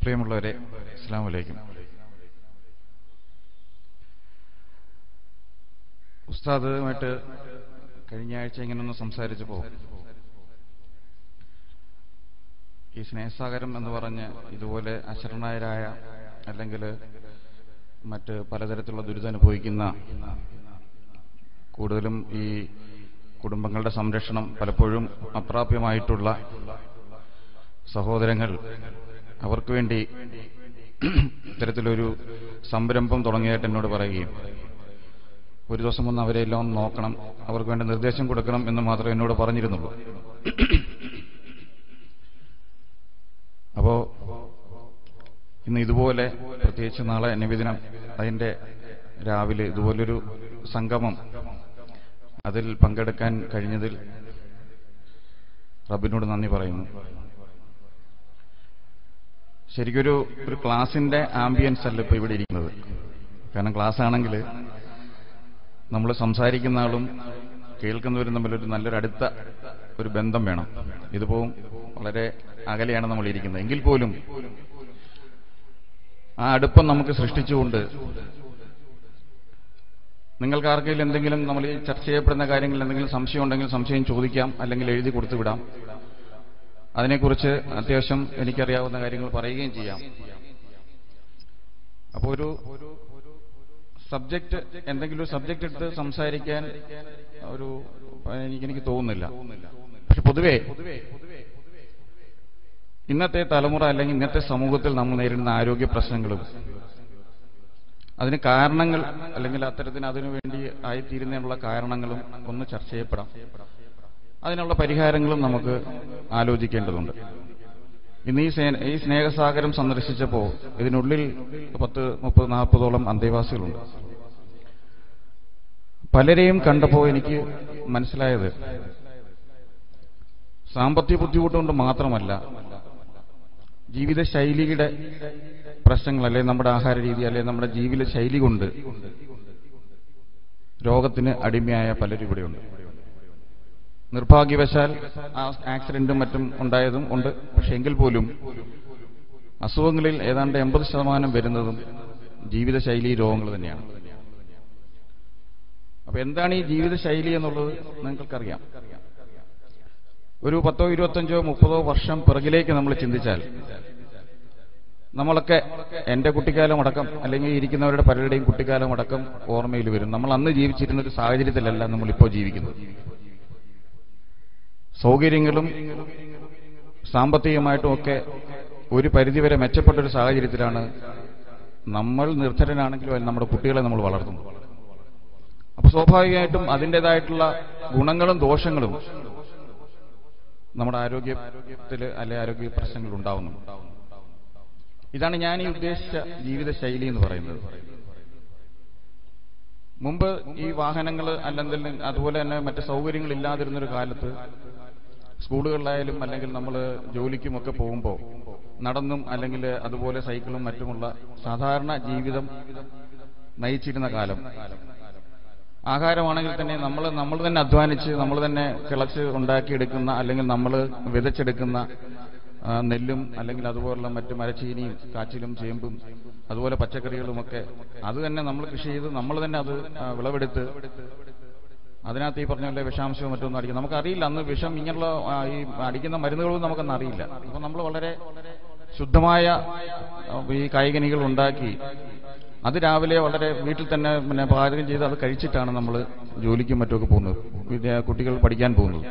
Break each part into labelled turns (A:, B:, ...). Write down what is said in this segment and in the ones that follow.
A: പ്രിയമുള്ളവരെ, അസ്സലാമു അലൈക്കും. ഉസ്താദുമായിട്ട് കഴിഞ്ഞ ആഴ്ച ഇങ്ങനൊന്ന് സംസാരിച്ചപ്പോൾ ഈ സ്നേഹസാഗരം എന്ന് പറഞ്ഞ് ഇതുപോലെ അശരണരായ അല്ലെങ്കിൽ മറ്റ് പലതരത്തിലുള്ള ദുരിതം അനുഭവിക്കുന്ന കൂടുതലും ഈ കുടുംബങ്ങളുടെ സംരക്ഷണം പലപ്പോഴും അപ്രാപ്യമായിട്ടുള്ള സഹോദരങ്ങൾ അവർക്ക് വേണ്ടി ഇത്തരത്തിലൊരു സംരംഭം തുടങ്ങിയായിട്ട് എന്നോട് പറയുകയും ഒരു ദിവസം വന്ന് അവരെല്ലാം നോക്കണം, അവർക്ക് വേണ്ടി നിർദ്ദേശം കൊടുക്കണം എന്ന് മാത്രമേ എന്നോട് പറഞ്ഞിരുന്നുള്ളൂ. അപ്പോൾ ഇന്ന് ഇതുപോലെ പ്രത്യേകിച്ച് നാളെ നബിദിനം, അതിൻ്റെ രാവിലെ ഇതുപോലൊരു സംഗമം അതിൽ പങ്കെടുക്കാൻ കഴിഞ്ഞതിൽ റബ്ബിനോട് നന്ദി പറയുന്നു. ശരിക്കൊരു ക്ലാസിന്റെ ആംബിയൻസ് അല്ല ഇപ്പോൾ ഇവിടെ ഇരിക്കുന്നത്. കാരണം ക്ലാസ് ആണെങ്കിൽ നമ്മൾ സംസാരിക്കുന്ന ആളും കേൾക്കുന്നവരും തമ്മിലൊരു നല്ലൊരു അടുത്ത ഒരു ബന്ധം വേണം. ഇതിപ്പോൾ വളരെ അകലെയാണ് നമ്മൾ ഇരിക്കുന്നത്. എങ്കിൽ പോലും ആ അടുപ്പം നമുക്ക് സൃഷ്ടിച്ചുകൊണ്ട് നിങ്ങൾക്ക് ആർക്കെങ്കിലും എന്തെങ്കിലും നമ്മൾ ഈ ചർച്ച ചെയ്യപ്പെടുന്ന കാര്യങ്ങളിൽ എന്തെങ്കിലും സംശയം ഉണ്ടെങ്കിൽ സംശയം ചോദിക്കാം, അല്ലെങ്കിൽ എഴുതി കൊടുത്തു വിടാം. അതിനെക്കുറിച്ച് അത്യാവശ്യം എനിക്കറിയാവുന്ന കാര്യങ്ങൾ പറയുകയും ചെയ്യാം. അപ്പോൾ ഒരു സബ്ജക്റ്റ്, എന്തെങ്കിലും ഒരു സബ്ജക്റ്റ് എടുത്ത് സംസാരിക്കാൻ എനിക്ക് തോന്നുന്നില്ല. പക്ഷെ പൊതുവേ ഇന്നത്തെ തലമുറ അല്ലെങ്കിൽ ഇന്നത്തെ സമൂഹത്തിൽ നമ്മൾ നേരിടുന്ന ആരോഗ്യ പ്രശ്നങ്ങളും അതിന് കാരണങ്ങൾ അല്ലെങ്കിൽ അതിനു വേണ്ടി ആയിത്തീരുന്നതിനുള്ള കാരണങ്ങളും ഒന്ന് ചർച്ച ചെയ്യപ്പെടാം. അതിനുള്ള പരിഹാരങ്ങളും നമുക്ക് ആലോചിക്കേണ്ടതുണ്ട്. ഇന്ന് ഈ സ്നേഹസാഗരം സന്ദർശിച്ചപ്പോൾ ഇതിനുള്ളിൽ 30-40 അന്തേവാസികളുണ്ട്. പലരെയും കണ്ടപ്പോൾ എനിക്ക് മനസ്സിലായത് സാമ്പത്തിക ബുദ്ധിമുട്ടുകൊണ്ട് മാത്രമല്ല, ജീവിതശൈലിയുടെ പ്രശ്നങ്ങൾ, അല്ലെങ്കിൽ നമ്മുടെ ആഹാര രീതി, അല്ലെങ്കിൽ നമ്മുടെ ജീവിത ശൈലി കൊണ്ട് രോഗത്തിന് അടിമയായ പലരും ഇവിടെയുണ്ട്. നിർഭാഗ്യവശാൽ ആ ആക്സിഡന്റും മറ്റും ഉണ്ടായതും ഉണ്ട്. പക്ഷെ എങ്കിൽ പോലും അസുഖങ്ങളിൽ ഏതാണ്ട് 80% വരുന്നതും ജീവിതശൈലി രോഗങ്ങൾ തന്നെയാണ്. അപ്പൊ എന്താണ് ഈ ജീവിതശൈലി എന്നുള്ളത് നിങ്ങൾക്കറിയാം. ഒരു 10, 25, 30 വർഷം പിറകിലേക്ക് നമ്മൾ ചിന്തിച്ചാൽ നമ്മളൊക്കെ, എന്റെ കുട്ടിക്കാലം അടക്കം അല്ലെങ്കിൽ ഇരിക്കുന്നവരുടെ പലരുടെയും കുട്ടിക്കാലം അടക്കം ഓർമ്മയിൽ വരും. നമ്മൾ അന്ന് ജീവിച്ചിരുന്ന ഒരു സാഹചര്യത്തിലല്ല നമ്മളിപ്പോൾ ജീവിക്കുന്നത്. സൗകര്യങ്ങളും സാമ്പത്തികമായിട്ടും ഒക്കെ ഒരു പരിധിവരെ മെച്ചപ്പെട്ടൊരു സാഹചര്യത്തിലാണ് നമ്മൾ നിർധനരാണെങ്കിലും നമ്മുടെ കുട്ടികളെ നമ്മൾ വളർത്തുന്നത്. അപ്പൊ സ്വാഭാവികമായിട്ടും അതിൻ്റെതായിട്ടുള്ള ഗുണങ്ങളും ദോഷങ്ങളും നമ്മുടെ ആരോഗ്യത്തിൽ അല്ലെ ആരോഗ്യ പ്രശ്നങ്ങൾ ഉണ്ടാവുന്നു. ഇതാണ് ഞാൻ ഈ ഉദ്ദേശിച്ച ജീവിതശൈലി എന്ന് പറയുന്നത്. മുമ്പ് ഈ വാഹനങ്ങൾ അല്ലെങ്കിൽ അതുപോലെ തന്നെ മറ്റ് സൗകര്യങ്ങൾ ഇല്ലാതിരുന്നൊരു കാലത്ത് സ്കൂളുകളിലായാലും അല്ലെങ്കിൽ നമ്മൾ ജോലിക്കുമൊക്കെ പോകുമ്പോൾ നടന്നും അല്ലെങ്കിൽ അതുപോലെ സൈക്കിളും മറ്റുമുള്ള സാധാരണ ജീവിതം നയിച്ചിരുന്ന കാലം. ആഹാരമാണെങ്കിൽ തന്നെ നമ്മൾ തന്നെ അധ്വാനിച്ച് നമ്മൾ തന്നെ കിളച്ച് ഉണ്ടാക്കിയെടുക്കുന്ന അല്ലെങ്കിൽ നമ്മൾ വിതച്ചെടുക്കുന്ന നെല്ലും അല്ലെങ്കിൽ അതുപോലുള്ള മറ്റു മരച്ചീനിയും കാച്ചിലും ചേമ്പും അതുപോലെ പച്ചക്കറികളുമൊക്കെ അത് തന്നെ നമ്മൾ കൃഷി ചെയ്ത് നമ്മൾ തന്നെ അത് വിളവെടുത്ത് അതിനകത്ത് ഈ പറഞ്ഞ പോലെ വിഷാംശവും മറ്റൊന്നും അടിക്കും. നമുക്കറിയില്ല അന്ന് വിഷം ഇങ്ങനെയുള്ള ഈ അടിക്കുന്ന മരുന്നുകളും നമുക്കൊന്നും അറിയില്ല. അപ്പൊ നമ്മൾ വളരെ ശുദ്ധമായ ഈ കായ്കനികൾ ഉണ്ടാക്കി അത് രാവിലെ വളരെ വീട്ടിൽ തന്നെ പാചകം ചെയ്ത് അത് കഴിച്ചിട്ടാണ് നമ്മൾ ജോലിക്കും മറ്റുമൊക്കെ പോകുന്നത്, കുട്ടികൾ പഠിക്കാൻ പോകുന്നത്.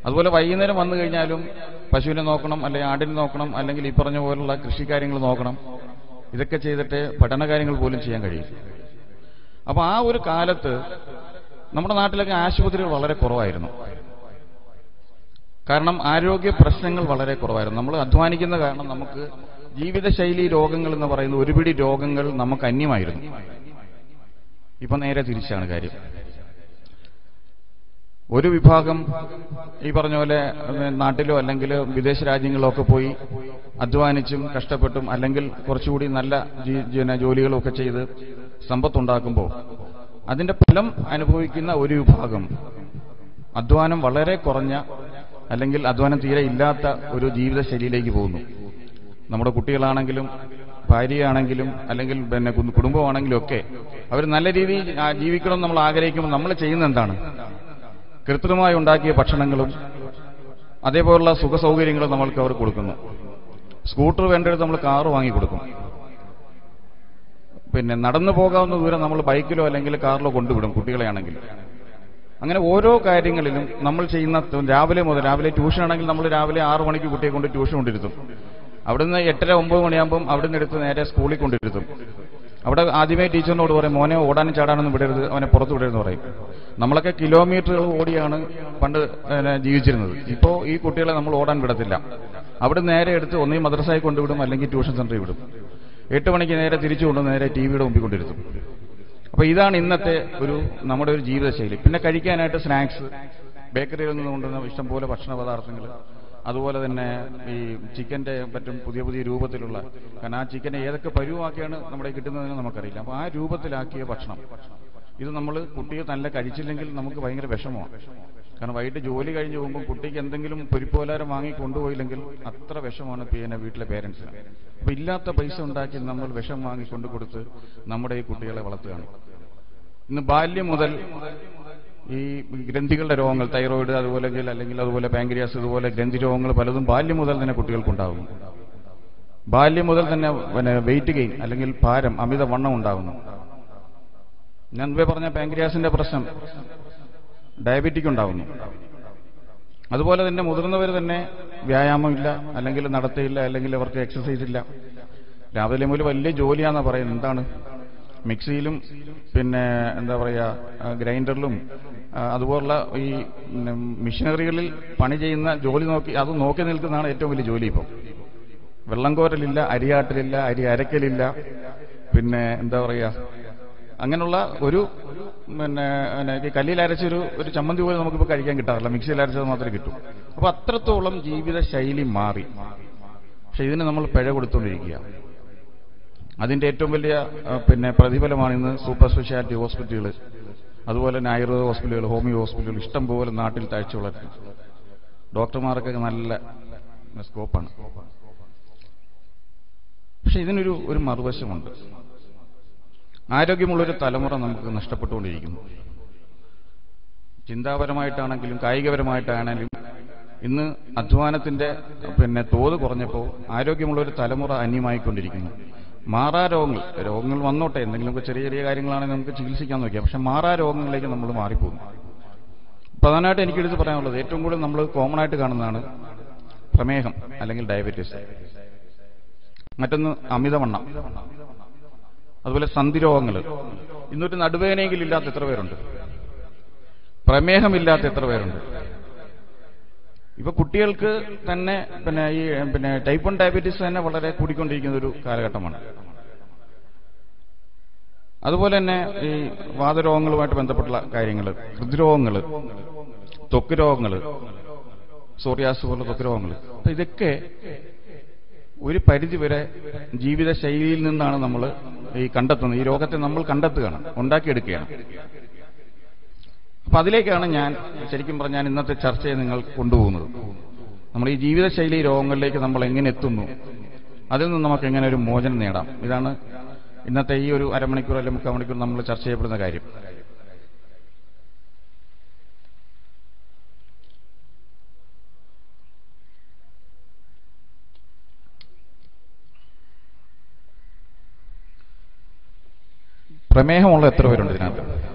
A: അതുപോലെ വൈകുന്നേരം വന്നു കഴിഞ്ഞാലും പശുവിനെ നോക്കണം, അല്ലെങ്കിൽ ആടിനെ നോക്കണം, അല്ലെങ്കിൽ ഈ പറഞ്ഞ പോലുള്ള കൃഷിക്കാര്യങ്ങൾ നോക്കണം. ഇതൊക്കെ ചെയ്തിട്ട് പഠനകാര്യങ്ങൾ പോലും ചെയ്യാൻ കഴിയും. അപ്പൊ ആ ഒരു കാലത്ത് നമ്മുടെ നാട്ടിലൊക്കെ ആശുപത്രികൾ വളരെ കുറവായിരുന്നു. കാരണം ആരോഗ്യ പ്രശ്നങ്ങൾ വളരെ കുറവായിരുന്നു. നമ്മൾ അധ്വാനിക്കുന്ന കാരണം നമുക്ക് ജീവിതശൈലി രോഗങ്ങൾ എന്ന് പറയുന്ന ഒരുപിടി രോഗങ്ങൾ നമുക്ക് അന്യമായിരുന്നു. ഇപ്പൊ നേരെ തിരിച്ചാണ് കാര്യം. ഒരു വിഭാഗം ഈ പറഞ്ഞ പോലെ നാട്ടിലോ അല്ലെങ്കിൽ വിദേശ രാജ്യങ്ങളിലോ ഒക്കെ പോയി അധ്വാനിച്ചും കഷ്ടപ്പെട്ടും അല്ലെങ്കിൽ കുറച്ചുകൂടി നല്ല ജോലികളൊക്കെ ചെയ്ത് സമ്പത്തുണ്ടാക്കുമ്പോൾ അതിന്റെ ഫലം അനുഭവിക്കുന്ന ഒരു വിഭാഗം അധ്വാനം വളരെ കുറഞ്ഞ അല്ലെങ്കിൽ അധ്വാനം തീരെ ഇല്ലാത്ത ഒരു ജീവിതശൈലിയിലേക്ക് പോകുന്നു. നമ്മുടെ കുട്ടികളാണെങ്കിലും ഭാര്യയാണെങ്കിലും അല്ലെങ്കിൽ പിന്നെ കുടുംബമാണെങ്കിലും ഒക്കെ അവർ നല്ല രീതിയിൽ ജീവിക്കണം നമ്മൾ ആഗ്രഹിക്കുമ്പോൾ നമ്മൾ ചെയ്യുന്ന എന്താണ്? കൃത്രിമമായി ഉണ്ടാക്കിയ ഭക്ഷണങ്ങളും അതേപോലുള്ള സുഖ സൗകര്യങ്ങളും നമ്മൾക്ക് അവർ കൊടുക്കുന്നു. സ്കൂട്ടർ വേണ്ടത് നമ്മൾ കാറ് വാങ്ങിക്കൊടുക്കും. പിന്നെ നടന്നു പോകാവുന്ന ദൂരം നമ്മൾ ബൈക്കിലോ അല്ലെങ്കിൽ കാറിലോ കൊണ്ടുവിടും കുട്ടികളെ ആണെങ്കിൽ. അങ്ങനെ ഓരോ കാര്യങ്ങളിലും നമ്മൾ ചെയ്യുന്ന രാവിലെ ട്യൂഷൻ ആണെങ്കിൽ നമ്മൾ രാവിലെ 6 മണിക്ക് കുട്ടിയെ കൊണ്ട് ട്യൂഷൻ കൊണ്ടിരുത്തും. അവിടുന്ന് 8:30-9 മണിയാകുമ്പം അവിടുന്ന് എടുത്ത് നേരെ സ്കൂളിൽ കൊണ്ടിരുത്തും. അവിടെ ആദ്യമേ ടീച്ചറിനോട് പറയും, മോനെ ഓടാനും ചാടാനൊന്നും വിടരുത്, അവനെ പുറത്ത് വിടരുതെന്ന് പറയും. നമ്മളൊക്കെ കിലോമീറ്ററുകൾ ഓടിയാണ് പണ്ട് ജീവിച്ചിരുന്നത്. ഇപ്പോൾ ഈ കുട്ടികളെ നമ്മൾ ഓടാൻ വിടത്തില്ല. അവിടെ നേരെ എടുത്ത് ഒന്നീ മദ്രസയിൽ കൊണ്ടുവിടും അല്ലെങ്കിൽ ട്യൂഷൻ സെന്ററിൽ വിടും. 8 മണിക്ക് നേരെ തിരിച്ചു കൊണ്ട് നേരെ ടിവിയുടെ മുമ്പിൽ കൊണ്ടിരുത്തും. അപ്പോൾ ഇതാണ് ഇന്നത്തെ നമ്മുടെ ഒരു ജീവിതശൈലി. പിന്നെ കഴിക്കാനായിട്ട് സ്നാക്സ്, ബേക്കറിയിൽ നിന്ന് കൊണ്ടുവന്ന ഇഷ്ടംപോലെ ഭക്ഷണ പദാർത്ഥങ്ങൾ, അതുപോലെ തന്നെ ഈ ചിക്കൻ്റെ മറ്റും പുതിയ പുതിയ രൂപത്തിലുള്ള, കാരണം ആ ചിക്കനെ ഏതൊക്കെ പരുവാക്കിയാണ് നമ്മുടെ കിട്ടുന്നതെന്ന് നമുക്കറിയില്ല. അപ്പോൾ ആ രൂപത്തിലാക്കിയ ഭക്ഷണം ഇത് നമ്മൾ കുട്ടിയെ നല്ല കഴിച്ചില്ലെങ്കിൽ നമുക്ക് ഭയങ്കര വിഷമമാണ്. കാരണം വൈകിട്ട് ജോലി കഴിഞ്ഞ് പോകുമ്പോൾ കുട്ടിക്ക് എന്തെങ്കിലും പൊരിപ്പോലാരം വാങ്ങി കൊണ്ടുപോയില്ലെങ്കിൽ അത്ര വിഷമാണ് പിന്നെ വീട്ടിലെ പേരൻസിന്. അപ്പോൾ ഇല്ലാത്ത പൈസ ഉണ്ടാക്കി നമ്മൾ വിഷം വാങ്ങി കൊണ്ടു കൊടുത്ത് നമ്മുടെ ഈ കുട്ടികളെ വളർത്തുകയാണ്. ഇന്ന് ബാല്യം മുതൽ ഈ ഗ്രന്ഥികളുടെ രോഗങ്ങൾ, തൈറോയിഡ് അതുപോലെ പാങ്ക്രിയാസ്, ഇതുപോലെ ഗ്രന്ഥി രോഗങ്ങൾ പലതും ബാല്യം മുതൽ തന്നെ കുട്ടികൾക്കുണ്ടാകുന്നു. ബാല്യം മുതൽ തന്നെ വെയിറ്റ് ഗെയിൻ അല്ലെങ്കിൽ ഭാരം, അമിതവണ്ണം ഉണ്ടാകുന്നു. ഞാൻ മുമ്പേ പറഞ്ഞ പാങ്ക്രിയാസിന്റെ പ്രശ്നം, ഡയബറ്റിക് ഉണ്ടാകുന്നു. അതുപോലെ തന്നെ മുതിർന്നവർ തന്നെ വ്യായാമമില്ല, അല്ലെങ്കിൽ നടത്തയില്ല, അല്ലെങ്കിൽ അവർക്ക് എക്സസൈസ് ഇല്ല. രാവിലെ മുതൽ വലിയ ജോലിയാണെന്നാണ് പറയുന്നത്. എന്താണ്? മിക്സിയിലും പിന്നെ എന്താ പറയുക ഗ്രൈൻഡറിലും അതുപോലുള്ള ഈ മെഷീനറികളിൽ പണി ചെയ്യുന്ന ജോലി നോക്കി നിൽക്കുന്നതാണ് ഏറ്റവും വലിയ ജോലി. ഇപ്പോൾ വെള്ളം കോരലില്ല, അരിയാട്ടലില്ല, അരി അരക്കലില്ല, പിന്നെ എന്താ പറയുക അങ്ങനെയുള്ള പിന്നെ കല്ലിൽ അരച്ചൊരു ചമ്മന്തി പോലും നമുക്കിപ്പോൾ കഴിക്കാൻ കിട്ടാറില്ല, മിക്സിയിൽ അരച്ചത് മാത്രമേ കിട്ടൂ. അപ്പോൾ അത്രത്തോളം ജീവിത ശൈലി മാറി. പക്ഷെ ഇതിന് നമ്മൾ പിഴ കൊടുത്തുകൊണ്ടിരിക്കുക. അതിന്റെ ഏറ്റവും വലിയ പിന്നെ പ്രതിഫലമാണ് ഇന്ന് സൂപ്പർ സ്പെഷ്യാലിറ്റി ഹോസ്പിറ്റലുകൾ, അതുപോലെ തന്നെ ആയുർവേദ ഹോസ്പിറ്റലുകൾ, ഹോമിയോ ഹോസ്പിറ്റലുകൾ ഇഷ്ടം പോലെ നാട്ടിൽ താഴ്ച വളർത്തുന്നു. ഡോക്ടർമാർക്കൊക്കെ നല്ല സ്കോപ്പാണ്. പക്ഷെ ഇതിനൊരു മറുവശമുണ്ട്. ആരോഗ്യമുള്ളൊരു തലമുറ നമുക്ക് നഷ്ടപ്പെട്ടുകൊണ്ടിരിക്കുന്നു. ചിന്താപരമായിട്ടാണെങ്കിലും കായികപരമായിട്ടാണെങ്കിലും ഇന്ന് അധ്വാനത്തിന്റെ പിന്നെ തോത് കുറഞ്ഞപ്പോൾ ആരോഗ്യമുള്ളൊരു തലമുറ അന്യമായിക്കൊണ്ടിരിക്കുന്നു. മാറാ രോഗങ്ങൾ വന്നോട്ടെ, എന്തെങ്കിലുമൊക്കെ ചെറിയ ചെറിയ കാര്യങ്ങളാണെങ്കിൽ നമുക്ക് ചികിത്സിക്കാൻ നോക്കിയാൽ, പക്ഷെ മാറാ രോഗങ്ങളിലേക്ക് നമ്മൾ മാറിപ്പോകുന്നു. പ്രധാനമായിട്ട് എനിക്കെടുത്ത് പറയാനുള്ളത്, ഏറ്റവും കൂടുതൽ നമ്മൾ കോമൺ ആയിട്ട് കാണുന്നതാണ് പ്രമേഹം അല്ലെങ്കിൽ ഡയബറ്റീസ്. മറ്റൊന്ന് അമിതവണ്ണം, അതുപോലെ സന്ധിരോഗങ്ങൾ. ഇന്നൊരു നടുവേദനയെങ്കിലും ഇല്ലാത്ത എത്ര പേരുണ്ട്? പ്രമേഹമില്ലാത്ത എത്ര പേരുണ്ട്? ഇപ്പൊ കുട്ടികൾക്ക് തന്നെ പിന്നെ ടൈപ്പ് 1 ഡയബറ്റീസ് തന്നെ വളരെ കൂടിക്കൊണ്ടിരിക്കുന്ന ഒരു കാലഘട്ടമാണ്. അതുപോലെ തന്നെ ഈ വാതരോഗങ്ങളുമായിട്ട് ബന്ധപ്പെട്ടുള്ള കാര്യങ്ങൾ, ഹൃദ്രോഗങ്ങൾ, ത്വക്ക് രോഗങ്ങൾ, സോറിയാസിസ് പോലുള്ള ത്വക്ക് രോഗങ്ങൾ. അപ്പൊ ഇതൊക്കെ ഒരു പരിധിവരെ ജീവിതശൈലിയിൽ നിന്നാണ് നമ്മൾ ഈ കണ്ടെത്തുന്നത്. ഈ രോഗത്തെ നമ്മൾ കണ്ടെത്തുകയാണ്, ഉണ്ടാക്കിയെടുക്കുകയാണ്. അപ്പൊ അതിലേക്കാണ് ഞാൻ ശരിക്കും പറഞ്ഞാൽ ഇന്നത്തെ ചർച്ചയെ നിങ്ങൾ കൊണ്ടുപോകുന്നത്. നമ്മൾ ഈ ജീവിതശൈലി രോഗങ്ങളിലേക്ക് നമ്മൾ എങ്ങനെ എത്തുന്നു, അതിൽ നിന്ന് നമുക്ക് എങ്ങനെ ഒരു മോചനം നേടാം. ഇതാണ് ഇന്നത്തെ ഈ ഒരു അരമണിക്കൂർ അല്ലെങ്കിൽ 3/4 മണിക്കൂർ നമ്മൾ ചർച്ച ചെയ്യപ്പെടുന്ന കാര്യം. പ്രമേഹമുള്ള എത്ര പേരുണ്ട് ഇതിനകത്ത്?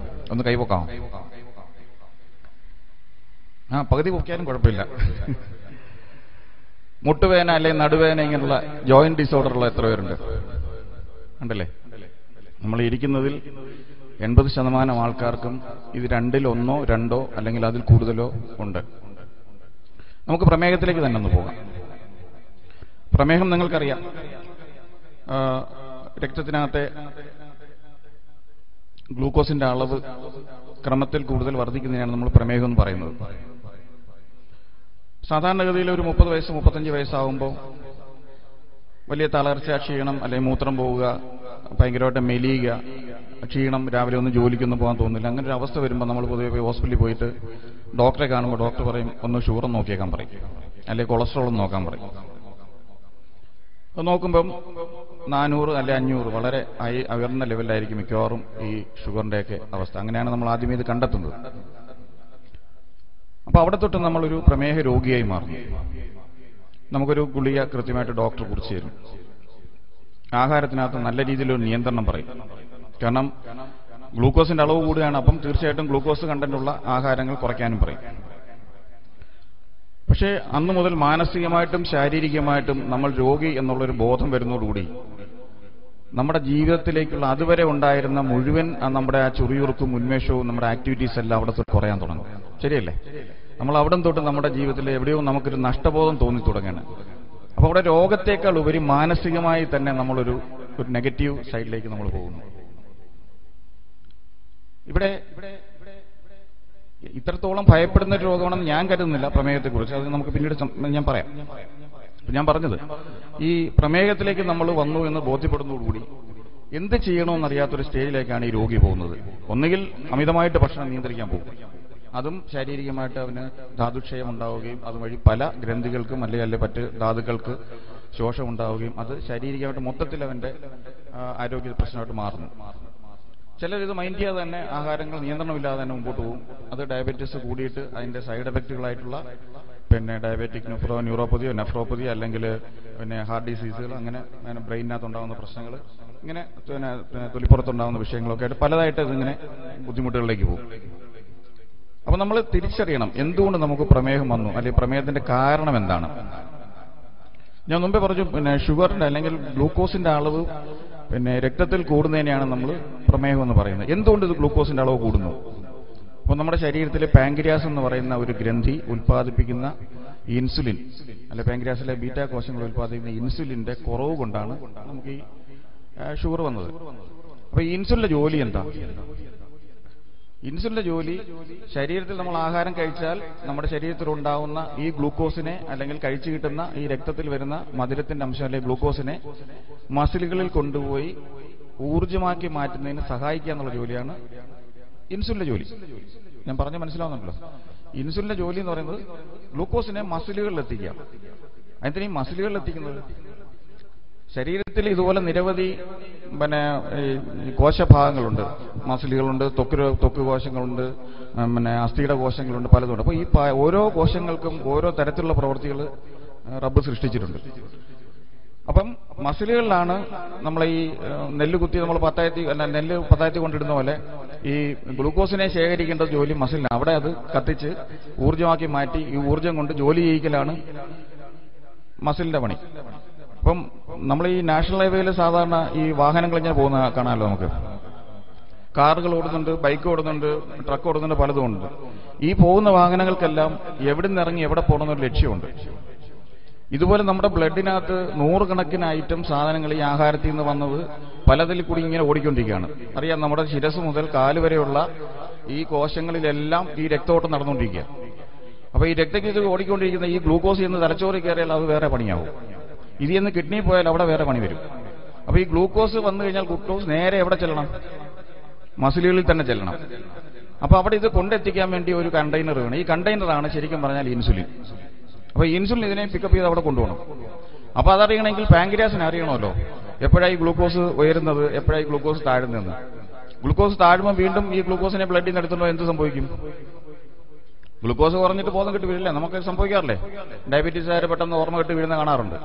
A: ഒന്ന് കൈവക്കാം. പകുതി പൊക്കിയാലും കുഴപ്പമില്ല. മുട്ടുവേദന അല്ലെങ്കിൽ നടുവേദന, ഇങ്ങനെയുള്ള ജോയിന്റ് ഡിസോർഡറുള്ള എത്ര പേരുണ്ട്? ഉണ്ടല്ലേ? നമ്മൾ ഇരിക്കുന്നതിൽ 80% ആൾക്കാർക്കും ഇത് 2-ൽ 1-ഓ 2-ഓ അല്ലെങ്കിൽ അതിൽ കൂടുതലോ ഉണ്ട്. നമുക്ക് പ്രമേഹത്തിലേക്ക് തന്നെ ഒന്ന് പോകാം. പ്രമേഹം നിങ്ങൾക്കറിയാം, രക്തത്തിനകത്തെ ഗ്ലൂക്കോസിന്റെ അളവ് ക്രമത്തിൽ കൂടുതൽ വർദ്ധിക്കുന്നതിനാണ് നമ്മൾ പ്രമേഹം എന്ന് പറയുന്നത്. സാധാരണഗതിയിൽ ഒരു 30 വയസ്സ് 35 വയസ്സാകുമ്പോൾ വലിയ തളർച്ച, ക്ഷീണം, അല്ലെങ്കിൽ മൂത്രം പോവുക, ഭയങ്കരമായിട്ട് മെലിയുക, ക്ഷീണം, രാവിലെ ഒന്നും ജോലിക്കൊന്നും പോകാൻ തോന്നുന്നില്ല. അങ്ങനെ ഒരു അവസ്ഥ വരുമ്പോൾ നമ്മൾ പൊതുവെ പോയി ഹോസ്പിറ്റലിൽ പോയിട്ട് ഡോക്ടറെ കാണുമ്പോൾ ഡോക്ടർ പറയും ഒന്ന് ഷുഗർ നോക്കിയേക്കാൻ പറയും, അല്ലെങ്കിൽ കൊളസ്ട്രോൾ നോക്കാൻ പറയും. അത് നോക്കുമ്പം 400 അല്ലെ 500 വളരെ ഉയർന്ന ലെവലിലായിരിക്കും മിക്കവാറും ഈ ഷുഗറിൻ്റെയൊക്കെ അവസ്ഥ. അങ്ങനെയാണ് നമ്മൾ ആദ്യമേ ഇത് കണ്ടെത്തുന്നത്. അപ്പോൾ അവിടെ തൊട്ട് നമ്മളൊരു പ്രമേഹ രോഗിയായി മാറുന്നു. നമുക്കൊരു ഗുളിക കൃത്യമായിട്ട് ഡോക്ടർ കുറിച്ച് തരും. ആഹാരത്തിനകത്ത് നല്ല രീതിയിലൊരു നിയന്ത്രണം പറയും. കാരണം ഗ്ലൂക്കോസിന്റെ അളവ് കൂടുകയാണ്. അപ്പം തീർച്ചയായിട്ടും ഗ്ലൂക്കോസ് കണ്ടന്റുള്ള ആഹാരങ്ങൾ കുറയ്ക്കാനും പറയും. പക്ഷേ അന്നു മുതൽ മാനസികമായിട്ടും ശാരീരികമായിട്ടും നമ്മൾ രോഗി എന്നുള്ളൊരു ബോധം വരുന്നതോടുകൂടി നമ്മുടെ ജീവിതത്തിലേക്കുള്ള അതുവരെ ഉണ്ടായിരുന്ന മുഴുവൻ നമ്മുടെ ആ ചുറിയുറുക്കും ഉന്മേഷവും നമ്മുടെ ആക്ടിവിറ്റീസ് എല്ലാം അവിടെ തൊട്ട് കുറയാൻ തുടങ്ങും. ശരിയല്ലേ? നമ്മൾ അവിടം തൊട്ട് നമ്മുടെ ജീവിതത്തിൽ എവിടെയോ നമുക്കൊരു നഷ്ടബോധം തോന്നി തുടങ്ങുകയാണ്. അപ്പോൾ അവിടെ രോഗത്തേക്കാൾ ഉപരി മാനസികമായി തന്നെ നമ്മളൊരു നെഗറ്റീവ് സൈഡിലേക്ക് നമ്മൾ പോകുന്നു. ഇവിടെ ഇത്രത്തോളം ഭയപ്പെടുന്ന ഒരു രോഗമാണെന്ന് ഞാൻ കരുതുന്നില്ല പ്രമേഹത്തെക്കുറിച്ച്. അത് നമുക്ക് പിന്നീട് ഞാൻ പറയാം. ഞാൻ പറഞ്ഞത് ഈ പ്രമേഹത്തിലേക്ക് നമ്മൾ വന്നു എന്ന് ബോധ്യപ്പെടുന്നതോടുകൂടി എന്ത് ചെയ്യണമെന്നറിയാത്തൊരു സ്റ്റേജിലേക്കാണ് ഈ രോഗി പോകുന്നത്. ഒന്നുകിൽ അമിതമായിട്ട് ഭക്ഷണം നിയന്ത്രിക്കാൻ പോകും. അതും ശാരീരികമായിട്ട് അവന് ധാതുക്ഷയം ഉണ്ടാവുകയും അതുവഴി പല ഗ്രന്ഥികൾക്കും അല്ലെങ്കിൽ മറ്റ് ധാതുക്കൾക്ക് ശോഷം ഉണ്ടാവുകയും അത് ശാരീരികമായിട്ട് മൊത്തത്തിൽ അവന്റെ ആരോഗ്യ പ്രശ്നമായിട്ട് മാറുന്നു. ചിലരിത് മൈൻഡ് ചെയ്യാതെ തന്നെ ആഹാരങ്ങൾ നിയന്ത്രണമില്ലാതെ തന്നെ മുമ്പോട്ട് പോകും. അത് ഡയബറ്റീസ് കൂടിയിട്ട് അതിന്റെ സൈഡ് എഫക്റ്റുകളായിട്ടുള്ള ഡയബറ്റിക് ന്യൂറോപ്പതിയോ നെഫ്രോപ്പതിയോ അല്ലെങ്കിൽ ഹാർട്ട് ഡിസീസുകൾ അങ്ങനെ ബ്രെയിനകത്തുണ്ടാകുന്ന പ്രശ്നങ്ങൾ ഇങ്ങനെ തൊലിപ്പുറത്തുണ്ടാകുന്ന വിഷയങ്ങളൊക്കെ ആയിട്ട് പലതായിട്ട് ഇതിങ്ങനെ ബുദ്ധിമുട്ടുകളിലേക്ക് പോകും. അപ്പൊ നമ്മൾ തിരിച്ചറിയണം എന്തുകൊണ്ട് നമുക്ക് പ്രമേഹം വന്നു, അല്ലെങ്കിൽ പ്രമേഹത്തിന്റെ കാരണം എന്താണ്. ഞാൻ മുമ്പേ പറഞ്ഞു ഷുഗറിന്റെ അല്ലെങ്കിൽ ഗ്ലൂക്കോസിന്റെ അളവ് രക്തത്തിൽ കൂടുന്നതിനെയാണ് നമ്മൾ പ്രമേഹം എന്ന് പറയുന്നത്. എന്തുകൊണ്ട് ഇത് ഗ്ലൂക്കോസിന്റെ അളവ് കൂടുന്നു? അപ്പോൾ നമ്മുടെ ശരീരത്തിൽ പാങ്ക്രിയാസ് എന്ന് പറയുന്ന ഒരു ഗ്രന്ഥി ഉൽപ്പാദിപ്പിക്കുന്ന ഇൻസുലിൻ അല്ലെ പാങ്ക്രിയാസിലെ ബീറ്റാ കോശങ്ങൾ ഉൽപ്പാദിപ്പിക്കുന്ന ഇൻസുലിന്റെ കുറവ് കൊണ്ടാണ് നമുക്ക് ഈ ഷുഗർ വന്നത്. അപ്പൊ ഈ ഇൻസുലിന്റെ ജോലി എന്താ? ഇൻസുലിന്റെ ജോലി ശരീരത്തിൽ നമ്മൾ ആഹാരം കഴിച്ചാൽ നമ്മുടെ ശരീരത്തിൽ ഉണ്ടാവുന്ന ഈ ഗ്ലൂക്കോസിനെ അല്ലെങ്കിൽ കഴിച്ചു കിട്ടുന്ന ഈ രക്തത്തിൽ വരുന്ന മധുരത്തിന്റെ അംശം അല്ലെങ്കിൽ ഗ്ലൂക്കോസിനെ മസിലുകളിൽ കൊണ്ടുപോയി ഊർജ്ജമാക്കി മാറ്റുന്നതിന് സഹായിക്കുക എന്നുള്ള ജോലിയാണ് ഇൻസുലിന്റെ ജോലി. ഞാൻ പറഞ്ഞ് മനസ്സിലാവുന്നുണ്ടല്ലോ. ഇൻസുലിന്റെ ജോലി എന്ന് പറയുന്നത് ഗ്ലൂക്കോസിനെ മസിലുകളിൽ എത്തിക്കുക. അതിന് ഈ മസിലുകളിൽ എത്തിക്കുന്നത് ശരീരത്തിൽ ഇതുപോലെ നിരവധി കോശഭാഗങ്ങളുണ്ട്. മസിലുകളുണ്ട്, ത്വക്ക് കോശങ്ങളുണ്ട്, അസ്ഥിയുടെ കോശങ്ങളുണ്ട്, പലതുണ്ട്. അപ്പോൾ ഈ ഓരോ കോശങ്ങൾക്കും ഓരോ തരത്തിലുള്ള പ്രവൃത്തികൾ റബ്ബ് സൃഷ്ടിച്ചിട്ടുണ്ട്. അപ്പം മസിലുകളിലാണ് നമ്മൾ ഈ നെല്ല് കുത്തി നമ്മൾ നെല്ല് പത്തായത്തി കൊണ്ടിടുന്ന പോലെ ഈ ഗ്ലൂക്കോസിനെ ശേഖരിക്കേണ്ട ജോലി മസിലിനാണ്. അവിടെ അത് കത്തിച്ച് ഊർജ്ജമാക്കി മാറ്റി ഈ ഊർജ്ജം കൊണ്ട് ജോലി ചെയ്യിക്കലാണ് മസിലിന്റെ പണി. അപ്പം നമ്മൾ ഈ നാഷണൽ ഹൈവേയിൽ സാധാരണ ഈ വാഹനങ്ങൾ ഇങ്ങനെ പോകുന്ന കാണാമല്ലോ. നമുക്ക് കാറുകൾ ഓടുന്നുണ്ട്, ബൈക്ക് ഓടുന്നുണ്ട്, ട്രക്ക് ഓടുന്നുണ്ട്, പലതും ഉണ്ട്. ഈ പോകുന്ന വാഹനങ്ങൾക്കെല്ലാം എവിടെ നിന്ന് ഇറങ്ങി എവിടെ പോകണമെന്നൊരു ലക്ഷ്യമുണ്ട്. ഇതുപോലെ നമ്മുടെ ബ്ലഡിനകത്ത് 100 കണക്കിന് ഐറ്റം സാധനങ്ങൾ ഈ ആഹാരത്തിൽ നിന്ന് വന്നത് പലതിൽ കൂടി ഇങ്ങനെ ഓടിക്കൊണ്ടിരിക്കുകയാണ്. അറിയാം, നമ്മുടെ ശിരസ് മുതൽ കാല് വരെയുള്ള ഈ കോശങ്ങളിലെല്ലാം ഈ രക്തോട്ടം നടന്നുകൊണ്ടിരിക്കുക. അപ്പൊ ഈ രക്തത്തിൽ ഓടിക്കൊണ്ടിരിക്കുന്ന ഈ ഗ്ലൂക്കോസ് എന്ന് തലച്ചോറിൽ കയറിയാൽ അത് വേറെ പണിയാവും. ഇത് എന്ന് കിഡ്നി പോയാൽ അവിടെ വേറെ പണി വരും. അപ്പൊ ഈ ഗ്ലൂക്കോസ് വന്നു കഴിഞ്ഞാൽ ഗ്ലൂക്കോസ് നേരെ എവിടെ ചെല്ലണം? മസിലുകളിൽ തന്നെ ചെല്ലണം. അപ്പൊ അവിടെ ഇത് കൊണ്ടെത്തിക്കാൻ വേണ്ടി ഒരു കണ്ടെയ്നർ വേണം. ഈ കണ്ടെയ്നറാണ് ശരിക്കും പറഞ്ഞാൽ ഇൻസുലിൻ. അപ്പൊ ഇൻസുലിൻ ഇതിനെ പിക്കപ്പ് ചെയ്ത് അവിടെ കൊണ്ടുപോകണം. അപ്പൊ അതറിയണമെങ്കിൽ പാങ്ക്രിയാസിനെ അറിയണമല്ലോ എപ്പോഴായി ഗ്ലൂക്കോസ് ഉയരുന്നത്, എപ്പോഴായി ഗ്ലൂക്കോസ് താഴുന്നതെന്ന്. ഗ്ലൂക്കോസ് താഴുമ്പോൾ വീണ്ടും ഈ ഗ്ലൂക്കോസിനെ ബ്ലഡിൽ നിന്ന് എടുത്തുമ്പോൾ എന്ത് സംഭവിക്കും? ഗ്ലൂക്കോസ് കുറഞ്ഞിട്ട് ബോധം കെട്ട് വീഴില്ല. നമുക്ക് സംഭവിക്കാറില്ലേ? ഡയബറ്റീസുകാർ പെട്ടെന്ന് ഓർമ്മ കെട്ട് വീഴുന്ന കാണാറുണ്ട്.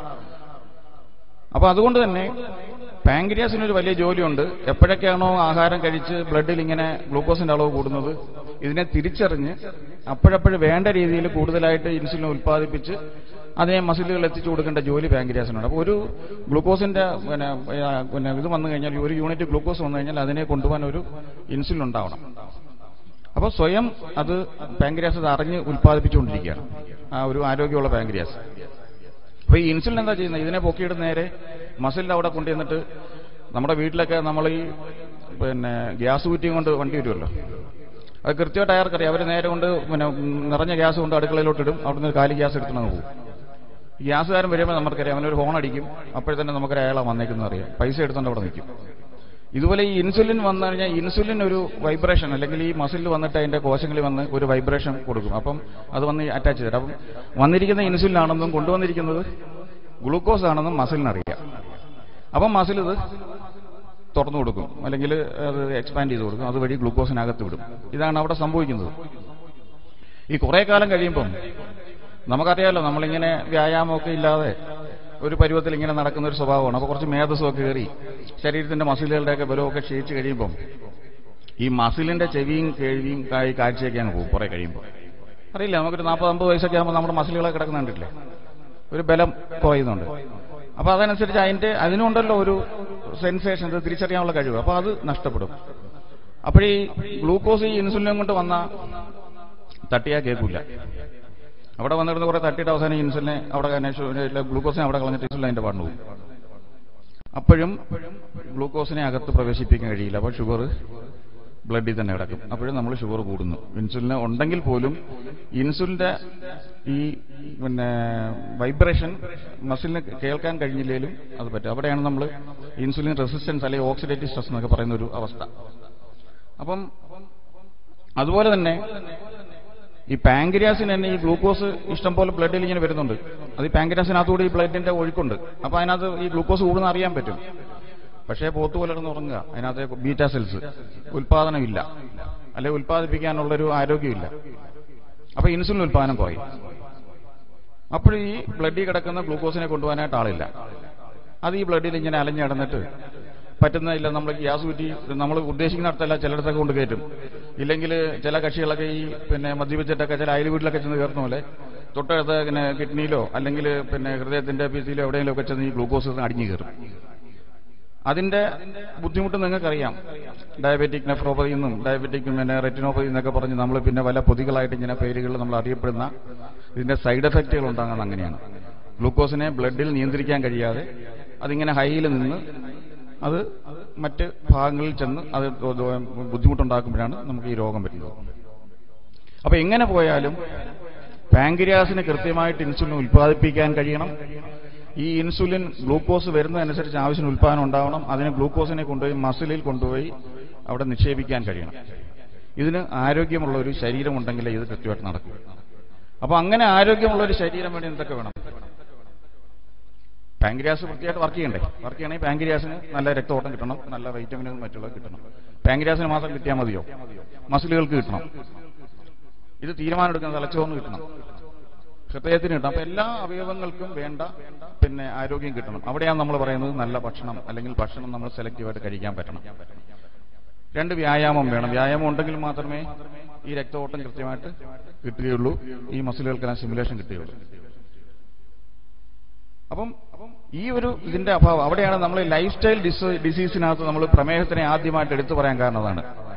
A: അപ്പൊ അതുകൊണ്ട് തന്നെ പാങ്ക്രിയാസിനൊരു വലിയ ജോലിയുണ്ട്. എപ്പോഴൊക്കെയാണോ ആഹാരം കഴിച്ച് ബ്ലഡിൽ ഇങ്ങനെ ഗ്ലൂക്കോസിന്റെ അളവ് കൂടുന്നത്, ഇതിനെ തിരിച്ചറിഞ്ഞ് അപ്പോഴപ്പോഴും വേണ്ട രീതിയിൽ കൂടുതലായിട്ട് ഇൻസുലിൻ ഉൽപ്പാദിപ്പിച്ച് അതിനെ മസിലുകൾ എത്തിച്ചു കൊടുക്കേണ്ട ജോലി പാങ്ക്രിയാസിനുണ്ട്. അപ്പോൾ ഒരു ഗ്ലൂക്കോസിന്റെ ഇത് വന്നു കഴിഞ്ഞാൽ, ഒരു യൂണിറ്റ് ഗ്ലൂക്കോസ് വന്നു കഴിഞ്ഞാൽ അതിനെ കൊണ്ടുപോകാൻ ഒരു ഇൻസുലിൻ ഉണ്ടാവണം. അപ്പോൾ സ്വയം അത് പാങ്ക്രിയാസ് അത് അറിഞ്ഞ് ഉൽപ്പാദിപ്പിച്ചുകൊണ്ടിരിക്കുകയാണ്, ആ ഒരു ആരോഗ്യമുള്ള പാങ്ക്രിയാസ്. അപ്പൊ ഈ ഇൻസുലിൻ എന്താ ചെയ്യുന്നത്? ഇതിനെ പൊക്കിയിടുന്ന നേരെ മസിലിന്റെ അവിടെ കൊണ്ടുവന്നിട്ട് നമ്മുടെ വീട്ടിലൊക്കെ നമ്മൾ ഈ ഗ്യാസ് കുറ്റിയും കൊണ്ട് വണ്ടി വരുമല്ലോ, അത് കൃത്യമായിട്ട് അയാൾക്കറിയാം. അവർ നേരെ കൊണ്ട് നിറഞ്ഞ ഗ്യാസ് കൊണ്ട് അടുക്കളയിലോട്ട് ഇടും. അവിടുന്ന് ഒരു കാലി ഗ്യാസ് എടുത്തുകൊണ്ട് പോകും. ഗ്യാസുകാരൻ വരുമ്പോൾ നമുക്കറിയാം, അവനൊരു ഹോൺ അടിക്കും. അപ്പോഴത്തന്നെ നമുക്കൊരു അയാളാണ് വന്നേക്കുന്നത് അറിയാം. പൈസ എടുത്തുകൊണ്ട് അവിടെ നിൽക്കും. ഇതുപോലെ ഈ ഇൻസുലിൻ വന്നു കഴിഞ്ഞാൽ ഇൻസുലിൻ ഒരു വൈബ്രേഷൻ, അല്ലെങ്കിൽ ഈ മസിലിൽ വന്നിട്ട് അതിന്റെ കോശങ്ങളിൽ വന്ന് ഒരു വൈബ്രേഷൻ കൊടുക്കും. അപ്പം അത് വന്ന് അറ്റാച്ച് ചെയ്തിട്ട് അപ്പം വന്നിരിക്കുന്ന ഇൻസുലിൻ ആണെന്നും കൊണ്ടുവന്നിരിക്കുന്നത് ഗ്ലൂക്കോസ് ആണെന്ന് മസിലിനറിയാം. അപ്പം മസിൽ ഇത് തുറന്നു കൊടുക്കും, അല്ലെങ്കിൽ അത് എക്സ്പാൻഡ് ചെയ്ത് കൊടുക്കും, അതുവഴി ഗ്ലൂക്കോസിനകത്ത് വിടും. ഇതാണ് അവിടെ സംഭവിക്കുന്നത്. ഈ കുറേ കാലം കഴിയുമ്പം നമുക്കറിയാമല്ലോ, നമ്മളിങ്ങനെ വ്യായാമമൊക്കെ ഇല്ലാതെ ഒരു പരുവത്തിൽ ഇങ്ങനെ നടക്കുന്ന ഒരു സ്വഭാവമാണ്. അപ്പോൾ കുറച്ച് മേധസ്സമൊക്കെ കയറി ശരീരത്തിന്റെ മസിലുകളുടെയൊക്കെ ബലമൊക്കെ ക്ഷയിച്ച് കഴിയുമ്പം ഈ മസിലിന്റെ ചെവിയും കേൾവിയും കാഴ്ചയൊക്കെ അങ്ങ് പോകും. കുറേ കഴിയുമ്പോൾ അറിയില്ല, നമുക്കൊരു 40-50 വയസ്സൊക്കെ ആകുമ്പോൾ നമ്മുടെ മസിലുകളൊക്കെ കിടക്കുന്ന കണ്ടിട്ടില്ലേ, ഒരു ബലം കുറയുന്നുണ്ട്. അപ്പോൾ അതനുസരിച്ച് അതിനുണ്ടല്ലോ ഒരു സെൻസേഷൻ, ഇത് തിരിച്ചറിയാനുള്ള കഴിവ്. അപ്പോൾ അത് നഷ്ടപ്പെടും. അപ്പോഴീ ഗ്ലൂക്കോസ് ഈ ഇൻസുലിനും കൊണ്ട് വന്നാൽ തട്ടിയാൽ കേൾക്കില്ല. അവിടെ വന്നിരുന്ന് കുറേ തട്ടിയിട്ട് അവസാനം ഇൻസുലിനെ അവിടെ ഗ്ലൂക്കോസിനെ അവിടെ കളഞ്ഞിട്ട് ഇൻസുലിൻ അതിന്റെ പാടിന് പോകും. അപ്പോഴും ഗ്ലൂക്കോസിനെ അകത്ത് പ്രവേശിപ്പിക്കാൻ കഴിയില്ല. അപ്പോൾ ഷുഗർ ബ്ലഡിൽ തന്നെ കിടക്കും. അപ്പോഴും നമ്മൾ ഷുഗർ കൂടുന്നു. ഇൻസുലിന് ഉണ്ടെങ്കിൽ പോലും ഇൻസുലിന്റെ ഈ വൈബ്രേഷൻ മസിലിന് കേൾക്കാൻ കഴിഞ്ഞില്ലെങ്കിലും അത് പറ്റും. അവിടെയാണ് നമ്മൾ ഇൻസുലിൻ റെസിസ്റ്റൻസ് അല്ലെങ്കിൽ ഓക്സിഡേറ്റീവ് സ്ട്രെസ് എന്നൊക്കെ പറയുന്ന ഒരു അവസ്ഥ. അപ്പം അതുപോലെ തന്നെ ഈ പാങ്ക്രിയാസിന് തന്നെ ഈ ഗ്ലൂക്കോസ് ഇഷ്ടം പോലെ ബ്ലഡിൽ ഇങ്ങനെ വരുന്നുണ്ട്. അത് ഈ പാങ്ക്രിയാസിനകത്തുകൂടി ഈ ബ്ലഡിന്റെ ഒഴുക്കുണ്ട്. അപ്പോൾ അതിനകത്ത് ഈ ഗ്ലൂക്കോസ് കൂടുന്ന അറിയാൻ പറ്റും. പക്ഷേ പോത്ത് പുലർന്ന് ഉറങ്ങുക, അതിനകത്ത് ബീറ്റാ സെൽസ് ഉൽപാദനമില്ല, അല്ലെങ്കിൽ ഉൽപ്പാദിപ്പിക്കാനുള്ളൊരു ആരോഗ്യമില്ല. അപ്പോൾ ഇൻസുലിൻ ഉൽപാദനം കുറയും. അപ്പോൾ ഈ ബ്ലഡിൽ കിടക്കുന്ന ഗ്ലൂക്കോസിനെ കൊണ്ടുപോകാനായിട്ട് ആളില്ല. അത് ഈ ബ്ലഡിൽ ഇങ്ങനെ അലഞ്ഞടന്നിട്ട് പറ്റുന്നില്ല. നമ്മൾ ഗ്യാസ് കുറ്റി നമ്മൾ ഉദ്ദേശിക്കുന്നിടത്തല്ല ചിലയിടത്തൊക്കെ കൊണ്ട് കയറ്റും. ഇല്ലെങ്കിൽ ചില കക്ഷികളൊക്കെ ഈ മദ്യപിച്ചിട്ടൊക്കെ ചില അയൽ വീട്ടിലൊക്കെ ചെന്ന് കയറുന്ന പോലെ തൊട്ടടുത്ത് ഇങ്ങനെ കിഡ്നിയിലോ അല്ലെങ്കിൽ ഹൃദയത്തിന്റെ പീസിയിലോ എവിടെയെങ്കിലും ഒക്കെ ചെന്ന് ഈ ഗ്ലൂക്കോസ് അടിഞ്ഞു കയറും. അതിന്റെ ബുദ്ധിമുട്ട് നിങ്ങൾക്കറിയാം. ഡയബറ്റിക് നെഫ്രോപ്പതി എന്നും ഡയബറ്റിക് റെറ്റിനോപ്പതി എന്നൊക്കെ പറഞ്ഞ് നമ്മൾ പിന്നെ പല പൊതികളായിട്ട് ഇങ്ങനെ പേരുകൾ നമ്മൾ അറിയപ്പെടുന്ന ഇതിന്റെ സൈഡ് എഫക്റ്റുകൾ ഉണ്ടാകുന്നത് അങ്ങനെയാണ്. ഗ്ലൂക്കോസിനെ ബ്ലഡിൽ നിയന്ത്രിക്കാൻ കഴിയാതെ അതിങ്ങനെ ഹൈയിൽ നിന്ന് അത് മറ്റ് ഭാഗങ്ങളിൽ ചെന്ന് അത് ബുദ്ധിമുട്ടുണ്ടാക്കുമ്പോഴാണ് നമുക്ക് ഈ രോഗം വരുന്നത്. അപ്പൊ എങ്ങനെ പോയാലും പാങ്ക്രിയാസിന് കൃത്യമായിട്ട് ഇൻസുലിൻ ഉൽപ്പാദിപ്പിക്കാൻ കഴിയണം. ഈ ഇൻസുലിൻ ഗ്ലൂക്കോസ് വരുന്നതനുസരിച്ച് ആവശ്യത്തിന് ഉൽപ്പാദനം ഉണ്ടാവണം. അതിന് ഗ്ലൂക്കോസിനെ കൊണ്ടുപോയി മസിലിൽ കൊണ്ടുപോയി അവിടെ നിക്ഷേപിക്കാൻ കഴിയണം. ഇതിന് ആരോഗ്യമുള്ള ഒരു ശരീരമുണ്ടെങ്കിലേ ഇത് കൃത്യമായിട്ട് നടക്കും. അപ്പൊ അങ്ങനെ ആരോഗ്യമുള്ള ഒരു ശരീരം വേണ്ടി എന്തൊക്കെ വേണം? പാങ്ക്രിയാസ് വൃത്തിയായിട്ട് വർക്ക് ചെയ്യണമെങ്കിൽ പാങ്ക്രിയാസിന് നല്ല രക്തഓട്ടം കിട്ടണം, നല്ല വൈറ്റമിനും മറ്റുള്ളത് കിട്ടണം. പാങ്ക്രിയാസിന് മാത്രം കിട്ടിയാൽ മതിയോ? മസിലുകൾക്ക് കിട്ടണം. ഇത് തീരുമാനമെടുക്കുന്ന തലച്ചോറിന് കിട്ടണം, ഹൃദയത്തിന് കിട്ടണം. അപ്പൊ എല്ലാ അവയവങ്ങൾക്കും വേണ്ട ആരോഗ്യം കിട്ടണം. അവിടെയാണ് നമ്മൾ പറയുന്നത് നല്ല ഭക്ഷണം, അല്ലെങ്കിൽ ഭക്ഷണം നമ്മൾ സെലക്റ്റീവായിട്ട് കഴിക്കാൻ പറ്റണം. 2 വ്യായാമം വേണം. വ്യായാമം ഉണ്ടെങ്കിൽ മാത്രമേ ഈ രക്തഓട്ടം കൃത്യമായിട്ട് കിട്ടുകയുള്ളൂ, ഈ മസിലുകൾക്കെല്ലാം സ്റ്റിമുലേഷൻ കിട്ടുകയുള്ളൂ. അപ്പം ഈ ഒരു ഇതിന്റെ അഭാവം അവിടെയാണ് നമ്മൾ ലൈഫ് സ്റ്റൈൽ ഡിസീസിനകത്ത് നമ്മൾ പ്രമേഹത്തിനെ ആദ്യമായിട്ട് എടുത്തു പറയാൻ കാരണം അതാണ്.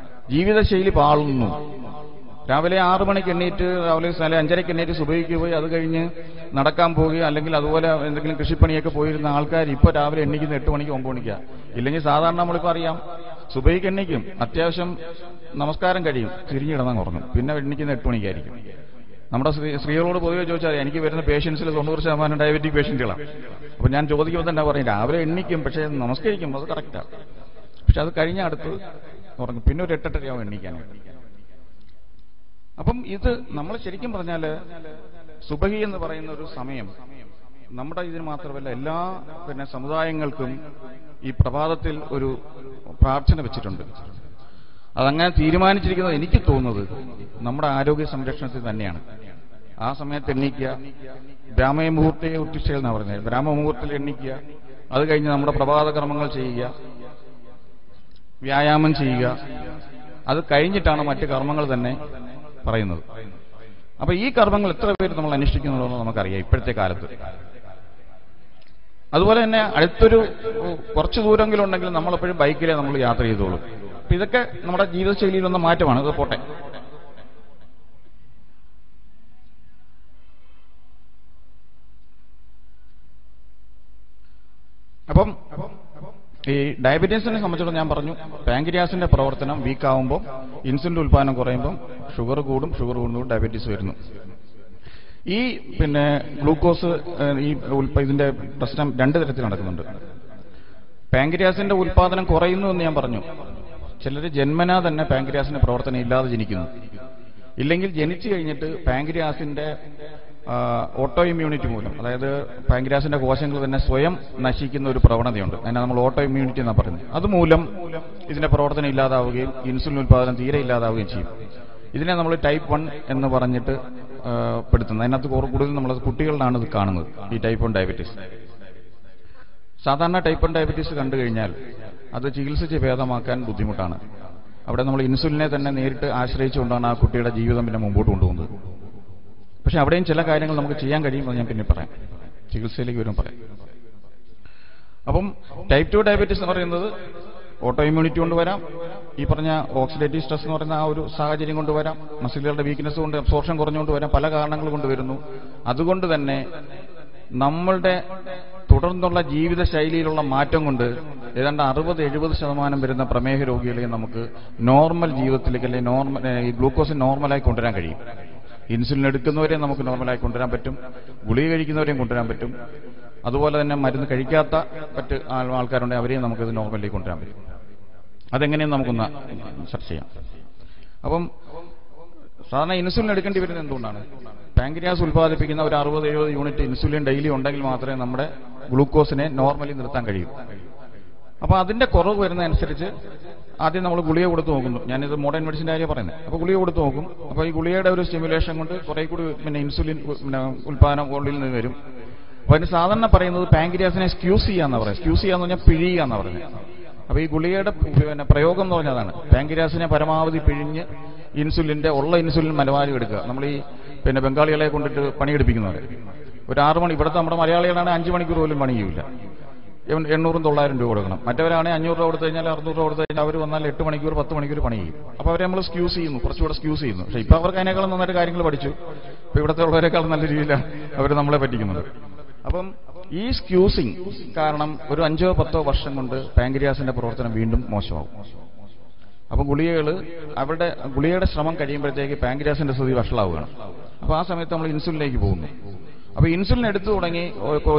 A: ജീവിതശൈലി പാളുന്നു. രാവിലെ 6 മണിക്ക് എണ്ണീറ്റ്, രാവിലെ 5:30 എണ്ണീറ്റ് സുബഹിക്ക് പോയി, അത് കഴിഞ്ഞ് നടക്കാൻ പോവുക, അല്ലെങ്കിൽ അതുപോലെ എന്തെങ്കിലും കൃഷിപ്പണിയൊക്കെ പോയിരുന്ന ആൾക്കാർ ഇപ്പോൾ രാവിലെ എണ്ണിക്കുന്ന 8 മണിക്ക് 9 മണിക്കാണ്. ഇല്ലെങ്കിൽ സാധാരണ നമ്മളിപ്പോൾ അറിയാം, സുബഹിക്ക് എണ്ണിക്കും, അത്യാവശ്യം നമസ്കാരം കഴിയും, തിരിഞ്ഞിടന്നങ്ങ് ഉറങ്ങും, പിന്നെ എണ്ണിക്കുന്ന 8 മണിക്കായിരിക്കും. നമ്മുടെ സ്ത്രീകളോട് പൊതുവെ ചോദിച്ചാൽ എനിക്ക് വരുന്ന പേഷ്യൻസിൽ 90% ഡയബറ്റിക് പേഷ്യന്റുകളാണ്. അപ്പോൾ ഞാൻ ചോദിക്കുമ്പോൾ തന്നെ പറയും രാവിലെ എണ്ണിക്കും, പക്ഷേ നമസ്കരിക്കും, അത് കറക്റ്റാണ്. പക്ഷെ അത് കഴിഞ്ഞ അടുത്ത് ഉറങ്ങും, പിന്നെ ഒരു 8-8 എണ്ണിക്കാൻ. അപ്പം ഇത് നമ്മൾ ശരിക്കും പറഞ്ഞാൽ സുബഹി എന്ന് പറയുന്ന ഒരു സമയം നമ്മുടെ ഇതിന് മാത്രമല്ല എല്ലാ സമുദായങ്ങൾക്കും ഈ പ്രഭാതത്തിൽ ഒരു പ്രാർത്ഥന വെച്ചിട്ടുണ്ട്. അതങ്ങനെ തീരുമാനിച്ചിരിക്കുന്നത് എനിക്ക് തോന്നുന്നത് നമ്മുടെ ആരോഗ്യ സംരക്ഷണത്തിൽ തന്നെയാണ്. ആ സമയത്ത് എണ്ണിക്കുക, ബ്രാഹ്മമുഹൂർത്തെ ഉത്തിഷ്ഠ എന്നാണ് പറഞ്ഞത്. ബ്രാഹ്മമുഹൂർത്തത്തിൽ എണ്ണിക്കുക, അത് കഴിഞ്ഞ് നമ്മുടെ പ്രഭാത കർമ്മങ്ങൾ ചെയ്യുക, വ്യായാമം ചെയ്യുക, അത് കഴിഞ്ഞിട്ടാണ് മറ്റ് കർമ്മങ്ങൾ തന്നെ പറയുന്നത്. അപ്പൊ ഈ കർമ്മങ്ങൾ എത്ര പേര് നമ്മൾ അനുഷ്ഠിക്കുന്നുള്ളതെന്ന് നമുക്കറിയാം ഇപ്പോഴത്തെ കാലത്ത്. അതുപോലെ തന്നെ അടുത്തൊരു കുറച്ച് ദൂരമെങ്കിലും ഉണ്ടെങ്കിൽ നമ്മളെപ്പോഴും ബൈക്കിലേ നമ്മൾ യാത്ര ചെയ്തോളൂ. അപ്പൊ ഇതൊക്കെ നമ്മുടെ ജീവിതശൈലിയിലൊന്ന മാറ്റമാണ്. ഇത് പോട്ടെ. അപ്പം ഈ ഡയബറ്റീസിനെ സംബന്ധിച്ചിടത്തോളം ഞാൻ പറഞ്ഞു, പാങ്ക്രിയാസിന്റെ പ്രവർത്തനം വീക്കാവുമ്പോൾ ഇൻസുലിന്റെ ഉൽപ്പാദനം കുറയുമ്പോൾ ഷുഗർ കൂടും, ഷുഗർ കൂടുമ്പോൾ ഡയബറ്റീസ് വരുന്നു. ഈ ഗ്ലൂക്കോസ് ഇതിന്റെ പ്രശ്നം 2 തരത്തിൽ നടക്കുന്നുണ്ട്. പാങ്ക്രിയാസിന്റെ ഉൽപ്പാദനം കുറയുന്നു എന്ന് ഞാൻ പറഞ്ഞു. ചിലർ ജന്മനാ തന്നെ പാങ്ക്രിയാസിന്റെ പ്രവർത്തനം ഇല്ലാതെ ജനിക്കുന്നു. ഇല്ലെങ്കിൽ ജനിച്ചു കഴിഞ്ഞിട്ട് പാങ്ക്രിയാസിന്റെ ഓട്ടോ ഇമ്മ്യൂണിറ്റി മൂലം, അതായത് പാൻക്രിയാസിന്റെ കോശങ്ങൾ തന്നെ സ്വയം നശിക്കുന്ന ഒരു പ്രവണതയുണ്ട്. അതിനെ നമ്മൾ ഓട്ടോ ഇമ്മ്യൂണിറ്റി എന്നാണ് പറയുന്നത്. അതുമൂലം ഇതിന്റെ പ്രവർത്തനം ഇല്ലാതാവുകയും ഇൻസുലിൻ ഉൽപാദനം തീരെ ഇല്ലാതാവുകയും ചെയ്യും. ഇതിനെ നമ്മൾ ടൈപ്പ് 1 എന്ന് പറഞ്ഞിട്ട് പെടുത്തുന്നത്. അതിനകത്ത് കൂടുതൽ നമ്മൾ കുട്ടികളിലാണ് ഇത് കാണുന്നത്, ഈ ടൈപ്പ് 1 ഡയബറ്റീസ്. സാധാരണ ടൈപ്പ് 1 ഡയബറ്റീസ് കണ്ടു കഴിഞ്ഞാൽ അത് ചികിത്സിച്ച് ഭേദമാക്കാൻ ബുദ്ധിമുട്ടാണ്. അവിടെ നമ്മൾ ഇൻസുലിനെ തന്നെ നേരിട്ട് ആശ്രയിച്ചുകൊണ്ടാണ് ആ കുട്ടിയുടെ ജീവിതം പിന്നെ മുമ്പോട്ട് കൊണ്ടുപോകുന്നത്. പക്ഷെ അവിടെയും ചില കാര്യങ്ങൾ നമുക്ക് ചെയ്യാൻ കഴിയുമെന്ന് ഞാൻ പിന്നെ പറയാം, ചികിത്സയിലേക്ക് വരും പറയാം. അപ്പം ടൈപ്പ് 2 ഡയബറ്റീസ് എന്ന് പറയുന്നത് ഓട്ടോ ഇമ്മ്യൂണിറ്റി കൊണ്ടുവരാം, ഈ പറഞ്ഞ ഓക്സിഡേറ്റീവ് സ്ട്രെസ് എന്ന് പറയുന്ന ആ ഒരു സാഹചര്യം കൊണ്ടുവരാം, മസിലുകളുടെ വീക്ക്നെസ് കൊണ്ട്, അബ്സോർപ്ഷൻ കുറഞ്ഞുകൊണ്ട് വരാം, പല കാരണങ്ങൾ കൊണ്ട് വരുന്നു. അതുകൊണ്ട് തന്നെ നമ്മളുടെ തുടർന്നുള്ള ജീവിത ശൈലിയിലുള്ള മാറ്റം കൊണ്ട് ഏതാണ്ട് 60-70% വരുന്ന പ്രമേഹ രോഗികളെയും നമുക്ക് നോർമൽ ജീവിതത്തിലേക്ക്, അല്ലെങ്കിൽ ഈ ഗ്ലൂക്കോസ് നോർമലായി കൊണ്ടുവരാൻ കഴിയും. ഇൻസുലിൻ എടുക്കുന്നവരെയും നമുക്ക് നോർമലായി കൊണ്ടുവരാൻ പറ്റും, ഗുളിക കഴിക്കുന്നവരെയും കൊണ്ടുവരാൻ പറ്റും. അതുപോലെ തന്നെ മരുന്ന് കഴിക്കാത്ത മറ്റ് ആൾക്കാരുണ്ടെങ്കിൽ അവരെയും നമുക്കിത് നോർമലിലേക്ക് കൊണ്ടുവരാൻ പറ്റും. അതെങ്ങനെയും നമുക്കൊന്ന് ചർച്ച ചെയ്യാം. അപ്പം സാധാരണ ഇൻസുലിൻ എടുക്കേണ്ടി വരുന്നത് എന്തുകൊണ്ടാണ്? പാൻക്രിയാസ് ഉൽപ്പാദിപ്പിക്കുന്ന ഒരു 60-70 യൂണിറ്റ് ഇൻസുലിൻ ഡെയിലി ഉണ്ടെങ്കിൽ മാത്രമേ നമ്മുടെ ഗ്ലൂക്കോസിനെ നോർമലി നിർത്താൻ കഴിയൂ. അപ്പോൾ അതിന്റെ കുറവ് വരുന്നതനുസരിച്ച് ആദ്യം നമ്മൾ ഗുളിക കൊടുത്ത് നോക്കുന്നു. ഞാനിത് മോഡേൺ മെഡിസിൻ്റെ കാര്യം പറയുന്നത്. അപ്പോൾ ഗുളിക കൊടുത്ത് നോക്കും. അപ്പോൾ ഈ ഗുളികയുടെ ഒരു സ്റ്റിമുലേഷൻ കൊണ്ട് കുറെ കൂടി പിന്നെ ഇൻസുലിൻ ഉൽപ്പാദനം ഉള്ളിൽ നിന്ന് വരും. അപ്പോൾ അതിന് സാധാരണ പറയുന്നത് പാൻക്രിയാസിനെ സ്ക്യൂസ് ചെയ്യാന്ന് പറയാം. സ്ക്യൂസ് ചെയ്യാന്ന് പറഞ്ഞാൽ പിഴിയുക എന്നാണ് പറയുന്നത്. അപ്പോൾ ഈ ഗുളികയുടെ പിന്നെ പ്രയോഗം എന്ന് പറഞ്ഞതാണ് പാൻക്രിയാസിനെ പരമാവധി പിഴിഞ്ഞ് ഇൻസുലിന്റെ ഉള്ള ഇൻസുലിൻ മലവാരി എടുക്കുക. നമ്മൾ ഈ പിന്നെ ബംഗാളികളെ കൊണ്ടിട്ട് പണിയെടുപ്പിക്കുന്നവരെ ഒരു 6 മണി, ഇവിടുത്തെ നമ്മുടെ മലയാളികളാണ് 5 മണിക്കൂർ പോലും പണി ചെയ്യില്ല, 800-900 രൂപ കൊടുക്കണം. മറ്റവരാണെങ്കിൽ 500 രൂപ കൊടുത്തു കഴിഞ്ഞാൽ 600 രൂപ കൊടുത്തു കഴിഞ്ഞാൽ അവർ വന്നാൽ 8 മണിക്കൂർ 10 മണിക്കൂർ പണി ചെയ്യും. അപ്പോൾ അവരെ നമ്മൾ സ്ക്യൂസ് ചെയ്യുന്നു, കുറച്ചുകൂടെ സ്ക്യൂസ് ചെയ്യുന്നു. പക്ഷേ ഇപ്പോൾ അവർക്ക് അതിനേക്കാളും നന്നായിട്ട് കാര്യങ്ങൾ പഠിച്ചു. ഇപ്പോൾ ഇവിടുത്തെ ഉള്ളവരെക്കാളും നല്ല രീതിയിലാണ് അവർ നമ്മളെ പറ്റിക്കുന്നത്. അപ്പം ഈ സ്ക്യൂസിങ് കാരണം ഒരു 5-10 വർഷം കൊണ്ട് പാൻക്രിയാസിന്റെ പ്രവർത്തനം വീണ്ടും മോശമാവും. അപ്പൊ ഗുളികയുടെ ശ്രമം കഴിയുമ്പോഴത്തേക്ക് പാൻക്രിയാസിന്റെ സ്ഥിതി വഷളാവുകയാണ്. അപ്പൊ ആ സമയത്ത് നമ്മൾ ഇൻസുലിനിലേക്ക് പോകുന്നു. അപ്പൊ ഇൻസുലിൻ എടുത്തു തുടങ്ങി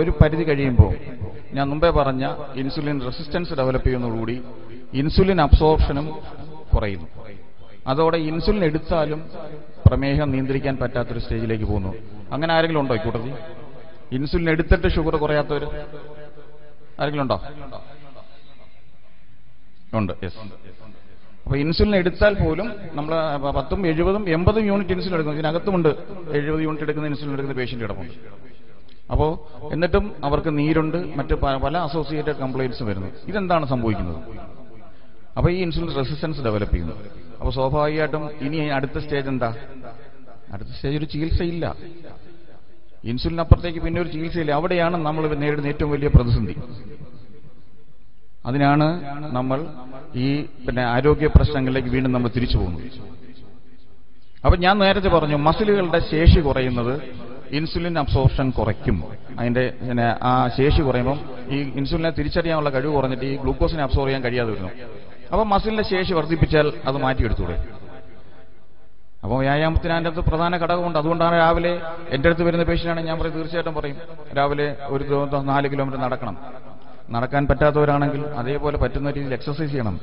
A: ഒരു പരിധി കഴിയുമ്പോൾ ഞാൻ മുമ്പേ പറഞ്ഞ ഇൻസുലിൻ റെസിസ്റ്റൻസ് ഡെവലപ്പ് ചെയ്യുന്നതോടുകൂടി ഇൻസുലിൻ അബ്സോർപ്ഷനും കുറയുന്നു. അതോടെ ഇൻസുലിൻ എടുത്താലും പ്രമേഹം നിയന്ത്രിക്കാൻ പറ്റാത്തൊരു സ്റ്റേജിലേക്ക് പോകുന്നു. അങ്ങനെ ആരെങ്കിലും ഉണ്ടോ ഈ കൂട്ടത്തിൽ? ഇൻസുലിൻ എടുത്തിട്ട് ഷുഗർ കുറയാത്തവർ ആരെങ്കിലും ഉണ്ടോ? ഉണ്ട്, യെസ്. അപ്പൊ ഇൻസുലിൻ എടുത്താൽ പോലും നമ്മൾ 10, 70, 80 യൂണിറ്റ് ഇൻസുലിൻ എടുക്കുന്നു. ഇതിനകത്തുമുണ്ട് 70 യൂണിറ്റ് എടുക്കുന്ന ഇൻസുലിൻ എടുക്കുന്ന പേഷ്യന്റ് കിടപ്പുണ്ട്. അപ്പോൾ എന്നിട്ടും അവർക്ക് നീരുണ്ട്, മറ്റ് പല അസോസിയേറ്റഡ് കംപ്ലയിൻസ് വരുന്നു. ഇതെന്താണ് സംഭവിക്കുന്നത്? അപ്പോൾ ഈ ഇൻസുലിൻ റെസിസ്റ്റൻസ് ഡെവലപ്പ് ചെയ്യുന്നു. അപ്പോൾ സ്വാഭാവികമായിട്ടും ഇനി അടുത്ത സ്റ്റേജ് എന്താ? അടുത്ത സ്റ്റേജ് ഒരു ചികിത്സയില്ല. ഇൻസുലിനപ്പുറത്തേക്ക് പിന്നെ ഒരു ചികിത്സയില്ല. അവിടെയാണ് നമ്മൾ നേരിടുന്ന ഏറ്റവും വലിയ പ്രതിസന്ധി. അതിനാണ് നമ്മൾ ഈ പിന്നെ ആരോഗ്യ പ്രശ്നങ്ങളിലേക്ക് വീണ്ടും നമ്മൾ തിരിച്ചു പോകുന്നത്. അപ്പൊ ഞാൻ നേരത്തെ പറഞ്ഞു, മസിലുകളുടെ ശേഷി കുറയുന്നത് ഇൻസുലിൻ അബ്സോർപ്ഷൻ കുറയ്ക്കും. അതിന്റെ ആ ശേഷി കുറയുമ്പം ഈ ഇൻസുലിനെ തിരിച്ചറിയാനുള്ള കഴിവ് കുറഞ്ഞിട്ട് ഈ ഗ്ലൂക്കോസിനെ അബ്സോർവ് ചെയ്യാൻ കഴിയാതെ വരുന്നു. അപ്പൊ മസിലിന്റെ ശേഷി വർദ്ധിപ്പിച്ചാൽ അത് മാറ്റിയെടുത്തൂടെ? അപ്പോൾ വ്യായാമത്തിന് അതിൻ്റെ അകത്ത് പ്രധാന ഘടകമുണ്ട്. അതുകൊണ്ടാണ് രാവിലെ എൻ്റെ അടുത്ത് വരുന്ന പേഷ്യൻ്റാണ് ഞാൻ തീർച്ചയായിട്ടും പറയും രാവിലെ ഒരു 4 കിലോമീറ്റർ നടക്കണം. നടക്കാൻ പറ്റാത്തവരാണെങ്കിൽ അതേപോലെ പറ്റുന്ന രീതിയിൽ എക്സസൈസ് ചെയ്യണം.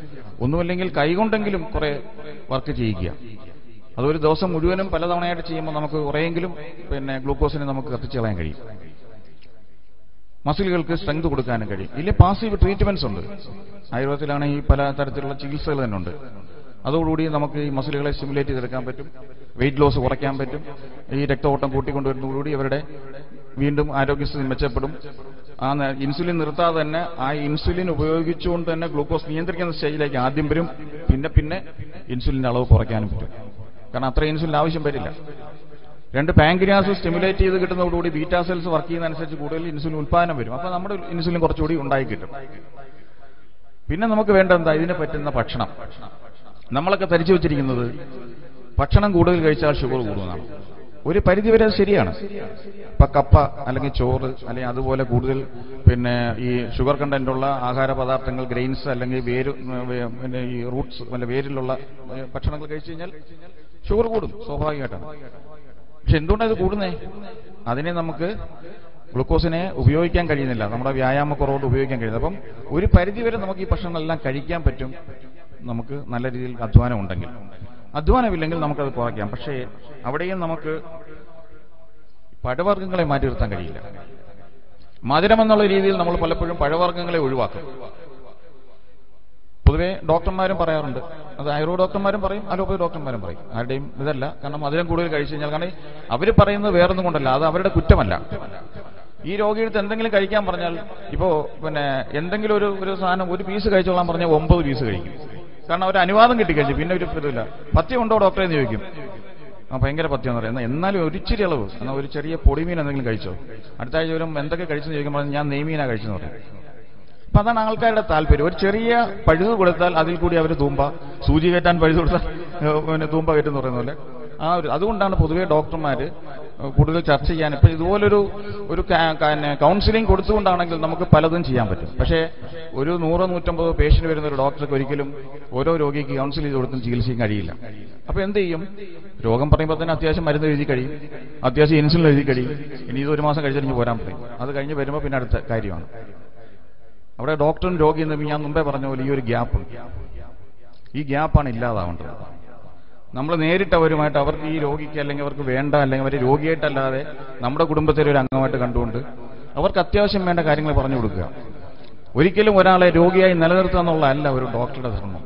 A: ഒന്നുമില്ലെങ്കിൽ കൈകൊണ്ടെങ്കിലും കുറെ വർക്ക് ചെയ്യിക്കുക. അതൊരു ദിവസം മുഴുവനും പലതവണയായിട്ട് ചെയ്യുമ്പോൾ നമുക്ക് കുറേയെങ്കിലും പിന്നെ ഗ്ലൂക്കോസിനെ നമുക്ക് കത്തിച്ചു കളയാൻ കഴിയും. മസിലുകൾക്ക് സ്ട്രെങ്ത് കൊടുക്കാനും കഴിയും. ഇല്ല, പാസീവ് ട്രീറ്റ്മെന്റ്സ് ഉണ്ട്. ആയുർവേദത്തിലാണെങ്കിൽ പല തരത്തിലുള്ള ചികിത്സകൾ തന്നെ ഉണ്ട്. അതോടുകൂടി നമുക്ക് ഈ മസിലുകളെ സ്റ്റിമുലേറ്റ് ചെയ്തെടുക്കാൻ പറ്റും, വെയിറ്റ് ലോസ് കുറയ്ക്കാൻ പറ്റും. ഈ രക്തഓട്ടം കൂട്ടിക്കൊണ്ടുവരുന്നതോടുകൂടി അവരുടെ വീണ്ടും ആരോഗ്യസ്ഥിതി മെച്ചപ്പെടും. ആ ഇൻസുലിൻ നിർത്താതെ തന്നെ ആ ഇൻസുലിൻ ഉപയോഗിച്ചുകൊണ്ട് തന്നെ ഗ്ലൂക്കോസ് നിയന്ത്രിക്കുന്ന സ്റ്റേജിലേക്ക് ആദ്യം വരും. പിന്നെ ഇൻസുലിന്റെ അളവ് കുറയ്ക്കാനും പറ്റും. കാരണം അത്ര ഇൻസുലിൻ ആവശ്യം വരില്ല. 2 പാൻക്രിയാസ് സ്റ്റിമുലേറ്റ് ചെയ്ത് കിട്ടുന്നതോടുകൂടി ബീറ്റാ സെൽസ് വർക്ക് ചെയ്യുന്നതനുസരിച്ച് കൂടുതൽ ഇൻസുലിൻ ഉൽപ്പാദനം വരും. അപ്പോൾ നമ്മുടെ ഇൻസുലിൻ കുറച്ചുകൂടി ഉണ്ടായി കിട്ടും. പിന്നെ നമുക്ക് വേണ്ടത് എന്താ? ഇതിന് പറ്റുന്ന ഭക്ഷണം. നമ്മളൊക്കെ ധരിച്ചു വെച്ചിരിക്കുന്നത് ഭക്ഷണം കൂടുതൽ കഴിച്ചാൽ ഷുഗർ കൂടുന്നതാണ്. ഒരു പരിധിവരെ അത് ശരിയാണ്. ഇപ്പൊ കപ്പ അല്ലെങ്കിൽ ചോറ് അല്ലെങ്കിൽ അതുപോലെ കൂടുതൽ പിന്നെ ഈ ഷുഗർ കണ്ടന്റുള്ള ആഹാര പദാർത്ഥങ്ങൾ, ഗ്രെയിൻസ് അല്ലെങ്കിൽ പിന്നെ ഈ റൂട്ട്സ് അല്ലെ വേരിലുള്ള ഭക്ഷണങ്ങൾ കഴിച്ചു കഴിഞ്ഞാൽ ഷുഗർ കൂടും, സ്വാഭാവികമായിട്ടാണ്. പക്ഷെ എന്തുകൊണ്ടാണ് ഇത് കൂടുന്നേ? അതിനെ നമുക്ക് ഗ്ലൂക്കോസിനെ ഉപയോഗിക്കാൻ കഴിയുന്നില്ല, നമ്മുടെ വ്യായാമക്കുറവോട് ഉപയോഗിക്കാൻ കഴിയുന്നത്. അപ്പം ഒരു പരിധിവരെ നമുക്ക് ഈ ഭക്ഷണങ്ങളെല്ലാം കഴിക്കാൻ പറ്റും, നമുക്ക് നല്ല രീതിയിൽ അധ്വാനം ഉണ്ടെങ്കിൽ. അധ്വാനമില്ലെങ്കിൽ നമുക്കത് കുറയ്ക്കാം. പക്ഷേ അവിടെയും നമുക്ക് പഴവർഗ്ഗങ്ങളെ മാറ്റി നിർത്താൻ കഴിയില്ല. മധുരം എന്നുള്ള രീതിയിൽ നമ്മൾ പലപ്പോഴും പഴവർഗ്ഗങ്ങളെ ഒഴിവാക്കും. പൊതുവെ ഡോക്ടർമാരും പറയാറുണ്ട്, അത് ആയുർവേദ ഡോക്ടർമാരും പറയും, അലോപ്പതി ഡോക്ടർമാരും പറയും. ആരുടെയും ഇതല്ല. കാരണം മധുരം കൂടുതൽ കഴിച്ചു കഴിഞ്ഞാൽ, കാരണം അവർ പറയുന്നത് വേറൊന്നും കൊണ്ടല്ല, അത് അവരുടെ കുറ്റമല്ല. ഈ രോഗിയെടുത്ത് എന്തെങ്കിലും കഴിക്കാൻ പറഞ്ഞാൽ, ഇപ്പോ എന്തെങ്കിലും ഒരു സാധനം ഒരു പീസ് കഴിച്ചോളാൻ പറഞ്ഞാൽ 9 പീസ് കഴിക്കും. കാരണം അവർ അനുവാദം കിട്ടിക്കഴിഞ്ഞു. പിന്നെ ഒരു ഇതില്ല. പഥ്യം ഉണ്ടോ ഡോക്ടറെ എന്ന് ചോദിക്കും. ഭയങ്കര പഥ്യം എന്ന് പറയുന്നത്. എന്നാലും ഒരിച്ചിരി അളവ്, എന്നാൽ ഒരു ചെറിയ പൊടിമീൻ എന്തെങ്കിലും കഴിച്ചോ, അടുത്ത ആഴ്ച വരും എന്തൊക്കെ കഴിച്ചെന്ന് ചോദിക്കുമ്പോൾ ഞാൻ നെയ്മീനാ കഴിച്ചെന്ന് പറയും. അപ്പൊ അതാണ് ആൾക്കാരുടെ താല്പര്യം. ഒരു ചെറിയ പഴുത് കൊടുത്താൽ അതിൽ കൂടി അവർ തൂമ്പ, സൂചി കയറ്റാൻ പഴുത് കൊടുത്താൽ തൂമ്പ കയറ്റെന്ന് പറയുന്ന പോലെ അതുകൊണ്ടാണ് പൊതുവെ ഡോക്ടർമാര് കൂടുതൽ ചർച്ച ചെയ്യാൻ. ഇപ്പൊ ഇതുപോലൊരു കൗൺസിലിംഗ് കൊടുത്തുകൊണ്ടാണെങ്കിൽ നമുക്ക് പലതും ചെയ്യാൻ പറ്റും. പക്ഷേ ഒരു 100-150 പേഷ്യന്റ് വരുന്ന ഒരു ഡോക്ടർക്ക് ഒരിക്കലും ഓരോ രോഗിക്ക് കൗൺസിൽ ചെയ്ത് കൊടുത്തും ചികിത്സിക്കാൻ കഴിയില്ല. അപ്പൊ എന്ത് ചെയ്യും? രോഗം പറയുമ്പോൾ തന്നെ അത്യാവശ്യം മരുന്ന് എഴുതി കഴിയും, അത്യാവശ്യം ഇൻസുലിൻ എഴുതി കഴിയും. ഇനി ഇത് 1 മാസം കഴിച്ചിട്ട് പോരാൻ പറയും. അത് കഴിഞ്ഞ് വരുമ്പോൾ പിന്നെ അടുത്ത കാര്യമാണ്. അവിടെ ഡോക്ടറും രോഗിയും തമ്മിൽ ഞാൻ മുമ്പേ പറഞ്ഞ പോലെ ഈ ഒരു ഗ്യാപ്പുണ്ട്. ഈ ഗ്യാപ്പാണ് ഇല്ലാതാവേണ്ടത്. നമ്മൾ നേരിട്ട് അവരുമായിട്ട്, അവർക്ക് ഈ രോഗിക്ക് അല്ലെങ്കിൽ അവർക്ക് വേണ്ട, അല്ലെങ്കിൽ അവർ രോഗിയായിട്ടല്ലാതെ നമ്മുടെ കുടുംബത്തിലെ ഒരു അംഗമായിട്ട് കണ്ടുകൊണ്ട് അവർക്ക് അത്യാവശ്യം വേണ്ട കാര്യങ്ങൾ പറഞ്ഞു കൊടുക്കുക. ഒരിക്കലും ഒരാളെ രോഗിയായി നിലനിർത്തുക എന്നുള്ളതല്ല ഒരു ഡോക്ടറുടെ ധർമ്മം.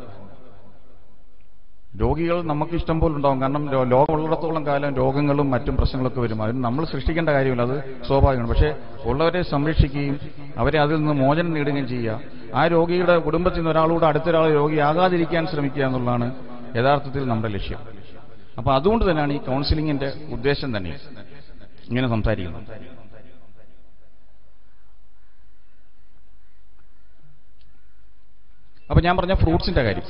A: രോഗികൾ നമുക്ക് ഇഷ്ടം പോലെ ഉണ്ടാവും. കാരണം ലോകമുള്ളിടത്തോളം കാലം രോഗങ്ങളും മറ്റും പ്രശ്നങ്ങളൊക്കെ വരും. അതിന് നമ്മൾ സൃഷ്ടിക്കേണ്ട കാര്യമില്ല, അത് സ്വാഭാവികമാണ്. പക്ഷേ ഉള്ളവരെ സംരക്ഷിക്കുകയും അവരെ അതിൽ നിന്ന് മോചനം നേടുകയും ചെയ്യുക, ആ രോഗിയുടെ കുടുംബത്തിൽ നിന്ന് ഒരാളോട് അടുത്തൊരാളെ രോഗിയാകാതിരിക്കാൻ ശ്രമിക്കുക എന്നുള്ളതാണ് യഥാർത്ഥത്തിൽ നമ്മുടെ ലക്ഷ്യം. അപ്പൊ അതുകൊണ്ട് തന്നെയാണ് ഈ കൗൺസിലിംഗിന്റെ ഉദ്ദേശം തന്നെ ഇങ്ങനെ സംസാരിക്കുന്നത്. അപ്പൊ ഞാൻ പറഞ്ഞ ഫ്രൂട്ട്സിന്റെ കാര്യം,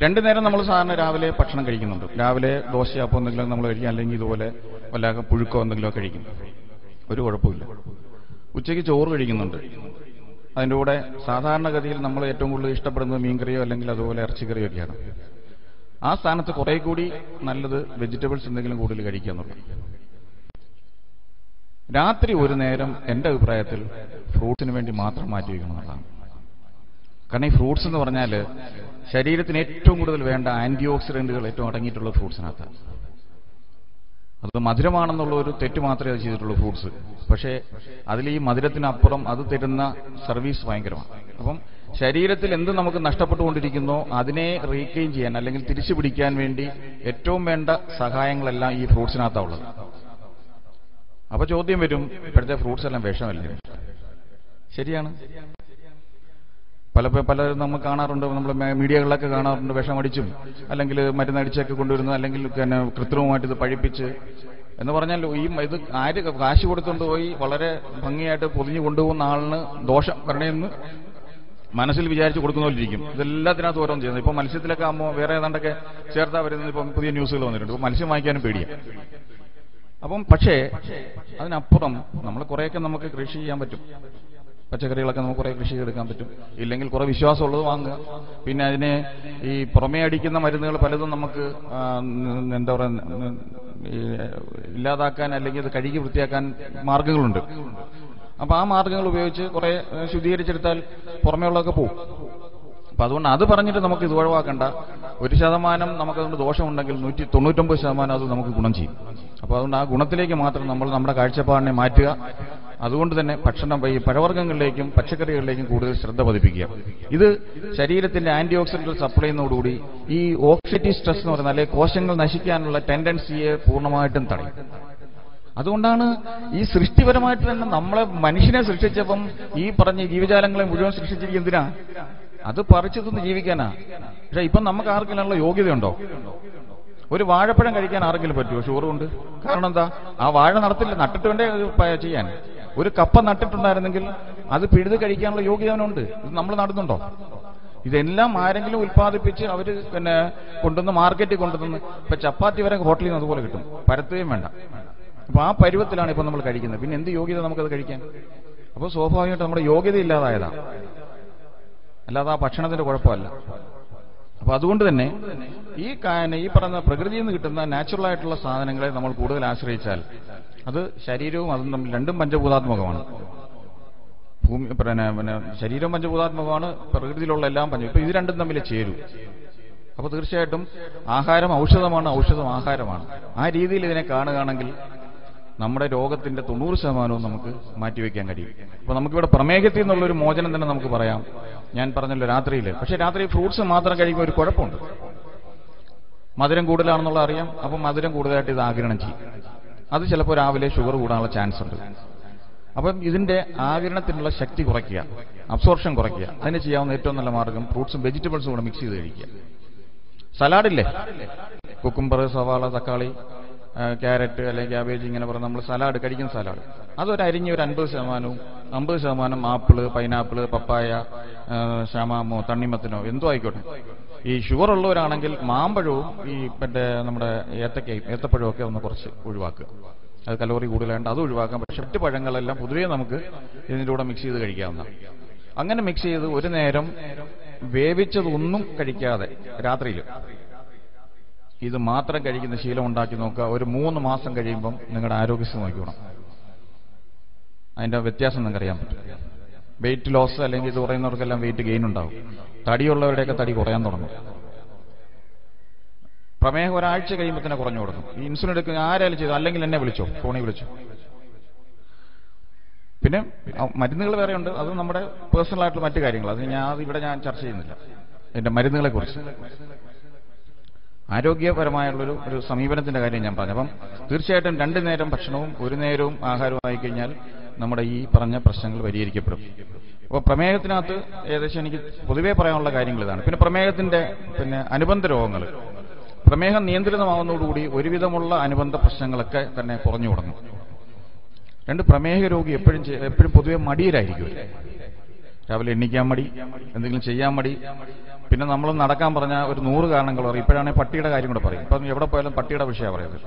A: 2 നേരം നമ്മൾ സാധാരണ രാവിലെ ഭക്ഷണം കഴിക്കുന്നുണ്ട്. രാവിലെ ദോശ അപ്പം എന്തെങ്കിലും നമ്മൾ കഴിക്കും, അല്ലെങ്കിൽ ഇതുപോലെ വല്ല പുഴുക്കോ എന്തെങ്കിലും കഴിക്കും, ഒരു കുഴപ്പമില്ല. ഉച്ചയ്ക്ക് ചോറ് കഴിക്കുന്നുണ്ട്. അതിൻ്റെ കൂടെ സാധാരണഗതിയിൽ നമ്മൾ ഏറ്റവും കൂടുതൽ ഇഷ്ടപ്പെടുന്നത് മീൻകറിയോ അല്ലെങ്കിൽ അതുപോലെ ഇറച്ചിക്കറിയോ ഒക്കെയാണ്. ആ സ്ഥാനത്ത് കുറെ കൂടി നല്ലത് വെജിറ്റബിൾസ് എന്തെങ്കിലും കൂടുതൽ കഴിക്കുക എന്നുള്ളത്. രാത്രി 1 നേരം എൻ്റെ അഭിപ്രായത്തിൽ ഫ്രൂട്ട്സിന് വേണ്ടി മാത്രം മാറ്റി വയ്ക്കണം എന്നുള്ളതാണ്. കാരണം ഈ ഫ്രൂട്ട്സ് എന്ന് പറഞ്ഞാൽ ശരീരത്തിന് ഏറ്റവും കൂടുതൽ വേണ്ട ആന്റി ഓക്സിഡന്റുകൾ ഏറ്റവും അടങ്ങിയിട്ടുള്ള ഫ്രൂട്ട്സിനകത്താണ്. അത് മധുരമാണെന്നുള്ള ഒരു തെറ്റ് മാത്രമേ അത് ചെയ്തിട്ടുള്ളൂ ഫ്രൂട്ട്സ്. പക്ഷേ അതിൽ ഈ മധുരത്തിനപ്പുറം അത് തരുന്ന സർവീസ് ഭയങ്കരമാണ്. അപ്പം ശരീരത്തിൽ എന്ത് നമുക്ക് നഷ്ടപ്പെട്ടുകൊണ്ടിരിക്കുന്നോ അതിനെ റീഗെയിൻ ചെയ്യാൻ അല്ലെങ്കിൽ തിരിച്ചു പിടിക്കാൻ വേണ്ടി ഏറ്റവും വേണ്ട സഹായങ്ങളെല്ലാം ഈ ഫ്രൂട്ട്സിനകത്താണ് ഉള്ളത്. അപ്പൊ ചോദ്യം വരും, ഇപ്പോഴത്തെ ഫ്രൂട്ട്സ് എല്ലാം വിഷമല്ലേ? ശരിയാണ്. പലരും നമ്മൾ കാണാറുണ്ട്, നമ്മൾ മീഡിയകളിലൊക്കെ കാണാറുണ്ട്, വിഷമടിച്ചും അല്ലെങ്കിൽ മരുന്നടിച്ചൊക്കെ കൊണ്ടുവരുന്നത്, അല്ലെങ്കിൽ കൃത്രിമമായിട്ട് ഇത് പഴിപ്പിച്ച് എന്ന് പറഞ്ഞാൽ ഇത് ആര് കാശ് കൊടുത്തുകൊണ്ട് പോയി വളരെ ഭംഗിയായിട്ട് പൊതിഞ്ഞു കൊണ്ടുപോകുന്ന ആളിന് ദോഷം വരണേന്ന് മനസ്സിൽ വിചാരിച്ച് കൊടുക്കുന്നവരിരിക്കും. ഇതെല്ലാത്തിനകത്ത് ഓരോന്നും ചെയ്യുന്നത്. ഇപ്പൊ മത്സ്യത്തിലൊക്കെ ആകുമ്പോൾ വേറെ ഏതാണ്ടൊക്കെ ചേർത്താ വരുന്നത് ഇപ്പം പുതിയ ന്യൂസുകൾ വന്നിട്ടുണ്ട്. ഇപ്പൊ മത്സ്യം വാങ്ങിക്കാനും പേടിയാണ്. അപ്പം പക്ഷേ അതിനപ്പുറം നമ്മൾ കുറേയൊക്കെ നമുക്ക് കൃഷി ചെയ്യാൻ പറ്റും. പച്ചക്കറികളൊക്കെ നമുക്ക് കുറേ കൃഷി എടുക്കാൻ പറ്റും. ഇല്ലെങ്കിൽ കുറെ വിശ്വാസമുള്ളത് വാങ്ങുക. പിന്നെ അതിനെ ഈ പുറമേ അടിക്കുന്ന മരുന്നുകൾ പലതും നമുക്ക് എന്താ പറയുക ഇല്ലാതാക്കാൻ അല്ലെങ്കിൽ അത് കഴുകി വൃത്തിയാക്കാൻ മാർഗങ്ങളുണ്ട്. അപ്പൊ ആ മാർഗങ്ങൾ ഉപയോഗിച്ച് കുറെ ശുദ്ധീകരിച്ചെടുത്താൽ പുറമേ ഉള്ളതൊക്കെ പോകും. അപ്പൊ അതുകൊണ്ട് അത് പറഞ്ഞിട്ട് നമുക്ക് ഇത് ഒഴിവാക്കണ്ട. 1% നമുക്കതുകൊണ്ട് ദോഷമുണ്ടെങ്കിൽ 199% അത് നമുക്ക് ഗുണം ചെയ്യും. അപ്പൊ അതുകൊണ്ട് ആ ഗുണത്തിലേക്ക് മാത്രം നമ്മൾ നമ്മുടെ കാഴ്ചപ്പാടിനെ മാറ്റുക. അതുകൊണ്ട് തന്നെ ഈ പഴവർഗ്ഗങ്ങളിലേക്കും പച്ചക്കറികളിലേക്കും കൂടുതൽ ശ്രദ്ധ പതിപ്പിക്കുക. ഇത് ശരീരത്തിന്റെ ആന്റി ഓക്സിഡന്റൽ സപ്ലൈനോടുകൂടി ഈ ഓക്സിഡേറ്റീവ് സ്ട്രെസ് എന്ന് പറയുന്നത് അല്ലെങ്കിൽ കോശങ്ങൾ നശിക്കാനുള്ള ടെൻഡൻസിയെ പൂർണ്ണമായിട്ടും തടയും. അതുകൊണ്ടാണ് ഈ സൃഷ്ടിപരമായിട്ട് തന്നെ നമ്മളെ മനുഷ്യനെ സൃഷ്ടിച്ചപ്പം ഈ പറഞ്ഞ ജീവജാലങ്ങളെ മുഴുവൻ സൃഷ്ടിച്ചിരിക്കുക എന്തിനാ? അത് പറിച്ചു തിന്ന് ജീവിക്കാനാ. പക്ഷെ ഇപ്പം നമുക്ക് ആർക്കെങ്കിലുള്ള യോഗ്യതയുണ്ടോ? ഒരു വാഴപ്പഴം കഴിക്കാൻ ആർക്കെങ്കിലും പറ്റുമോ? ഷുഗറുണ്ട്. കാരണം എന്താ? ആ വാഴ നട്ടിട്ട് വേണ്ടേ ചെയ്യാൻ. ഒരു കപ്പ നട്ടിട്ടുണ്ടായിരുന്നെങ്കിൽ അത് പിഴുത് കഴിക്കാനുള്ള യോഗ്യത അവനുണ്ട്. ഇത് നമ്മൾ നടുന്നുണ്ടോ? ഇതെല്ലാം ആരെങ്കിലും ഉൽപ്പാദിപ്പിച്ച് അവര് കൊണ്ടുവന്ന് മാർക്കറ്റിൽ കൊണ്ടുവന്ന് ഇപ്പൊ ചപ്പാത്തി വരെ ഹോട്ടലിൽ നിന്ന് അതുപോലെ കിട്ടും, പരത്തുകയും വേണ്ട. അപ്പൊ ആ പരുവത്തിലാണ് ഇപ്പൊ നമ്മൾ കഴിക്കുന്നത്. പിന്നെ എന്ത് യോഗ്യത നമുക്കത് കഴിക്കാൻ? അപ്പോൾ സ്വാഭാവികമായിട്ട് നമ്മുടെ യോഗ്യത ഇല്ലാതായതാ, അല്ലാതെ ആ ഭക്ഷണത്തിന്റെ കുഴപ്പമല്ല. അപ്പൊ അതുകൊണ്ട് തന്നെ ഈ പറഞ്ഞ പ്രകൃതിയിൽ നിന്ന് കിട്ടുന്ന നാച്ചുറൽ ആയിട്ടുള്ള സാധനങ്ങളെ നമ്മൾ കൂടുതൽ ആശ്രയിച്ചാൽ അത് ശരീരവും അതും തമ്മിൽ രണ്ടും പഞ്ചഭൂതാത്മകമാണ്. ശരീരം പഞ്ചഭൂതാത്മകമാണ്, പ്രകൃതിയിലുള്ള എല്ലാം ഇപ്പൊ ഇത് രണ്ടും തമ്മിൽ ചേരും. അപ്പൊ തീർച്ചയായിട്ടും ആഹാരം ഔഷധമാണ്, ഔഷധം ആഹാരമാണ്. ആ രീതിയിൽ ഇതിനെ കാണുകയാണെങ്കിൽ നമ്മുടെ രോഗത്തിന്റെ 90% നമുക്ക് മാറ്റിവെക്കാൻ കഴിയും. അപ്പോൾ നമുക്കിവിടെ പ്രമേഹത്തിൽ നിന്നുള്ളൊരു മോചനം തന്നെ നമുക്ക് പറയാം. ഞാൻ പറഞ്ഞല്ലോ രാത്രിയിൽ, പക്ഷേ രാത്രി ഫ്രൂട്ട്സ് മാത്രം കഴിക്കുമ്പോൾ ഒരു കുഴപ്പമുണ്ട്. മധുരം കൂടുതലാണെന്നുള്ള അറിയാം. അപ്പം മധുരം കൂടുതലായിട്ട് ഇത് ആഗിരണം ചെയ്യും. അത് ചിലപ്പോൾ രാവിലെ ഷുഗർ കൂടാനുള്ള ചാൻസ് ഉണ്ട്. അപ്പം ഇതിന്റെ ആഗിരണത്തിനുള്ള ശക്തി കുറയ്ക്കുക, അബ്സോർപ്ഷൻ കുറയ്ക്കുക. അതിന് ചെയ്യാവുന്ന ഏറ്റവും നല്ല മാർഗം ഫ്രൂട്ട്സും വെജിറ്റബിൾസും കൂടെ മിക്സ് ചെയ്ത് കഴിക്കുക. സലാഡില്ലേ, കുക്കുംബർ, സവാള, തക്കാളി, ക്യാരറ്റ് അല്ലെങ്കിൽ ക്യാബേജ്, ഇങ്ങനെ പറഞ്ഞ് നമ്മൾ സലാഡ് കഴിക്കുന്ന സലാഡ്, അതൊരു അരിഞ്ഞ് ഒരു 50% ആപ്പിള്, പൈനാപ്പിള്, പപ്പായ, ഷമാമോ, തണ്ണിമത്തനോ എന്തോ ആയിക്കോട്ടെ. ഈ ഷുഗർ ഉള്ളവരാണെങ്കിൽ മാമ്പഴവും ഈ നമ്മുടെ ഏത്തപ്പഴവും ഒക്കെ ഒന്ന് കുറച്ച് ഒഴിവാക്കുക. അത് കലോറി കൂടുതലായിട്ട് അത് ഒഴിവാക്കാം. പക്ഷെ മറ്റ് പഴങ്ങളെല്ലാം പൊതുവേ നമുക്ക് ഇതിൻ്റെ കൂടെ മിക്സ് ചെയ്ത് കഴിക്കാവുന്നതാണ്. അങ്ങനെ മിക്സ് ചെയ്ത് ഒരു നേരം വേവിച്ചതൊന്നും കഴിക്കാതെ രാത്രിയിൽ ഇത് മാത്രം കഴിക്കുന്ന ശീലം ഉണ്ടാക്കി നോക്കുക. ഒരു 3 മാസം കഴിയുമ്പം നിങ്ങളുടെ ആരോഗ്യസ്ഥിതി നോക്കിക്കണം. അതിന്റെ വ്യത്യാസം നിങ്ങൾക്ക് അറിയാൻ പറ്റും. വെയിറ്റ് ലോസ് അല്ലെങ്കിൽ ഇത് പറയുന്നവർക്കെല്ലാം വെയിറ്റ് ഗെയിൻ ഉണ്ടാവും. തടിയുള്ളവരുടെയൊക്കെ തടി കുറയാൻ തുടങ്ങും. പ്രമേഹം ഒരാഴ്ച കഴിയുമ്പോൾ തന്നെ കുറഞ്ഞു കൊടുക്കും. ഈ ഇൻസുലിൻ എടുക്കുന്ന ആരായാലും ചെയ്തു, അല്ലെങ്കിൽ എന്നെ വിളിച്ചോ, ഫോണിൽ വിളിച്ചോ. പിന്നെ മരുന്നുകൾ വേറെയുണ്ട്, അത് നമ്മുടെ പേഴ്സണൽ ആയിട്ടുള്ള മറ്റു കാര്യങ്ങൾ. അത് ഇവിടെ ഞാൻ ചർച്ച ചെയ്യുന്നില്ല. അതിന്റെ മരുന്നുകളെ കുറിച്ച് ആരോഗ്യപരമായുള്ളൊരു സമീപനത്തിന്റെ കാര്യം ഞാൻ പറഞ്ഞു. അപ്പം തീർച്ചയായിട്ടും 2 നേരം ഭക്ഷണവും 1 നേരവും ആഹാരവും ആയിക്കഴിഞ്ഞാൽ നമ്മുടെ ഈ പറഞ്ഞ പ്രശ്നങ്ങൾ പരിഹരിക്കപ്പെടും. അപ്പോൾ പ്രമേഹത്തിനകത്ത് ഏകദേശം എനിക്ക് പൊതുവേ പറയാനുള്ള കാര്യങ്ങൾ ഇതാണ്. പിന്നെ പ്രമേഹത്തിന്റെ അനുബന്ധ രോഗങ്ങൾ, പ്രമേഹം നിയന്ത്രിതമാവുന്നതോടുകൂടി ഒരുവിധമുള്ള അനുബന്ധ പ്രശ്നങ്ങളൊക്കെ തന്നെ കുറഞ്ഞു തുടങ്ങും. 2, പ്രമേഹ രോഗി എപ്പോഴും പൊതുവെ മടിയരായിരിക്കും. രാവിലെ എണ്ണിക്കാൻ മടി, എന്തെങ്കിലും ചെയ്യാൻ മടി. പിന്നെ നമ്മൾ നടക്കാൻ പറഞ്ഞാൽ ഒരു 100 കാരണങ്ങൾ പറയും. ഇപ്പോഴാണെങ്കിൽ പട്ടിയുടെ കാര്യം കൂടെ പറയും. ഇപ്പം എവിടെ പോയാലും പട്ടിയുടെ വിഷയമാണ് പറയുന്നത്.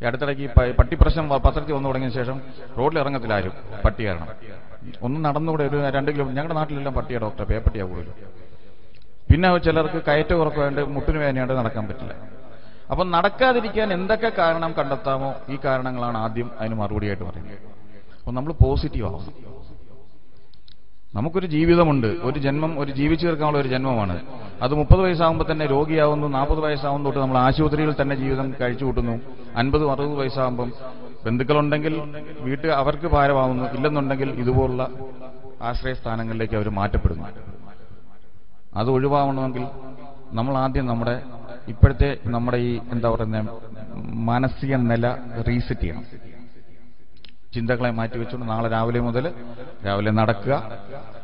A: ഈ അടുത്തിടയ്ക്ക് പട്ടി പ്രശ്നം പത്രത്തിൽ വന്നു തുടങ്ങിയ ശേഷം റോഡിൽ ഇറങ്ങത്തില്ല ആരും, പട്ടി കാരണം. ഒന്ന് നടന്നുകൂടെ ഒരു 2 കിലോമീറ്റർ. ഞങ്ങളുടെ നാട്ടിലെല്ലാം പട്ടിയാണ് ഡോക്ടർ, പേപ്പട്ടിയാണ് കൂടുതലും. പിന്നെ ചിലർക്ക് കയറ്റ ഉറക്കമായിട്ട് മുട്ടിന് വേദനയായിട്ട് നടക്കാൻ പറ്റില്ല. അപ്പം നടക്കാതിരിക്കാൻ എന്തൊക്കെ കാരണം കണ്ടെത്താമോ ഈ കാരണങ്ങളാണ് ആദ്യം അതിന് മറുപടിയായിട്ട് പറയുന്നത്. അപ്പം നമ്മൾ പോസിറ്റീവ് ആവണം. നമുക്കൊരു ജീവിതമുണ്ട്, ഒരു ജന്മം, ഒരു ജീവിച്ചു തീർക്കാനുള്ള ഒരു ജന്മമാണ്. അത് 30 വയസ്സാകുമ്പോൾ തന്നെ രോഗിയാവുന്നു. 40 വയസ്സാകുന്ന തൊട്ട് നമ്മൾ ആശുപത്രിയിൽ തന്നെ ജീവിതം കഴിച്ചു കൂട്ടുന്നു. 50-60 വയസ്സാകുമ്പം ബന്ധുക്കളുണ്ടെങ്കിൽ അവർക്ക് ഭാരമാവുന്നു. ഇല്ലെന്നുണ്ടെങ്കിൽ ഇതുപോലുള്ള ആശ്രയസ്ഥാനങ്ങളിലേക്ക് അവർ മാറ്റപ്പെടുന്നു. അത് ഒഴിവാകണമെങ്കിൽ നമ്മൾ ആദ്യം ഇപ്പോഴത്തെ നമ്മുടെ ഈ മാനസിക നില റീസെറ്റ് ചെയ്യണം. ചിന്തകളെ മാറ്റിവെച്ചുകൊണ്ട് നാളെ രാവിലെ മുതൽ രാവിലെ നടക്കുക,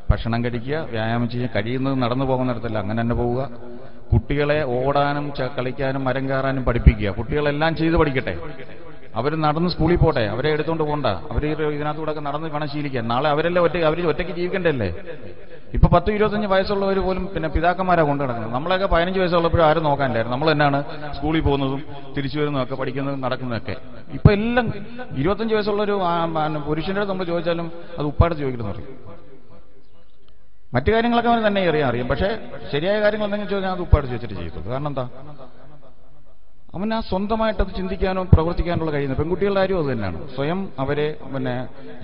A: ഭക്ഷണം കഴിക്കുക, വ്യായാമം ചെയ്യുക. കഴിയുന്നത് നടന്നു പോകുന്നിടത്തല്ല, അങ്ങനെ തന്നെ പോവുക. കുട്ടികളെ ഓടാനും കളിക്കാനും മരം കയറാനും പഠിപ്പിക്കുക. കുട്ടികളെല്ലാം ചെയ്ത് പഠിക്കട്ടെ. അവർ നടന്ന് സ്കൂളിൽ പോട്ടെ, അവരെ എടുത്തുകൊണ്ട് പോകണ്ട. അവർ ഇതിനകത്തൂടെ നടന്ന് വേണം ശീലിക്കാൻ. നാളെ അവർ ഒറ്റയ്ക്ക് ജീവിക്കണ്ടല്ലേ. ഇപ്പൊ 10-25 വയസ്സുള്ളവർ പോലും പിതാക്കന്മാരാ കൊണ്ടു നടക്കുന്നത്. നമ്മളൊക്കെ 15 വയസ്സുള്ളപ്പോഴും ആരും നോക്കാനില്ലായിരുന്നു. നമ്മൾ തന്നെയാണ് സ്കൂളിൽ പോകുന്നതും തിരിച്ചു വരുന്നതൊക്കെ, പഠിക്കുന്നതും നടക്കുന്നതൊക്കെ. ഇപ്പൊ എല്ലാം 25 വയസ്സുള്ളൊരു പുരുഷന്റെ അടുത്ത് നമ്മൾ ചോദിച്ചാലും അത് ഉപ്പാടത്ത് ചോദിക്കുന്നു പറയും. മറ്റു കാര്യങ്ങളൊക്കെ അവന് തന്നെ അറിയാം. പക്ഷേ ശരിയായ കാര്യങ്ങൾ എന്തെങ്കിലും ചോദിച്ചാൽ അത് ഉപ്പാട് ചോദിച്ചിട്ട് ചെയ്യത്തുള്ളൂ. കാരണം എന്താ, അവൻ ആ സ്വന്തമായിട്ടത് ചിന്തിക്കാനോ പ്രവർത്തിക്കാനുള്ള കഴിയുന്നത്. പെൺകുട്ടികളുടെ കാര്യം അത് തന്നെയാണ്. സ്വയം അവരെ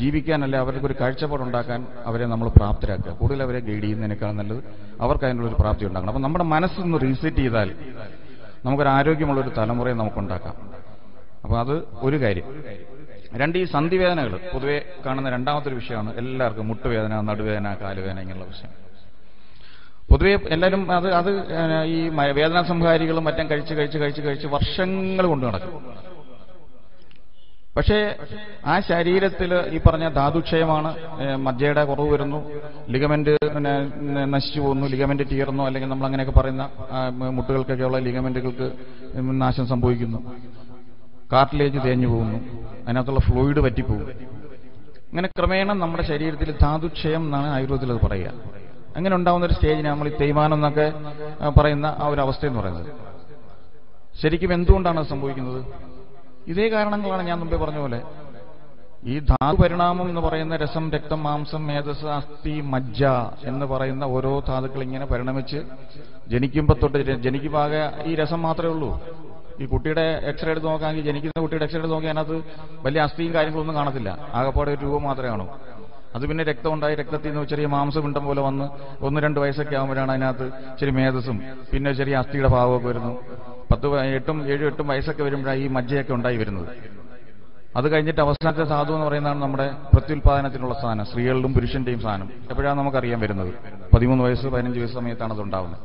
A: ജീവിക്കാനല്ല, അവർക്കൊരു കാഴ്ചപ്പാടുണ്ടാക്കാൻ അവരെ നമ്മൾ പ്രാപ്തരാക്കുക. കൂടുതൽ അവരെ ഗൈഡ് ചെയ്യുന്നതിനേക്കാൾ നല്ലത് അവർക്ക് അതിനുള്ളൊരു പ്രാപ്തി ഉണ്ടാക്കണം. അപ്പം നമ്മുടെ മനസ്സൊന്ന് റീസെറ്റ് ചെയ്താൽ നമുക്കൊരു ആരോഗ്യമുള്ളൊരു തലമുറയെ നമുക്കുണ്ടാക്കാം. അപ്പോൾ അത് ഒരു കാര്യം. 2, ഈ സന്ധിവേദനകൾ പൊതുവെ കാണുന്ന രണ്ടാമത്തൊരു വിഷയമാണ്. എല്ലാവർക്കും മുട്ടുവേദന, നടുവേദന, കാലുവേദന, ഇങ്ങനെയുള്ള വിഷയം പൊതുവെ എല്ലാവരും അത് ഈ വേദനാ സംഹാരികളും മറ്റും കഴിച്ച് വർഷങ്ങൾ കൊണ്ട് നടക്കും. പക്ഷേ ആ ശരീരത്തിൽ ഈ പറഞ്ഞ ധാതുക്ഷയമാണ്, മജ്ജയുടെ കുറവ് വരുന്നു, ലിഗമെന്റ് നശിച്ചു പോകുന്നു, ലിഗമെന്റ് തീർന്നു, അല്ലെങ്കിൽ നമ്മൾ അങ്ങനെയൊക്കെ പറയുന്ന മുട്ടുകൾക്കൊക്കെയുള്ള ലിഗമെന്റുകൾക്ക് നാശം സംഭവിക്കുന്നു, കാർട്ടിലേജ് തേഞ്ഞു പോകുന്നു, അതിനകത്തുള്ള ഫ്ലൂയിഡ് പറ്റിപ്പോകും. അങ്ങനെ ക്രമേണ നമ്മുടെ ശരീരത്തിൽ ധാതുക്ഷയം എന്നാണ് ആയുർവേദത്തിൽ അത് പറയുക. അങ്ങനെ ഉണ്ടാകുന്ന ഒരു സ്റ്റേജിന് നമ്മൾ ഈ തേയ്മാനം എന്നൊക്കെ പറയുന്ന ആ ഒരു അവസ്ഥയെന്ന് പറയുന്നത്. ശരിക്കും എന്തുകൊണ്ടാണ് അത് സംഭവിക്കുന്നത്? ഇതേ കാരണങ്ങളാണ് ഞാൻ മുമ്പേ പറഞ്ഞ പോലെ. ഈ ധാതു പരിണാമം എന്ന് പറയുന്ന രസം, രക്തം, മാംസം, മേധസ്, അസ്ഥി, മജ്ജ എന്ന് പറയുന്ന ഓരോ ധാതുക്കൾ ഇങ്ങനെ പരിണമിച്ച് ജനിക്കുമ്പോൾ തൊട്ട് ജനിക്കുമ്പോൾ ഈ രസം മാത്രമേ ഉള്ളൂ. ഈ കുട്ടിയുടെ എക്സ്റേ എടുത്ത് നോക്കാമെങ്കിൽ, ജനിക്കുന്ന കുട്ടിയുടെ എക്സ്റേ എടുത്ത് നോക്കിയാൽ അതിനകത്ത് വലിയ അസ്ഥിയും കാര്യങ്ങളൊന്നും കാണത്തില്ല. ആകെപ്പാടെ ഒരു രൂപം മാത്രമേ കാണൂ. അത് പിന്നെ രക്തം ഉണ്ടായി, രക്തത്തിൽ നിന്ന് ചെറിയ മാംസപിണ്ഡം പോലെ വന്ന് 1-2 വയസ്സൊക്കെ ആകുമ്പോഴാണ് അതിനകത്ത് ചെറിയ മേധസ്സും പിന്നെ ചെറിയ അസ്ഥിയുടെ ഭാവമൊക്കെ വരുന്നു. 8-7-8 വയസ്സൊക്കെ വരുമ്പോഴാണ് ഈ മജ്ജയൊക്കെ ഉണ്ടായി വരുന്നത്. അത് കഴിഞ്ഞിട്ട് അവസാനത്തെ ധാതു എന്ന് പറയുന്നതാണ് നമ്മുടെ പ്രത്യുൽപാദനത്തിനുള്ള സാധനം, സ്ത്രീകളുടെയും പുരുഷന്റെയും സാധനം. എപ്പോഴാണ് നമുക്കറിയാൻ വരുന്നത്? 13 വയസ്സ് 15 വയസ്സ് സമയത്താണ് അത് ഉണ്ടാവുന്നത്.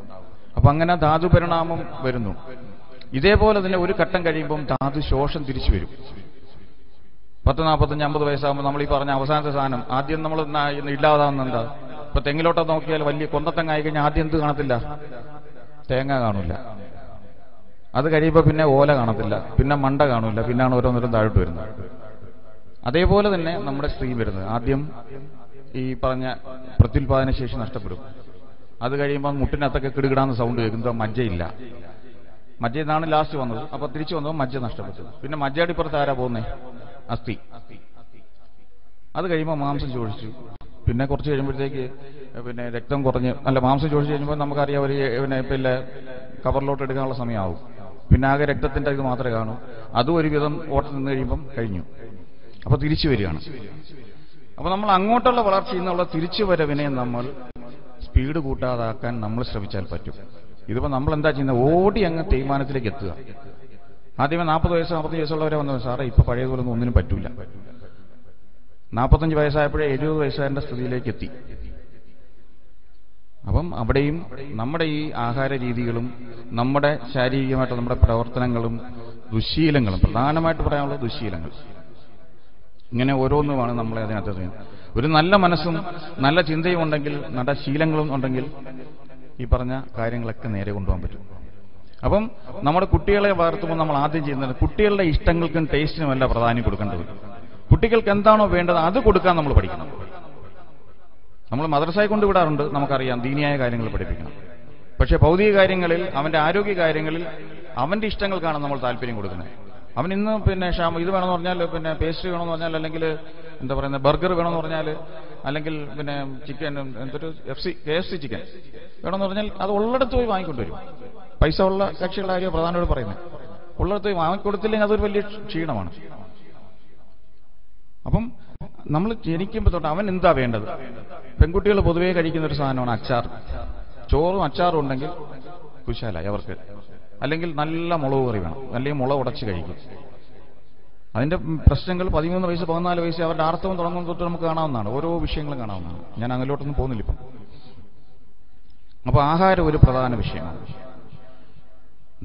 A: അപ്പൊ അങ്ങനെ ധാതു പരിണാമം വരുന്നു. ഇതേപോലെ തന്നെ ഒരു ഘട്ടം കഴിയുമ്പം ധാതു ശോഷം തിരിച്ചു വരും. 10, 45, 50 വയസ്സാകുമ്പോൾ നമ്മൾ ഈ പറഞ്ഞ അവസാനത്തെ സാധനം ആദ്യം നമ്മൾ ഇല്ലാതാവുന്ന എന്താ? ഇപ്പൊ തെങ്ങിലോട്ട് നോക്കിയാൽ വലിയ കൊന്നത്തങ്ങായി കഴിഞ്ഞാൽ ആദ്യം എന്ത് കാണത്തില്ല? തേങ്ങ കാണില്ല. അത് കഴിയുമ്പോൾ പിന്നെ ഓല കാണത്തില്ല, പിന്നെ മണ്ട കാണില്ല, പിന്നാണ് ഓരോന്നോരും താഴോട്ട് വരുന്നത്. അതേപോലെ തന്നെ നമ്മുടെ സ്ത്രീ വരുന്നത് ആദ്യം ഈ പറഞ്ഞ പ്രത്യുൽപാദന ശേഷി നഷ്ടപ്പെടും. അത് കഴിയുമ്പോൾ മുട്ടിനകത്തൊക്കെ കിടുകിടാന്ന് സൗണ്ട് കേൾക്കുന്നത് മജ്ജയില്ല. മജ്ജ എന്നാണ് ലാസ്റ്റ് വന്നത്. അപ്പൊ തിരിച്ചു വന്നപ്പോൾ മജ്ജ നഷ്ടപ്പെട്ടു. പിന്നെ മജ്ജയുടെ ഇപ്പുറത്ത് ആരാ പോകുന്നേ? അസ്ഥി. അത് കഴിയുമ്പോൾ മാംസം ശോഷിച്ചു. പിന്നെ കുറച്ച് കഴിയുമ്പോഴത്തേക്ക് പിന്നെ രക്തം കുറഞ്ഞ് മാംസം ശോഷിച്ച് കഴിയുമ്പോൾ നമുക്കറിയാം ഒരു പിന്നെ കവറിലോട്ട് എടുക്കാനുള്ള സമയമാവും. പിന്നെ ആകെ രക്തത്തിന്റെ ഇത് മാത്രമേ കാണൂ. അതും ഒരുവിധം ഓട്ടം നിന്ന് കഴിയുമ്പം കഴിഞ്ഞു. അപ്പൊ തിരിച്ചു വരികയാണ്. അപ്പൊ നമ്മൾ അങ്ങോട്ടുള്ള വളർച്ചയിൽ നിന്നുള്ള തിരിച്ചു വരവിനെ നമ്മൾ സ്പീഡ് കൂട്ടാതാക്കാൻ നമ്മൾ ശ്രമിച്ചാൽ പറ്റും. ഇതിപ്പോ നമ്മൾ എന്താ ചെയ്യുന്നത്? ഓടി അങ്ങ് തേയ്മാനത്തിലേക്ക് എത്തുക. ആദ്യമേ 40 വയസ്സ് 45 വയസ്സുള്ളവരെ വന്നത് സാറേ ഇപ്പൊ പഴയതുപോലൊന്നും ഒന്നിനും പറ്റൂല. 45 വയസ്സായപ്പോഴേ 70 വയസ്സുകാരന്റെ സ്ഥിതിയിലേക്ക് എത്തി. അപ്പം അവിടെയും നമ്മുടെ ഈ ആഹാര രീതികളും നമ്മുടെ ശാരീരികമായിട്ട് നമ്മുടെ പ്രവർത്തനങ്ങളും ദുശ്ശീലങ്ങളും, പ്രധാനമായിട്ട് പറയാനുള്ളത് ദുശ്ശീലങ്ങൾ, ഇങ്ങനെ ഓരോന്നുമാണ് നമ്മളെ അതിനകത്ത് ചെയ്യുന്നത്. ഒരു നല്ല മനസ്സും നല്ല ചിന്തയും ഉണ്ടെങ്കിൽ, നല്ല ശീലങ്ങളും ഉണ്ടെങ്കിൽ ഈ പറഞ്ഞ കാര്യങ്ങളൊക്കെ നേരെ കൊണ്ടുപോകാൻ പറ്റും. അപ്പം നമ്മുടെ കുട്ടികളെ വളർത്തുമ്പോൾ നമ്മൾ ആദ്യം ചെയ്യുന്നത് കുട്ടികളുടെ ഇഷ്ടങ്ങൾക്കും ടേസ്റ്റിനും അല്ല പ്രാധാന്യം കൊടുക്കേണ്ടത്. കുട്ടികൾക്ക് എന്താണോ വേണ്ടത് അത് കൊടുക്കാൻ നമ്മൾ പഠിക്കണം. നമ്മൾ മദ്രസയെ കൊണ്ടുവിടാറുണ്ട്, നമുക്കറിയാം, ദീനിയായ കാര്യങ്ങൾ പഠിപ്പിക്കണം. പക്ഷെ ഭൗതിക കാര്യങ്ങളിൽ, അവന്റെ ആരോഗ്യ കാര്യങ്ങളിൽ അവന്റെ ഇഷ്ടങ്ങൾക്കാണ് നമ്മൾ താല്പര്യം കൊടുക്കുന്നത്. അവൻ ഇന്ന് പിന്നെ ഇത് വേണമെന്ന് പറഞ്ഞാൽ, പിന്നെ പേസ്ട്രി വേണമെന്ന് പറഞ്ഞാൽ, അല്ലെങ്കിൽ എന്താ പറയുന്നത് ബർഗർ വേണമെന്ന് പറഞ്ഞാൽ, അല്ലെങ്കിൽ പിന്നെ ചിക്കൻ എന്തൊരു KFC ചിക്കൻ വേണമെന്ന് പറഞ്ഞാൽ അത് ഉള്ളിടത്ത് പോയി വാങ്ങിക്കൊണ്ടുവരും. പൈസ ഉള്ള കക്ഷികളുടെ കാര്യം പ്രധാനമായിട്ട് പറയുന്നത്. ഉള്ളിടത്ത് പോയി വാങ്ങിക്കൊടുത്തില്ലെങ്കിൽ അതൊരു വലിയ ക്ഷീണമാണ്. അപ്പം നമ്മൾ ജനിക്കുമ്പോൾ തൊട്ട് അവൻ എന്താ വേണ്ടത്? പെൺകുട്ടികൾ പൊതുവേ കഴിക്കുന്ന ഒരു സാധനമാണ് അച്ചാർ. ചോറും അച്ചാറും ഉണ്ടെങ്കിൽ കുശാലായി അവർക്ക്. അല്ലെങ്കിൽ നല്ല മുളക് കറി വേണം, അല്ലെങ്കിൽ മുളക് ഉടച്ച് കഴിക്കും. അതിന്റെ പ്രശ്നങ്ങൾ 13 വയസ്സ് 14 വയസ്സ് അവരുടെ ആർത്തവം തുടങ്ങുന്ന തൊട്ട് നമുക്ക് കാണാവുന്നതാണ്. ഓരോ വിഷയങ്ങളും കാണാവുന്നതാണ്. ഞാൻ അങ്ങോട്ടൊന്നും പോകുന്നില്ല ഇപ്പം. അപ്പൊ ആഹാരം ഒരു പ്രധാന വിഷയമാണ്.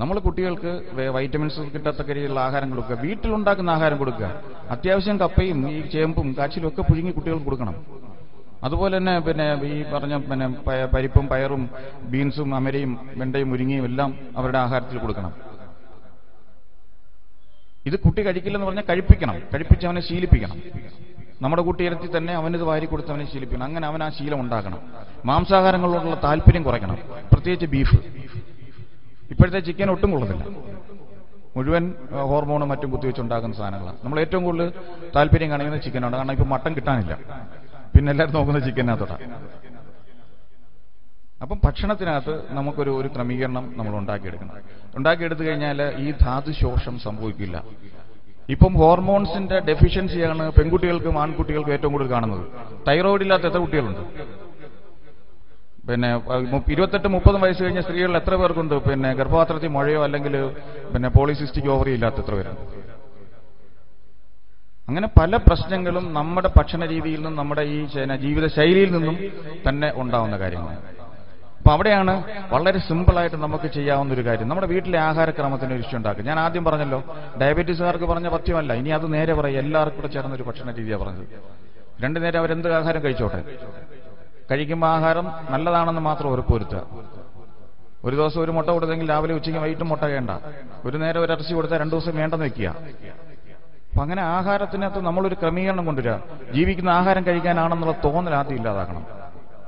A: നമ്മൾ കുട്ടികൾക്ക് വൈറ്റമിൻസ് കിട്ടത്തക്ക രീതിയിലുള്ള ആഹാരം കൊടുക്കുക, വീട്ടിലുണ്ടാക്കുന്ന ആഹാരം കൊടുക്കുക. അത്യാവശ്യം കപ്പയും ഈ ചേമ്പും കാച്ചിലും ഒക്കെ പുഴുങ്ങി കുട്ടികൾക്ക് കൊടുക്കണം. അതുപോലെ തന്നെ പിന്നെ ഈ പറഞ്ഞ പിന്നെ പരിപ്പും പയറും ബീൻസും അമരയും വെണ്ടയും മുരിങ്ങയും എല്ലാം അവരുടെ ആഹാരത്തിൽ കൊടുക്കണം. ഇത് കുട്ടി കഴിക്കില്ലെന്ന് പറഞ്ഞാൽ കഴിപ്പിക്കണം, കഴിപ്പിച്ച് അവനെ ശീലിപ്പിക്കണം. നമ്മുടെ കുട്ടിയിരത്തി തന്നെ അവനിത് വാരി കൊടുത്ത് അവനെ ശീലിപ്പിക്കണം. അങ്ങനെ അവൻ ആ ശീലം ഉണ്ടാക്കണം. മാംസാഹാരങ്ങളോടുള്ള താല്പര്യം കുറയ്ക്കണം, പ്രത്യേകിച്ച് ബീഫ്. ഇപ്പോഴത്തെ ചിക്കൻ ഒട്ടും കൊള്ളുന്നില്ല. മുഴുവൻ ഹോർമോണും മറ്റും കുത്തിവെച്ചുണ്ടാക്കുന്ന സാധനങ്ങളാണ്. നമ്മൾ ഏറ്റവും കൂടുതൽ താല്പര്യം കാണിക്കുന്നത് ചിക്കനാണ്. കാരണം ഇപ്പൊ മട്ടൻ കിട്ടാനില്ല. പിന്നെ എല്ലാവരും നോക്കുന്നത് ചിക്കനകത്തോട്ടാണ്. അപ്പം ഭക്ഷണത്തിനകത്ത് നമുക്കൊരു ക്രമീകരണം നമ്മൾ ഉണ്ടാക്കിയെടുക്കണം. ഉണ്ടാക്കിയെടുത്തു കഴിഞ്ഞാൽ ഈ ധാതുശോഷം സംഭവിക്കില്ല. ഇപ്പം ഹോർമോൺസിന്റെ ഡെഫിഷ്യൻസിയാണ് പെൺകുട്ടികൾക്കും ആൺകുട്ടികൾക്കും ഏറ്റവും കൂടുതൽ കാണുന്നത്. തൈറോയിഡ് ഇല്ലാത്ത എത്ര കുട്ടികളുണ്ട്? പിന്നെ 28-30 വയസ്സ് കഴിഞ്ഞ സ്ത്രീകളിൽ എത്ര പേർക്കുണ്ട് പിന്നെ ഗർഭപാത്രത്തിൽ മുഴയോ അല്ലെങ്കിൽ പിന്നെ പോളിസിസ്റ്റിക് ഓവറി ഇല്ലാത്ത എത്ര പേരുണ്ട്? അങ്ങനെ പല പ്രശ്നങ്ങളും നമ്മുടെ ഭക്ഷണ രീതിയിൽ നിന്നും നമ്മുടെ ഈ ജീവിത ശൈലിയിൽ നിന്നും തന്നെ ഉണ്ടാവുന്ന കാര്യങ്ങളാണ്. അപ്പൊ അവിടെയാണ് വളരെ സിമ്പിളായിട്ട് നമുക്ക് ചെയ്യാവുന്ന ഒരു കാര്യം, നമ്മുടെ വീട്ടിലെ ആഹാരക്രമത്തിന് ഒരു ഇഷ്യൂ ഉണ്ടാക്കുക. ഞാൻ ആദ്യം പറഞ്ഞല്ലോ, ഡയബറ്റീസുകാർക്ക് പറഞ്ഞ പഥ്യമല്ല. ഇനി അത് നേരെ പറയും, എല്ലാവർക്കും കൂടെ ചേർന്നൊരു ഭക്ഷണ രീതിയാണ് പറഞ്ഞത്. 2 നേരം അവരെന്ത് ആഹാരം കഴിച്ചോട്ടെ, കഴിക്കുമ്പോൾ ആഹാരം നല്ലതാണെന്ന് മാത്രം ഉറപ്പുവരുത്തുക. ഒരു ദിവസം ഒരു മുട്ട കൊടുത്തെങ്കിൽ രാവിലെ ഉച്ചയ്ക്ക് വൈകിട്ടും മുട്ട വേണ്ട. ഒരു നേരം ഒരു ഇറച്ചി കൊടുത്താൽ 2 ദിവസം വേണ്ടെന്ന് വെക്കുക. അപ്പൊ അങ്ങനെ ആഹാരത്തിനകത്ത് നമ്മളൊരു ക്രമീകരണം കൊണ്ടുവരിക. ജീവിക്കുന്ന ആഹാരം കഴിക്കാനാണെന്നുള്ള തോന്നൽ ആദ്യം ഇല്ലാതാക്കണം.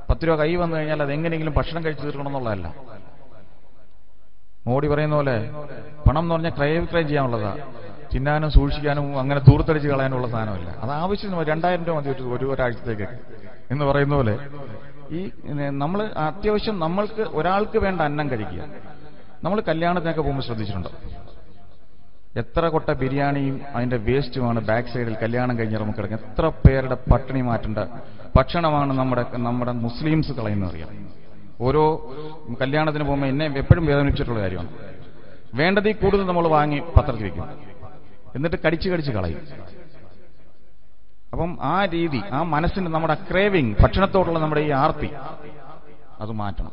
A: 10 രൂപ കൈ വന്നു കഴിഞ്ഞാൽ അത് എങ്ങനെയെങ്കിലും ഭക്ഷണം കഴിച്ചു തീർക്കണം എന്നുള്ളതല്ല. മോഡി പറയുന്ന പോലെ പണം എന്ന് പറഞ്ഞാൽ ക്രയവിക്രയം ചെയ്യാനുള്ളതാ, തിന്നാനും സൂക്ഷിക്കാനും അങ്ങനെ ദൂർത്തടിച്ച് കളയാനുള്ള സാധനമല്ല. അത് ആവശ്യത്തിന് 2000 രൂപ മതി ഒരാഴ്ചത്തേക്ക് എന്ന് പറയുന്ന പോലെ ഈ നമ്മൾ അത്യാവശ്യം നമ്മൾക്ക് ഒരാൾക്ക് വേണ്ട അന്നം കഴിക്കുക. നമ്മൾ കല്യാണത്തിനൊക്കെ പോകുമ്പോൾ ശ്രദ്ധിച്ചിട്ടുണ്ടോ? എത്ര കൊട്ട ബിരിയാണിയും അതിന്റെ വേസ്റ്റുമാണ് ബാക്ക് സൈഡിൽ കല്യാണം കഴിഞ്ഞിറങ്ങി കിടക്കുന്നത്. എത്ര പേരുടെ പട്ടിണി മാറ്റേണ്ട ഭക്ഷണമാണ് നമ്മുടെ മുസ്ലിംസ് കളയുന്നത് അറിയാം. ഓരോ കല്യാണത്തിന് പോകുമ്പോൾ എന്നെ എപ്പോഴും വേദനിച്ചിട്ടുള്ള കാര്യമാണ്. വേണ്ടതിൽ കൂടുതൽ നമ്മൾ വാങ്ങി പത്രത്തിൽ വയ്ക്കും, എന്നിട്ട് കടിച്ച് കളയും. അപ്പം ആ രീതി, ആ മനസ്സിന്റെ നമ്മുടെ ക്രേവിങ്, ഭക്ഷണത്തോടുള്ള നമ്മുടെ ഈ ആർത്തി, അത് മാറ്റണം.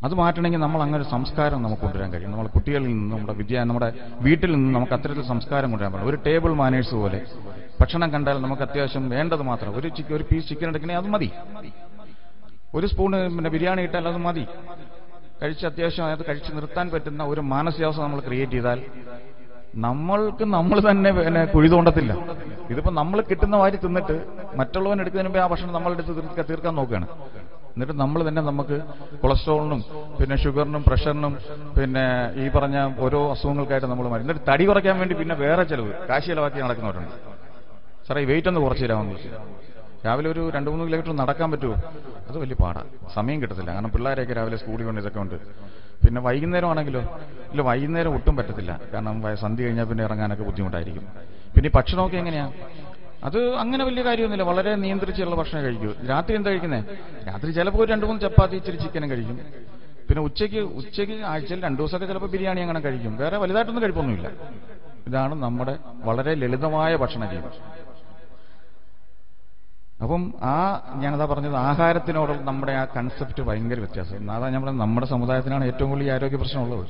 A: അത് മാറ്റണമെങ്കിൽ നമ്മൾ അങ്ങനെ ഒരു സംസ്കാരം നമുക്ക് കൊണ്ടുവരാൻ കഴിയും. നമ്മുടെ കുട്ടികളിൽ നിന്ന്, നമ്മുടെ വീട്ടിൽ നിന്ന് നമുക്ക് അത്തരത്തിൽ സംസ്കാരം കൊണ്ടുവരാൻ പറ്റും. ഒരു ടേബിൾ മാനേഴ്സ് പോലെ ഭക്ഷണം കണ്ടാൽ നമുക്ക് അത്യാവശ്യം വേണ്ടത് മാത്രം. ഒരു പീസ് ചിക്കൻ എടുക്കണേ അത് മതി. ഒരു സ്പൂണ് ബിരിയാണി ഇട്ടാൽ അത് മതി. കഴിച്ച് അത്യാവശ്യം അത് കഴിച്ച് നിർത്താൻ പറ്റുന്ന ഒരു മാനസികാവസ്ഥ നമ്മൾ ക്രിയേറ്റ് ചെയ്താൽ നമ്മൾ തന്നെ കുഴി തോണ്ടത്തില്ല. ഇതിപ്പോ നമ്മൾ കിട്ടുന്ന വാരി തിന്നിട്ട് മറ്റുള്ളവൻ എടുക്കുന്നതിന് മുമ്പേ ആ ഭക്ഷണം നമ്മളെടുത്ത് തീർക്കാൻ നോക്കുകയാണ്. എന്നിട്ട് നമ്മൾ തന്നെ നമുക്ക് കൊളസ്ട്രോളിനും പിന്നെ ഷുഗറിനും പ്രഷറിനും പിന്നെ ഈ പറഞ്ഞ ഓരോ അസുഖങ്ങൾക്കായിട്ട് നമ്മൾ മരുന്ന്. എന്നിട്ട് തടി കുറയ്ക്കാൻ വേണ്ടി പിന്നെ വേറെ ചെലവ് കാശ് ചെലവാക്കി നടക്കുന്നവരുണ്ട്. സാറേ ഈ വെയിറ്റ് ഒന്ന് കുറച്ച് തരാമെന്ന് ചോദിച്ചു. രാവിലെ ഒരു 2-3 കിലോമീറ്റർ നടക്കാൻ പറ്റുമോ? അത് വലിയ പാടാണ്, സമയം കിട്ടത്തില്ല. കാരണം പിള്ളേരെയൊക്കെ രാവിലെ സ്കൂളിൽ കൊണ്ട് ഇതൊക്കെ ഉണ്ട്. പിന്നെ വൈകുന്നേരം ആണെങ്കിലോ ഇല്ല, വൈകുന്നേരം ഒട്ടും പറ്റത്തില്ല. കാരണം സന്ധ്യ കഴിഞ്ഞാൽ പിന്നെ ഇറങ്ങാനൊക്കെ ബുദ്ധിമുട്ടായിരിക്കും. പിന്നെ ഈ ഭക്ഷണമൊക്കെ എങ്ങനെയാ? അത് അങ്ങനെ വലിയ കാര്യമൊന്നുമില്ല, വളരെ നിയന്ത്രിച്ചുള്ള ഭക്ഷണം കഴിക്കൂ. രാത്രി എന്താ കഴിക്കുന്നത്? രാത്രി ചിലപ്പോൾ 2-3 ചപ്പാത്തി ഇച്ചിരി ചിക്കനും കഴിക്കും. പിന്നെ ഉച്ചയ്ക്ക് ആഴ്ചയിൽ 2 ദിവസമൊക്കെ ചിലപ്പോൾ ബിരിയാണി അങ്ങനെ കഴിക്കും. വേറെ വലുതായിട്ടൊന്നും കഴിപ്പൊന്നുമില്ല. ഇതാണ് നമ്മുടെ വളരെ ലളിതമായ ഭക്ഷണ രീതി. അപ്പം ഞാനതാ പറഞ്ഞത്, ആഹാരത്തിനോടുള്ള നമ്മുടെ ആ കൺസെപ്റ്റ് ഭയങ്കര വ്യത്യാസം. അതാ നമ്മുടെ സമുദായത്തിനാണ് ഏറ്റവും കൂടുതൽ ഈ ആരോഗ്യ പ്രശ്നമുള്ളത്.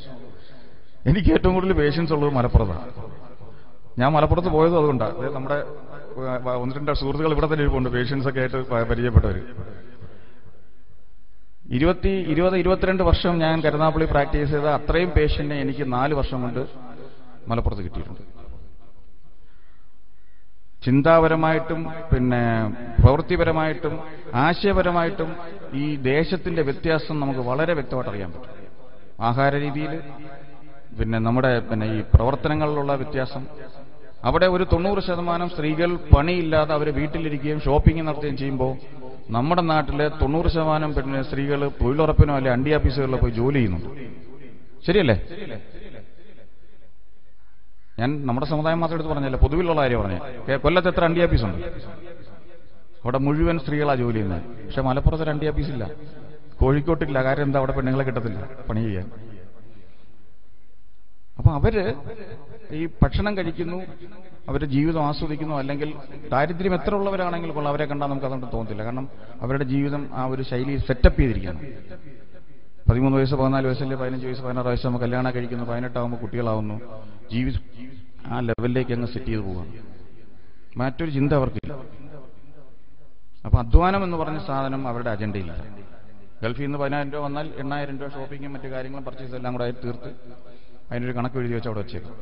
A: എനിക്ക് ഏറ്റവും കൂടുതൽ പേഷ്യൻസ് ഉള്ളത് മലപ്പുറത്താണ്. ഞാൻ മലപ്പുറത്ത് പോയതും അതുകൊണ്ടാണ്. നമ്മുടെ 1-2 സുഹൃത്തുക്കൾ ഇവിടെ തന്നെ ഇരിപ്പുണ്ട്, പേഷ്യൻസ് ഒക്കെ ആയിട്ട് പരിചയപ്പെട്ടവർ. 20-22 വർഷം ഞാൻ കരുനാഗപ്പള്ളി പ്രാക്ടീസ് ചെയ്ത അത്രയും പേഷ്യന്റിനെ എനിക്ക് 4 വർഷം കൊണ്ട് മലപ്പുറത്ത് കിട്ടിയിട്ടുണ്ട്. ചിന്താപരമായിട്ടും പിന്നെ പ്രവൃത്തിപരമായിട്ടും ആശയപരമായിട്ടും ഈ ദേശത്തിന്റെ വ്യത്യാസം നമുക്ക് വളരെ വ്യക്തമായിട്ട് അറിയാൻ പറ്റും. ആഹാര രീതിയിൽ, പിന്നെ നമ്മുടെ ഈ പ്രവർത്തനങ്ങളിലുള്ള വ്യത്യാസം. അവിടെ ഒരു 90% സ്ത്രീകൾ പണിയില്ലാതെ അവർ വീട്ടിലിരിക്കുകയും ഷോപ്പിംഗ് നടത്തുകയും ചെയ്യുമ്പോൾ നമ്മുടെ നാട്ടിലെ 90% പിന്നെ സ്ത്രീകൾ തൊഴിലുറപ്പിനോ അല്ലെ അണ്ടി ഓഫീസുകളിലോ പോയി ജോലി ചെയ്യുന്നുണ്ട്. ശരിയല്ലേ? ഞാൻ നമ്മുടെ സമുദായം മാത്രം എടുത്ത് പറഞ്ഞല്ല, പൊതുവിലുള്ള കാര്യം പറഞ്ഞേ. കൊല്ലത്ത് എത്ര അണ്ടി ഓഫീസുണ്ട്? അവിടെ മുഴുവൻ സ്ത്രീകളാ ജോലി ചെയ്യുന്നത്. പക്ഷെ മലപ്പുറത്ത് അണ്ടി ഓഫീസില്ല, കോഴിക്കോട്ടില്ല. കാര്യം എന്താ? അവിടെ പെണ്ണുങ്ങളെ കിട്ടത്തില്ല പണി ചെയ്യാൻ. അപ്പൊ അവര് ഈ ഭക്ഷണം കഴിക്കുന്നു, അവരുടെ ജീവിതം ആസ്വദിക്കുന്നു. അല്ലെങ്കിൽ ദാരിദ്ര്യം എത്ര ഉള്ളവരാണെങ്കിൽ കൊള്ളാം, അവരെ കണ്ടാൽ നമുക്ക് അതുകൊണ്ട് തോന്നത്തില്ല. കാരണം അവരുടെ ജീവിതം ആ ഒരു ശൈലി സെറ്റപ്പ് ചെയ്തിരിക്കുകയാണ്. 13 വയസ്സ് 14 വയസ്സല്ലേ 15 വയസ്സ് 16 വയസ്സ് നമ്മൾ കല്യാണം കഴിക്കുന്നു, 18 ആകുമ്പോൾ കുട്ടികളാവുന്നു, ജീവിതം ആ ലെവലിലേക്ക് അങ്ങ് സെറ്റ് ചെയ്ത് പോവുകയാണ്. മറ്റൊരു ചിന്ത അവർക്കില്ല. അപ്പൊ അധ്വാനം എന്ന് പറഞ്ഞ സാധനം അവരുടെ അജണ്ടയില്ല. ഗൾഫിൽ നിന്ന് 10,000 രൂപ വന്നാൽ 8,000 രൂപ ഷോപ്പിങ്ങും മറ്റു കാര്യങ്ങളും പർച്ചേസ് എല്ലാം കൂടെ തീർത്ത് അതിനൊരു കണക്ക് എഴുതി വെച്ച് അവിടെ വെച്ചേക്കും.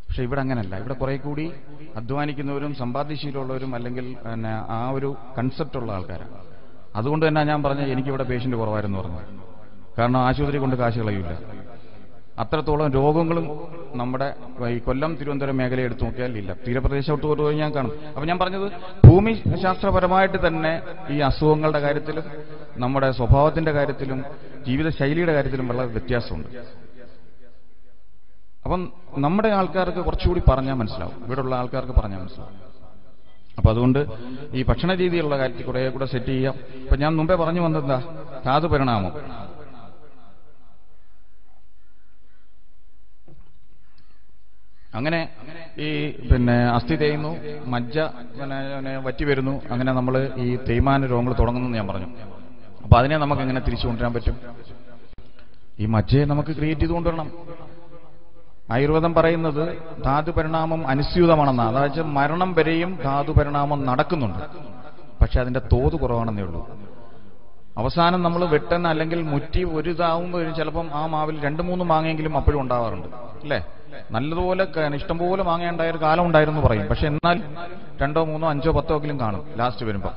A: പക്ഷെ ഇവിടെ അങ്ങനല്ല. ഇവിടെ കുറെ കൂടി അധ്വാനിക്കുന്നവരും സമ്പാദ്യശീലമുള്ളവരും അല്ലെങ്കിൽ ആ ഒരു കൺസെപ്റ്റ് ഉള്ള ആൾക്കാരാണ്. അതുകൊണ്ട് തന്നെ ഞാൻ പറഞ്ഞ എനിക്കിവിടെ പേഷ്യന്റ് കുറവായിരുന്നു പറഞ്ഞു. കാരണം ആശുപത്രി കൊണ്ട് കാശ് കളയില്ല. അത്രത്തോളം രോഗങ്ങളും നമ്മുടെ ഈ കൊല്ലം തിരുവനന്തപുരം മേഖലയെ എടുത്തു നോക്കിയാൽ ഇല്ല. തീരപ്രദേശത്തോട്ട് പോയി ഞാൻ കാണും. അപ്പൊ ഞാൻ പറഞ്ഞത് ഭൂമി ശാസ്ത്രപരമായിട്ട് തന്നെ ഈ അസുഖങ്ങളുടെ കാര്യത്തിലും നമ്മുടെ സ്വഭാവത്തിന്റെ കാര്യത്തിലും ജീവിതശൈലിയുടെ കാര്യത്തിലും വളരെ വ്യത്യാസമുണ്ട്. അപ്പം നമ്മുടെ ആൾക്കാർക്ക് കുറച്ചുകൂടി പറഞ്ഞാൽ മനസ്സിലാവും, ഇവിടെയുള്ള ആൾക്കാർക്ക് പറഞ്ഞാൽ മനസ്സിലാവും. അപ്പൊ അതുകൊണ്ട് ഈ ഭക്ഷണ രീതിയിലുള്ള കാര്യത്തിൽ കുറെ കൂടെ സെറ്റ് ചെയ്യാം. ഇപ്പൊ ഞാൻ മുമ്പേ പറഞ്ഞു വന്നെന്താ, ധാതു പരിണാമം. അങ്ങനെ ഈ അസ്ഥി തേയുന്നു, മജ്ജ വറ്റി വരുന്നു, അങ്ങനെ നമ്മൾ ഈ തേയ്മാന രോഗങ്ങൾ തുടങ്ങുന്നു ഞാൻ പറഞ്ഞു. അപ്പൊ അതിനെ നമുക്ക് എങ്ങനെ തിരിച്ചു കൊണ്ടുവരാൻ പറ്റും? ഈ മജ്ജയെ നമുക്ക് ക്രിയേറ്റ് ചെയ്ത് കൊണ്ടുവരണം. ആയുർവേദം പറയുന്നത് ധാതു പരിണാമം അനുസ്യൂതമാണെന്നാണ്. അതായത് മരണം വരെയും ധാതു പരിണാമം നടക്കുന്നുണ്ട്, പക്ഷെ അതിന്റെ തോത് കുറവാണെന്നേ ഉള്ളൂ. അവസാനം നമ്മൾ വെട്ടുന്ന അല്ലെങ്കിൽ മുറ്റി ഒരു ഇതാവുമ്പോൾ ചിലപ്പം ആ മാവിൽ 2-3 മാങ്ങയെങ്കിലും അപ്പോഴും ഉണ്ടാവാറുണ്ട്, അല്ലേ? നല്ലതുപോലെ ഇഷ്ടംപോലെ മാങ്ങ ഉണ്ടായ ഒരു കാലം ഉണ്ടായിരുന്നു പറയും. പക്ഷെ എന്നാൽ 2, 3, 5, 10 കാണും ലാസ്റ്റ് വരുമ്പോൾ.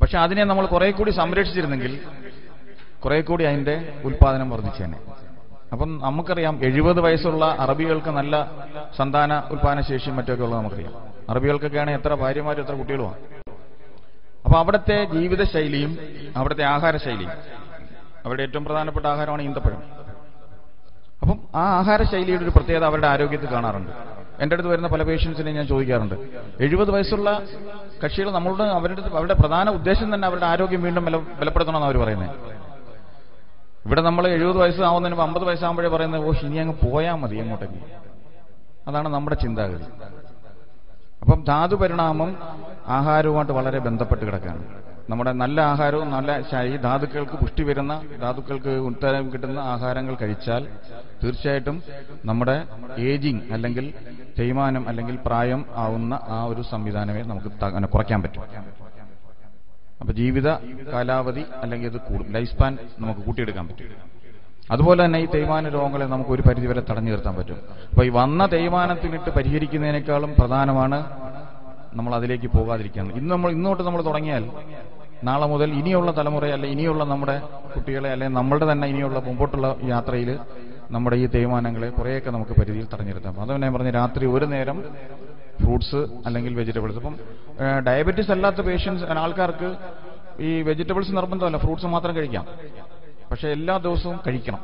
A: പക്ഷെ അതിനെ നമ്മൾ കുറെ കൂടി സംരക്ഷിച്ചിരുന്നെങ്കിൽ കുറെ കൂടി അതിന്റെ ഉൽപാദനം വർദ്ധിച്ചേനെ. അപ്പം നമുക്കറിയാം 70 വയസ്സുള്ള അറബികൾക്ക് നല്ല സന്താന ഉൽപാദന ശേഷിയും മറ്റൊക്കെ ഉള്ളത് നമുക്കറിയാം. അറബികൾക്കൊക്കെയാണ് എത്ര ഭാര്യമാരും എത്ര കുട്ടികളുമാണ്. അപ്പൊ അവിടുത്തെ ജീവിതശൈലിയും അവിടുത്തെ ആഹാരശൈലിയും, അവരുടെ ഏറ്റവും പ്രധാനപ്പെട്ട ആഹാരമാണ് ഈന്തപ്പഴം. അപ്പം ആ ആഹാരശൈലിയുടെ ഒരു പ്രത്യേകത അവരുടെ ആരോഗ്യത്തിൽ കാണാറുണ്ട്. എൻ്റെ അടുത്ത് വരുന്ന പല പേഷ്യൻസിനെയും ഞാൻ ചോദിക്കാറുണ്ട്, 70 വയസ്സുള്ള കക്ഷികൾ നമ്മളോട് അവരുടെ പ്രധാന ഉദ്ദേശം തന്നെ അവരുടെ ആരോഗ്യം വീണ്ടും ബലപ്പെടുത്തണമെന്ന് അവർ പറയുന്നത്. ഇവിടെ നമ്മൾ 70 വയസ്സാവുന്നതിന് 50 വയസ്സാകുമ്പോഴേ പറയുന്നത്, ഓ ഇനി അങ്ങ് പോയാൽ മതി അങ്ങോട്ടേക്ക്. അതാണ് നമ്മുടെ ചിന്താഗതി. അപ്പം ധാതു പരിണാമം ആഹാരവുമായിട്ട് വളരെ ബന്ധപ്പെട്ട് കിടക്കുകയാണ്. നമ്മുടെ നല്ല ആഹാരവും നല്ല ഈ ധാതുക്കൾക്ക് പുഷ്ടി വരുന്ന, ധാതുക്കൾക്ക് ഉത്തരം കിട്ടുന്ന ആഹാരങ്ങൾ കഴിച്ചാൽ തീർച്ചയായിട്ടും നമ്മുടെ ഏജിങ് അല്ലെങ്കിൽ തേയ്മാനം അല്ലെങ്കിൽ പ്രായം ആവുന്ന ആ ഒരു സംവിധാനമേ നമുക്ക് കുറയ്ക്കാൻ പറ്റും. അപ്പൊ ജീവിത കാലാവധി അല്ലെങ്കിൽ ഇത് കൂടും, ലൈഫ് സ്പാൻ നമുക്ക് കൂട്ടിയെടുക്കാൻ പറ്റും. അതുപോലെ തന്നെ ഈ തേയ്മാന രോഗങ്ങളെ നമുക്ക് ഒരു പരിധിവരെ തടഞ്ഞു നിർത്താൻ പറ്റും. അപ്പൊ ഈ വന്ന തേയ്മാനത്തിനിട്ട് പരിഹരിക്കുന്നതിനേക്കാളും പ്രധാനമാണ് നമ്മൾ അതിലേക്ക് പോകാതിരിക്കാൻ. ഇന്നോട്ട് നമ്മൾ തുടങ്ങിയാൽ നാളെ മുതൽ ഇനിയുള്ള തലമുറയെ അല്ലെ ഇനിയുള്ള നമ്മുടെ കുട്ടികളെ അല്ലെങ്കിൽ നമ്മളുടെ തന്നെ ഇനിയുള്ള മുമ്പോട്ടുള്ള യാത്രയിൽ നമ്മുടെ ഈ തേയ്മാനങ്ങളെ കുറേയൊക്കെ നമുക്ക് പരിധിയിൽ തടഞ്ഞു നിർത്താം. അതുകൊണ്ട് ഞാൻ പറഞ്ഞ രാത്രി ഒരു നേരം ഫ്രൂട്ട്സ് അല്ലെങ്കിൽ വെജിറ്റബിൾസ്. അപ്പം ഡയബറ്റീസ് അല്ലാത്ത പേഷ്യൻസ് ആൾക്കാർക്ക് ഈ വെജിറ്റബിൾസ് നിർബന്ധമല്ല, ഫ്രൂട്ട്സ് മാത്രം കഴിക്കാം. പക്ഷെ എല്ലാ ദിവസവും കഴിക്കണം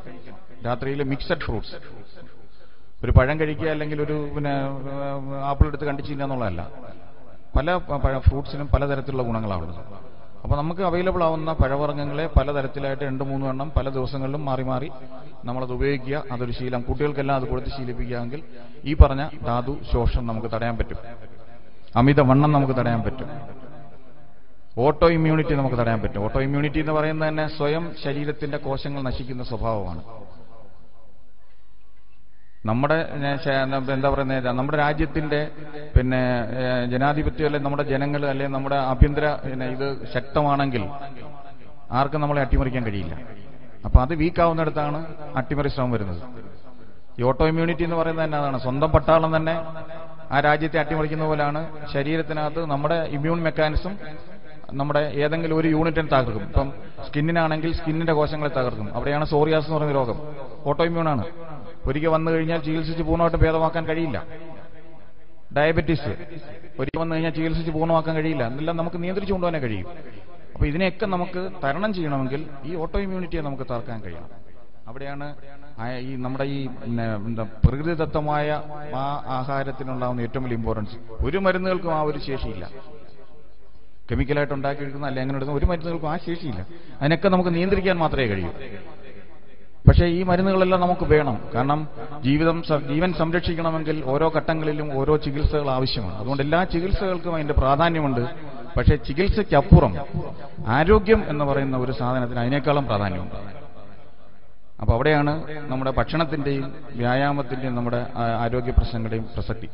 A: രാത്രിയിൽ മിക്സഡ് ഫ്രൂട്ട്സ്. ഒരു പഴം കഴിക്കുക അല്ലെങ്കിൽ ഒരു ആപ്പിൾ എടുത്ത് കണ്ടിച്ചില്ല എന്നുള്ളതല്ല. പല ഫ്രൂട്ട്സിനും പലതരത്തിലുള്ള ഗുണങ്ങളാണുള്ളത്. അപ്പോൾ നമുക്ക് അവൈലബിൾ ആവുന്ന പഴവർഗ്ഗങ്ങളെ പലതരത്തിലായിട്ട് 2-3 എണ്ണം പല ദിവസങ്ങളിലും മാറി മാറി നമ്മളത് ഉപയോഗിക്കുക. അതൊരു ശീലം, കുട്ടികൾക്കെല്ലാം അത് കൊടുത്ത് ശീലിപ്പിക്കുകയാണെങ്കിൽ ഈ പറഞ്ഞ ധാതു ശോഷം നമുക്ക് തടയാൻ പറ്റും. അമിതവണ്ണം നമുക്ക് തടയാൻ പറ്റും. ഓട്ടോ ഇമ്മ്യൂണിറ്റി നമുക്ക് തടയാൻ പറ്റും. ഓട്ടോ ഇമ്മ്യൂണിറ്റി എന്ന് പറയുന്നത് തന്നെ സ്വയം ശരീരത്തിന്റെ കോശങ്ങൾ നശിക്കുന്ന സ്വഭാവമാണ്. നമ്മുടെ എന്താ പറയുന്നത്, നമ്മുടെ രാജ്യത്തിന്റെ ജനാധിപത്യം അല്ലെങ്കിൽ നമ്മുടെ ജനങ്ങൾ അല്ലെങ്കിൽ നമ്മുടെ ആഭ്യന്തര ഇത് ശക്തമാണെങ്കിൽ ആർക്കും നമ്മളെ അട്ടിമറിക്കാൻ കഴിയില്ല. അപ്പൊ അത് വീക്കാവുന്നിടത്താണ് അട്ടിമറി ശ്രമം വരുന്നത്. ഈ ഓട്ടോ ഇമ്മ്യൂണിറ്റി എന്ന് പറയുന്നത് തന്നെ അതാണ്. സ്വന്തം പട്ടാളം തന്നെ ആ രാജ്യത്തെ അട്ടിമറിക്കുന്ന പോലെയാണ് ശരീരത്തിനകത്ത് നമ്മുടെ ഇമ്മ്യൂൺ മെക്കാനിസം നമ്മുടെ ഏതെങ്കിലും ഒരു യൂണിറ്റിനെ തകർക്കും. ഇപ്പം സ്കിന്നിനാണെങ്കിൽ സ്കിന്നിന്റെ കോശങ്ങളെ തകർക്കും. അവിടെയാണ് സോറിയാസ് എന്ന് പറയുന്ന രോഗം. ഓട്ടോ ഇമ്മ്യൂണാണ്. ഒരിക്കൽ വന്നു കഴിഞ്ഞാൽ ചികിത്സിച്ച് പൂർണ്ണമായിട്ടും ഭേദമാക്കാൻ കഴിയില്ല. ഡയബറ്റീസ് ഒരിക്കൽ വന്നു കഴിഞ്ഞാൽ ചികിത്സിച്ച് പൂർണ്ണമാക്കാൻ കഴിയില്ല. എന്നെല്ലാം നമുക്ക് നിയന്ത്രിച്ചു കൊണ്ടുപോകാനേ കഴിയും. അപ്പൊ ഇതിനെയൊക്കെ നമുക്ക് തരണം ചെയ്യണമെങ്കിൽ ഈ ഓട്ടോ ഇമ്മ്യൂണിറ്റിയെ നമുക്ക് തകർക്കാൻ കഴിയണം. അവിടെയാണ് ഈ നമ്മുടെ ഈ പ്രകൃതിദത്തമായ ആ ആഹാരത്തിനുണ്ടാകുന്ന ഏറ്റവും വലിയ ഇമ്പോർട്ടൻസ്. ഒരു മരുന്നുകൾക്കും ആ ഒരു ശേഷിയില്ല. കെമിക്കലായിട്ട് ഉണ്ടാക്കിയെടുക്കുന്ന അല്ലെങ്കിൽ അങ്ങനെ എടുക്കുന്ന ഒരു മരുന്നുകൾക്കും ആ ശേഷിയില്ല. അതിനൊക്കെ നമുക്ക് നിയന്ത്രിക്കാൻ മാത്രമേ കഴിയൂ. പക്ഷേ ഈ മരുന്നുകളെല്ലാം നമുക്ക് വേണം. കാരണം ജീവൻ സംരക്ഷിക്കണമെങ്കിൽ ഓരോ ഘട്ടങ്ങളിലും ഓരോ ചികിത്സകൾ ആവശ്യമാണ്. അതുകൊണ്ട് എല്ലാ ചികിത്സകൾക്കും അതിന്റെ പ്രാധാന്യമുണ്ട്. പക്ഷേ ചികിത്സയ്ക്കപ്പുറം ആരോഗ്യം എന്ന് പറയുന്ന ഒരു സാധനത്തിന് അതിനേക്കാളും പ്രാധാന്യമുണ്ട്. അപ്പൊ അവിടെയാണ് നമ്മുടെ ഭക്ഷണത്തിന്റെയും വ്യായാമത്തിന്റെയും നമ്മുടെ ആരോഗ്യ പ്രശ്നങ്ങളുടെയും പ്രസക്തി.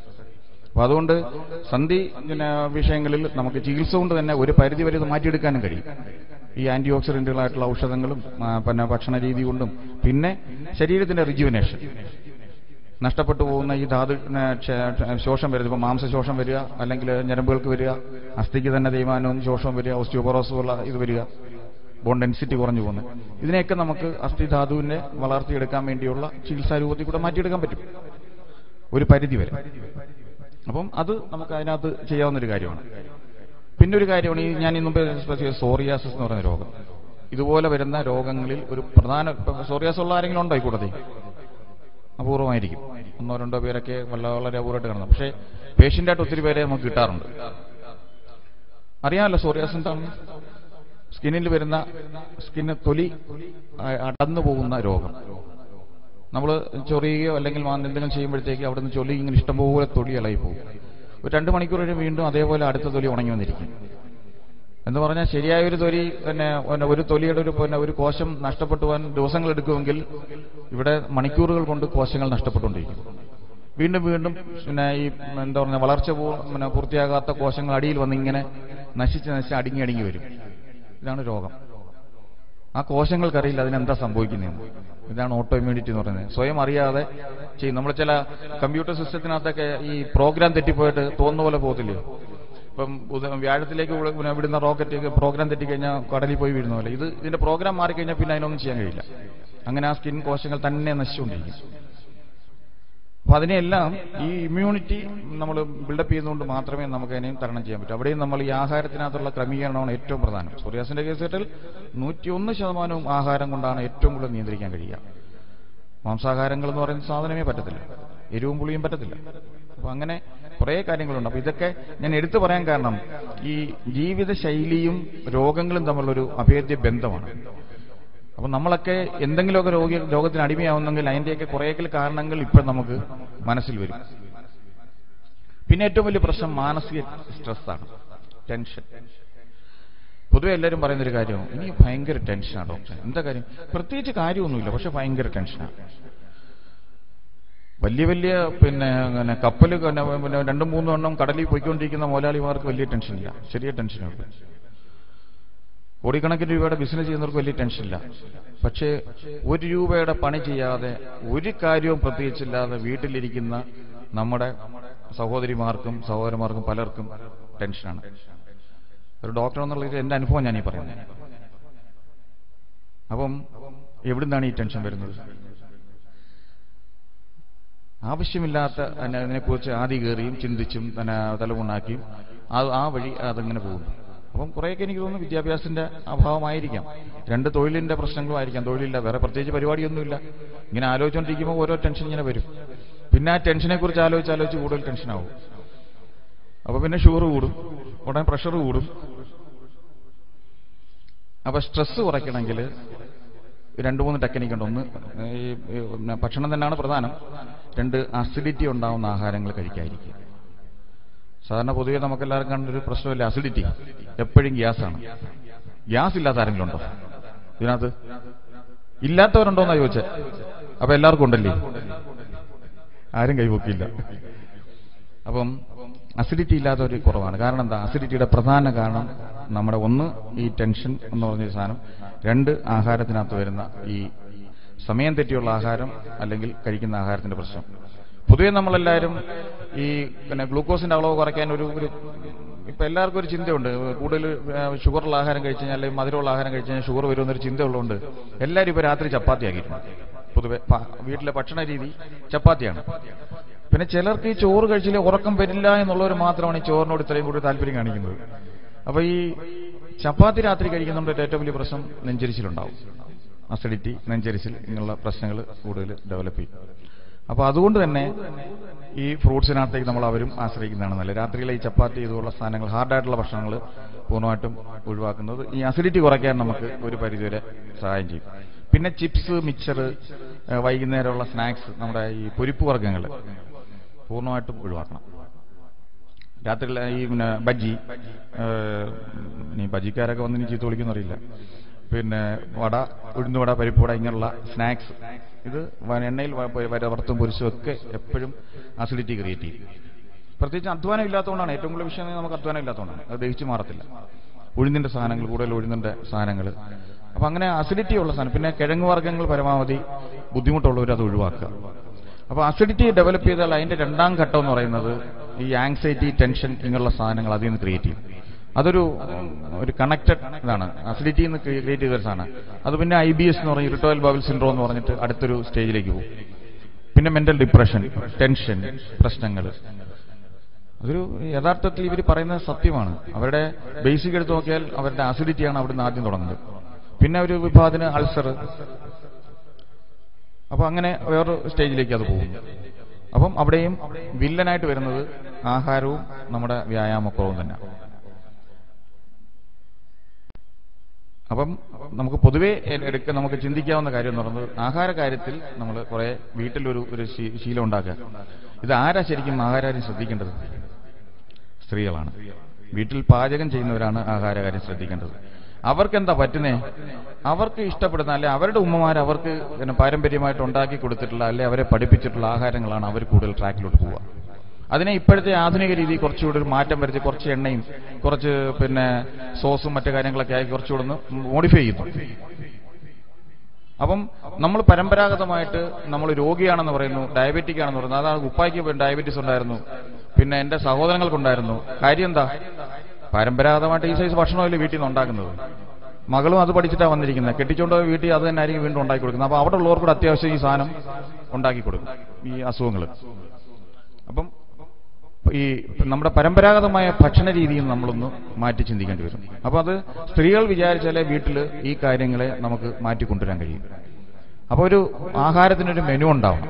A: അപ്പൊ അതുകൊണ്ട് സന്ധി വിഷയങ്ങളിൽ നമുക്ക് ചികിത്സ കൊണ്ട് തന്നെ ഒരു പരിധി വരെ ഇത് മാറ്റിയെടുക്കാനും കഴിയും. ഈ ആന്റി ഓക്സിഡന്റുകളായിട്ടുള്ള ഔഷധങ്ങളും ഭക്ഷണ രീതി കൊണ്ടും പിന്നെ ശരീരത്തിന്റെ റിജുവിനേഷൻ നഷ്ടപ്പെട്ടു പോകുന്ന ഈ ധാതു ശോഷം വരുന്നത്. ഇപ്പം മാംസശോഷം വരിക, അല്ലെങ്കിൽ ഞരമ്പുകൾക്ക് വരിക, അസ്ഥിക്ക് തന്നെ തേയ്മാനവും ശോഷവും വരിക, ഓസ്റ്റിയോപൊറോസിസ് ഉള്ള ഇത് വരിക, ബോൺ ഡെൻസിറ്റി കുറഞ്ഞു പോകുന്നത്. ഇതിനെയൊക്കെ നമുക്ക് അസ്ഥിധാതുവിനെ വളർത്തിയെടുക്കാൻ വേണ്ടിയുള്ള ചികിത്സാ രൂപത്തിൽ കൂടെ മാറ്റിയെടുക്കാൻ പറ്റും ഒരു പരിധി വരെ. അപ്പം അത് നമുക്ക് അതിനകത്ത് ചെയ്യാവുന്നൊരു കാര്യമാണ്. പിന്നെ ഒരു കാര്യമാണ് ഈ ഞാൻ ഇന്ന് സോറിയാസിസ് എന്ന് പറയുന്ന രോഗം. ഇതുപോലെ വരുന്ന രോഗങ്ങളിൽ ഒരു പ്രധാന സോറിയാസ് ഉള്ള ആരെങ്കിലും ഉണ്ടോ ഈ കൂട്ടത്തിൽ? അപൂർവമായിരിക്കും. 1-2 പേരൊക്കെ വളരെ അപൂർവമായിട്ട് കാണുന്നത്. പക്ഷേ പേഷ്യന്റായിട്ട് ഒത്തിരി പേരെ നമുക്ക് കിട്ടാറുണ്ട്. അറിയാമല്ലോ സോറിയാസ് എന്താണ്? സ്കിന്നിൽ വരുന്ന തൊലി അടന്നു പോകുന്ന രോഗം. നമ്മൾ ചൊറിയുകയോ അല്ലെങ്കിൽ എന്തെങ്കിലും ചെയ്യുമ്പോഴത്തേക്ക് അവിടെ നിന്ന് ചൊല്ലി ഇങ്ങനെ ഇഷ്ടംപോലെ തൊലി ഇളകി പോകും. ഒരു 2 മണിക്കൂർ കഴിഞ്ഞ് വീണ്ടും അതേപോലെ അടുത്ത തൊലി ഉണങ്ങി വന്നിരിക്കും. എന്ന് പറഞ്ഞാൽ ശരിയായ ഒരു തൊലി ഒരു തൊലിയുടെ ഒരു കോശം നഷ്ടപ്പെട്ടു പോകാൻ ദിവസങ്ങൾ എടുക്കുമെങ്കിൽ ഇവിടെ മണിക്കൂറുകൾ കൊണ്ട് കോശങ്ങൾ നഷ്ടപ്പെട്ടുകൊണ്ടിരിക്കും. വീണ്ടും വീണ്ടും ഈ എന്താ പറയുക വളർച്ച പൂർത്തിയാകാത്ത കോശങ്ങൾ അടിയിൽ വന്ന് ഇങ്ങനെ നശിച്ച് അടുങ്ങി വരും. ഇതാണ് രോഗം. ആ കോശങ്ങൾക്കറിയില്ല അതിനെന്താ സംഭവിക്കുന്നതെന്ന്. ഇതാണ് ഓട്ടോ ഇമ്മ്യൂണിറ്റി എന്ന് പറയുന്നത്. സ്വയം അറിയാതെ ചെയ്യും. നമ്മൾ ചില കമ്പ്യൂട്ടർ സിസ്റ്റത്തിനകത്തൊക്കെ ഈ പ്രോഗ്രാം തെറ്റിപ്പോയിട്ട് തോന്നുന്ന പോലെ പോകത്തില്ലേ? ഇപ്പം വ്യാഴത്തിലേക്ക് വിടുന്ന റോക്കറ്റ് പ്രോഗ്രാം തെറ്റിക്കഴിഞ്ഞാൽ കടലിൽ പോയി വീഴുന്ന പോലെ ഇതിന്റെ പ്രോഗ്രാം മാറിക്കഴിഞ്ഞാൽ പിന്നെ അതിനൊന്നും ചെയ്യാൻ കഴിയില്ല. അങ്ങനെ ആ സ്കിൻ കോശങ്ങൾ തന്നെ നശിച്ചുകൊണ്ടിരിക്കും. അപ്പൊ അതിനെല്ലാം ഈ ഇമ്മ്യൂണിറ്റി നമ്മൾ ബിൽഡപ്പ് ചെയ്യുന്നതുകൊണ്ട് മാത്രമേ നമുക്ക് അതിനെയും തരണം ചെയ്യാൻ പറ്റൂ. അവിടെയും നമ്മൾ ഈ ആഹാരത്തിനകത്തുള്ള ക്രമീകരണമാണ് ഏറ്റവും പ്രധാനം. സോറിയാസിന്റെ കേസിൽ 101% ആഹാരം കൊണ്ടാണ് ഏറ്റവും കൂടുതൽ നിയന്ത്രിക്കാൻ കഴിയുക. മാംസാഹാരങ്ങൾ എന്ന് പറയുന്ന സാധനമേ പറ്റത്തില്ല, എരിവും പുളിയും പറ്റത്തില്ല. അപ്പൊ അങ്ങനെ കുറേ കാര്യങ്ങളുണ്ട്. അപ്പൊ ഇതൊക്കെ ഞാൻ എടുത്തു പറയാൻ കാരണം ഈ ജീവിതശൈലിയും രോഗങ്ങളും തമ്മിലുള്ളൊരു അഭേദ്യ ബന്ധമാണ്. അപ്പൊ നമ്മളൊക്കെ എന്തെങ്കിലുമൊക്കെ രോഗത്തിന് അടിമയാവുന്നെങ്കിൽ അതിന്റെയൊക്കെ കുറേയൊക്കെ കാരണങ്ങൾ ഇപ്പോൾ നമുക്ക് മനസ്സിൽ വരും. പിന്നെ ഏറ്റവും വലിയ പ്രശ്നം മാനസിക സ്ട്രെസ്സാണ്, ടെൻഷൻ. പൊതുവെ എല്ലാവരും പറയുന്നൊരു കാര്യമാണ്, ഇനി ഭയങ്കര ടെൻഷനാണ് ഡോക്ടർ. എന്താ കാര്യം? പ്രത്യേകിച്ച് കാര്യമൊന്നുമില്ല, പക്ഷെ ഭയങ്കര ടെൻഷനാണ്. വലിയ വലിയ അങ്ങനെ കപ്പൽ 2-3 എണ്ണം കടലിൽ പോയിക്കൊണ്ടിരിക്കുന്ന മുതലാളിമാർക്ക് വലിയ ടെൻഷനില്ല, ചെറിയ ടെൻഷനുണ്ട്. കോടിക്കണക്കിന് രൂപയുടെ ബിസിനസ് ചെയ്യുന്നവർക്ക് വലിയ ടെൻഷനില്ല. പക്ഷേ 1 രൂപയുടെ പണി ചെയ്യാതെ ഒരു കാര്യവും പ്രത്യേകിച്ചില്ലാതെ വീട്ടിലിരിക്കുന്ന നമ്മുടെ സഹോദരിമാർക്കും സഹോദരന്മാർക്കും പലർക്കും ടെൻഷനാണ്. ഒരു ഡോക്ടർ എന്നുള്ളത് എന്റെ അനുഭവം ഞാനീ പറയുന്നത്. അപ്പം എവിടുന്നാണ് ഈ ടെൻഷൻ വരുന്നത്? ആവശ്യമില്ലാത്ത അതിനെക്കുറിച്ച് ആദ്യ കയറിയും ചിന്തിച്ചും തന്നെ തലമുണ്ടാക്കിയും ആ വഴി അതങ്ങനെ പോകുന്നു. അപ്പം കുറേയൊക്കെ എനിക്ക് തോന്നുന്നു വിദ്യാഭ്യാസത്തിന്റെ അഭാവമായിരിക്കാം, 2 തൊഴിലിന്റെ പ്രശ്നങ്ങളും ആയിരിക്കാം. തൊഴിലില്ല, വേറെ പ്രത്യേകിച്ച് പരിപാടിയൊന്നുമില്ല. ഇങ്ങനെ ആലോചിച്ചുകൊണ്ടിരിക്കുമ്പോൾ ഓരോ ടെൻഷൻ ഇങ്ങനെ വരും. പിന്നെ ആ ടെൻഷനെ കുറിച്ച് ആലോചിച്ച് കൂടുതൽ ടെൻഷനാവും. അപ്പൊ പിന്നെ ഷുഗർ കൂടും, ഉടനെ പ്രഷർ കൂടും. അപ്പൊ സ്ട്രെസ് കുറയ്ക്കണമെങ്കിൽ 2-3 ടെക്നിക്കുണ്ട്. ഒന്ന് ഈ ഭക്ഷണം തന്നെയാണ് പ്രധാനം. 2 അസിഡിറ്റി ഉണ്ടാവുന്ന ആഹാരങ്ങൾ കഴിക്കാതിരിക്കുക. സാധാരണ പൊതുവെ നമുക്കെല്ലാവരും കാണുന്നൊരു പ്രശ്നമില്ല, അസിഡിറ്റി. എപ്പോഴും ഗ്യാസാണ്. ഗ്യാസ് ഇല്ലാത്ത ആരെങ്കിലും ഉണ്ടോ ഇതിനകത്ത്? ഇല്ലാത്തവരുണ്ടോന്നാ ചോദിച്ചത്. അപ്പൊ എല്ലാവർക്കും ഉണ്ടല്ലേ? ആരും കൈപൊക്കിയില്ല. അപ്പം അസിഡിറ്റി ഇല്ലാത്തവർ കുറവാണ്. കാരണം എന്താ? അസിഡിറ്റിയുടെ പ്രധാന കാരണം നമ്മുടെ ഒന്ന് ഈ ടെൻഷൻ എന്ന് പറഞ്ഞൊരു സാധനം, 2 ആഹാരത്തിനകത്ത് വരുന്ന ഈ സമയം തെറ്റിയുള്ള ആഹാരം അല്ലെങ്കിൽ കഴിക്കുന്ന ആഹാരത്തിന്റെ പ്രശ്നം. പൊതുവെ നമ്മളെല്ലാവരും ഈ ഗ്ലൂക്കോസിന്റെ അളവ് കുറയ്ക്കാൻ ഒരു ഇപ്പൊ എല്ലാവർക്കും ഒരു ചിന്തയുണ്ട്. കൂടുതൽ ഷുഗറുള്ള ആഹാരം കഴിച്ചു കഴിഞ്ഞാൽ അല്ലെങ്കിൽ മധുരമുള്ള ആഹാരം കഴിച്ചു കഴിഞ്ഞാൽ ഷുഗർ വരുമെന്നൊരു ചിന്ത ഉള്ളതുകൊണ്ട് എല്ലാവരും ഇപ്പൊ രാത്രി ചപ്പാത്തി ആക്കിയിട്ടുണ്ട്. പൊതുവെ വീട്ടിലെ ഭക്ഷണ രീതി ചപ്പാത്തിയാണ്. പിന്നെ ചിലർക്ക് ഈ ചോറ് കഴിച്ചില്ലേ ഉറക്കം വരില്ല എന്നുള്ളവർ മാത്രമാണ് ഈ ചോറിനോട് ഇത്രയും കൂടി താല്പര്യം കാണിക്കുന്നത്. അപ്പൊ ഈ ചപ്പാത്തി രാത്രി കഴിക്കുന്നതുകൊണ്ട് ഏറ്റവും വലിയ പ്രശ്നം നെഞ്ചരിച്ചിലുണ്ടാവും. അസിഡിറ്റി, നെഞ്ചരിച്ചിൽ ഇങ്ങനെയുള്ള പ്രശ്നങ്ങൾ കൂടുതൽ ഡെവലപ്പ് ചെയ്യും. അപ്പൊ അതുകൊണ്ട് തന്നെ ഈ ഫ്രൂട്ട്സിനകത്തേക്ക് നമ്മൾ അവരും ആശ്രയിക്കുന്നതാണ് നല്ലത്. രാത്രിയിലെ ഈ ചപ്പാത്തി ഇതുപോലുള്ള സാധനങ്ങൾ, ഹാർഡായിട്ടുള്ള ഭക്ഷണങ്ങൾ പൂർണ്ണമായിട്ടും ഒഴിവാക്കുന്നത് ഈ അസിഡിറ്റി കുറയ്ക്കാൻ നമുക്ക് ഒരു പരിധിവരെ സഹായം ചെയ്യും. പിന്നെ ചിപ്സ്, മിക്സർ, വൈകുന്നേരമുള്ള സ്നാക്സ്, നമ്മുടെ ഈ പൊരിപ്പ് വർഗ്ഗങ്ങൾ പൂർണ്ണമായിട്ടും ഒഴിവാക്കണം. രാത്രിയിൽ ഈ ബജ്ജി, ഇനി ബജ്ജിക്കാരൊക്കെ വന്ന് ഇനി ചീത്ത വിളിക്കുന്നറിയില്ല. പിന്നെ വട, ഉഴുന്നുവട, പരിപ്പുവട, ഇങ്ങനെയുള്ള സ്നാക്സ് ഇത് എണ്ണയിൽ വറുത്തും പൊരിച്ചും ഒക്കെ എപ്പോഴും അസിഡിറ്റി ക്രിയേറ്റ് ചെയ്യും. പ്രത്യേകിച്ച് അധ്വാനം ഇല്ലാത്തതുകൊണ്ടാണ്. ഏറ്റവും കൂടുതൽ വിഷയം നമുക്ക് അധ്വാനം ഇല്ലാത്തതുകൊണ്ടാണ്. അത് ദഹിച്ചു മാറത്തില്ല. ഉഴുന്നിന്റെ സാധനങ്ങൾ, കൂടുതൽ ഉഴുന്നിന്റെ സാധനങ്ങൾ. അപ്പൊ അങ്ങനെ അസിഡിറ്റി ഉള്ള സാധനം. പിന്നെ കിഴങ്ങ് വർഗ്ഗങ്ങൾ പരമാവധി ബുദ്ധിമുട്ടുള്ളവർ അത് ഒഴിവാക്കുക. അപ്പൊ അസിഡിറ്റി ഡെവലപ്പ് ചെയ്താൽ അതിന്റെ 2ാം ഘട്ടം എന്ന് പറയുന്നത് ഈ ആങ്സൈറ്റി, ടെൻഷൻ ഇങ്ങനെയുള്ള സാധനങ്ങൾ അതിൽ നിന്ന് ക്രിയേറ്റ് ചെയ്യും. അതൊരു കണക്റ്റഡ് ഇതാണ്. അസിഡിറ്റി എന്ന് ക്രിയേറ്റ് ചെയ്ത സാധനം. അത് പിന്നെ IBS എന്ന് പറഞ്ഞ് ഇറിറ്റബിൾ ബവൽ സിൻഡ്രോം എന്ന് പറഞ്ഞിട്ട് അടുത്തൊരു സ്റ്റേജിലേക്ക് പോകും. പിന്നെ മെന്റൽ ഡിപ്രഷൻ, ടെൻഷൻ പ്രശ്നങ്ങൾ. അതൊരു യഥാർത്ഥത്തിൽ ഇവർ പറയുന്നത് സത്യമാണ്. അവരുടെ ബേസിക് എടുത്ത് നോക്കിയാൽ അവരുടെ അസിഡിറ്റിയാണ് അവിടുന്ന് ആദ്യം തുടങ്ങുന്നത്. പിന്നെ ഒരു വിഭാഗത്തിന് അൾസർ. അപ്പൊ അങ്ങനെ വേറൊരു സ്റ്റേജിലേക്ക് അത് പോകുന്നു. അപ്പം അവിടെയും വില്ലനായിട്ട് വരുന്നത് ആഹാരവും നമ്മുടെ വ്യായാമക്കുറവും തന്നെ. അപ്പം നമുക്ക് പൊതുവെ നമുക്ക് ചിന്തിക്കാവുന്ന കാര്യം എന്ന് പറയുന്നത് ആഹാര കാര്യത്തിൽ നമ്മൾ കുറെ വീട്ടിലൊരു ശീലം ഉണ്ടാക്കുക. ഇത് ആരാ ശരിക്കും ആഹാരകാര്യം ശ്രദ്ധിക്കേണ്ടത്? സ്ത്രീകളാണ്. വീട്ടിൽ പാചകം ചെയ്യുന്നവരാണ് ആഹാരകാര്യം ശ്രദ്ധിക്കേണ്ടത്. അവർക്കെന്താ പറ്റുന്നേ? അവർക്ക് ഇഷ്ടപ്പെടുന്ന അല്ലെ അവരുടെ ഉമ്മമാർ അവർക്ക് പാരമ്പര്യമായിട്ട് ഉണ്ടാക്കി കൊടുത്തിട്ടുള്ള അല്ലെ അവരെ പഠിപ്പിച്ചിട്ടുള്ള ആഹാരങ്ങളാണ് അവർ കൂടുതൽ ട്രാക്കിലോട്ട് പോവുക. അതിനെ ഇപ്പോഴത്തെ ആധുനിക രീതി കുറച്ചുകൂടി ഒരു മാറ്റം വരുത്തി കുറച്ച് എണ്ണയും കുറച്ച് സോസും മറ്റു കാര്യങ്ങളൊക്കെ ആയി കുറച്ചുകൂടെ ഒന്ന് മോഡിഫൈ ചെയ്യുന്നു. അപ്പം നമ്മൾ പരമ്പരാഗതമായിട്ട് നമ്മൾ രോഗിയാണെന്ന് പറയുന്നു, ഡയബറ്റിക് ആണെന്ന് പറയുന്നു. അതാണ് ഉപ്പായ്ക്ക് ഡയബറ്റീസ് ഉണ്ടായിരുന്നു, പിന്നെ എന്റെ സഹോദരങ്ങൾക്കുണ്ടായിരുന്നു. കാര്യം എന്താ? പരമ്പരാഗതമായിട്ട് ഈ സൈസ് ഭക്ഷണമല്ലേ വീട്ടിൽ നിന്ന് ഉണ്ടാക്കുന്നത്. മകളും അത് പഠിച്ചിട്ടാണ് വന്നിരിക്കുന്നത്. കെട്ടിച്ചുകൊണ്ട് വീട്ടിൽ അത് തന്നെ ആയിരിക്കും വീണ്ടും ഉണ്ടാക്കി കൊടുക്കുന്നത്. അപ്പൊ അവിടെ ഉള്ളവർക്ക് കൂടെ അത്യാവശ്യം ഈ സാധനം ഉണ്ടാക്കി കൊടുക്കും, ഈ അസുഖങ്ങൾ. അപ്പം ഈ നമ്മുടെ പരമ്പരാഗതമായ ഭക്ഷണ രീതിയും നമ്മളൊന്ന് മാറ്റി ചിന്തിക്കേണ്ടി വരും. അപ്പൊ അത് സ്ത്രീകൾ വിചാരിച്ചാലേ വീട്ടിൽ ഈ കാര്യങ്ങളെ നമുക്ക് മാറ്റിക്കൊണ്ടുവരാൻ കഴിയും. അപ്പൊ ഒരു ആഹാരത്തിനൊരു മെനു ഉണ്ടാവും.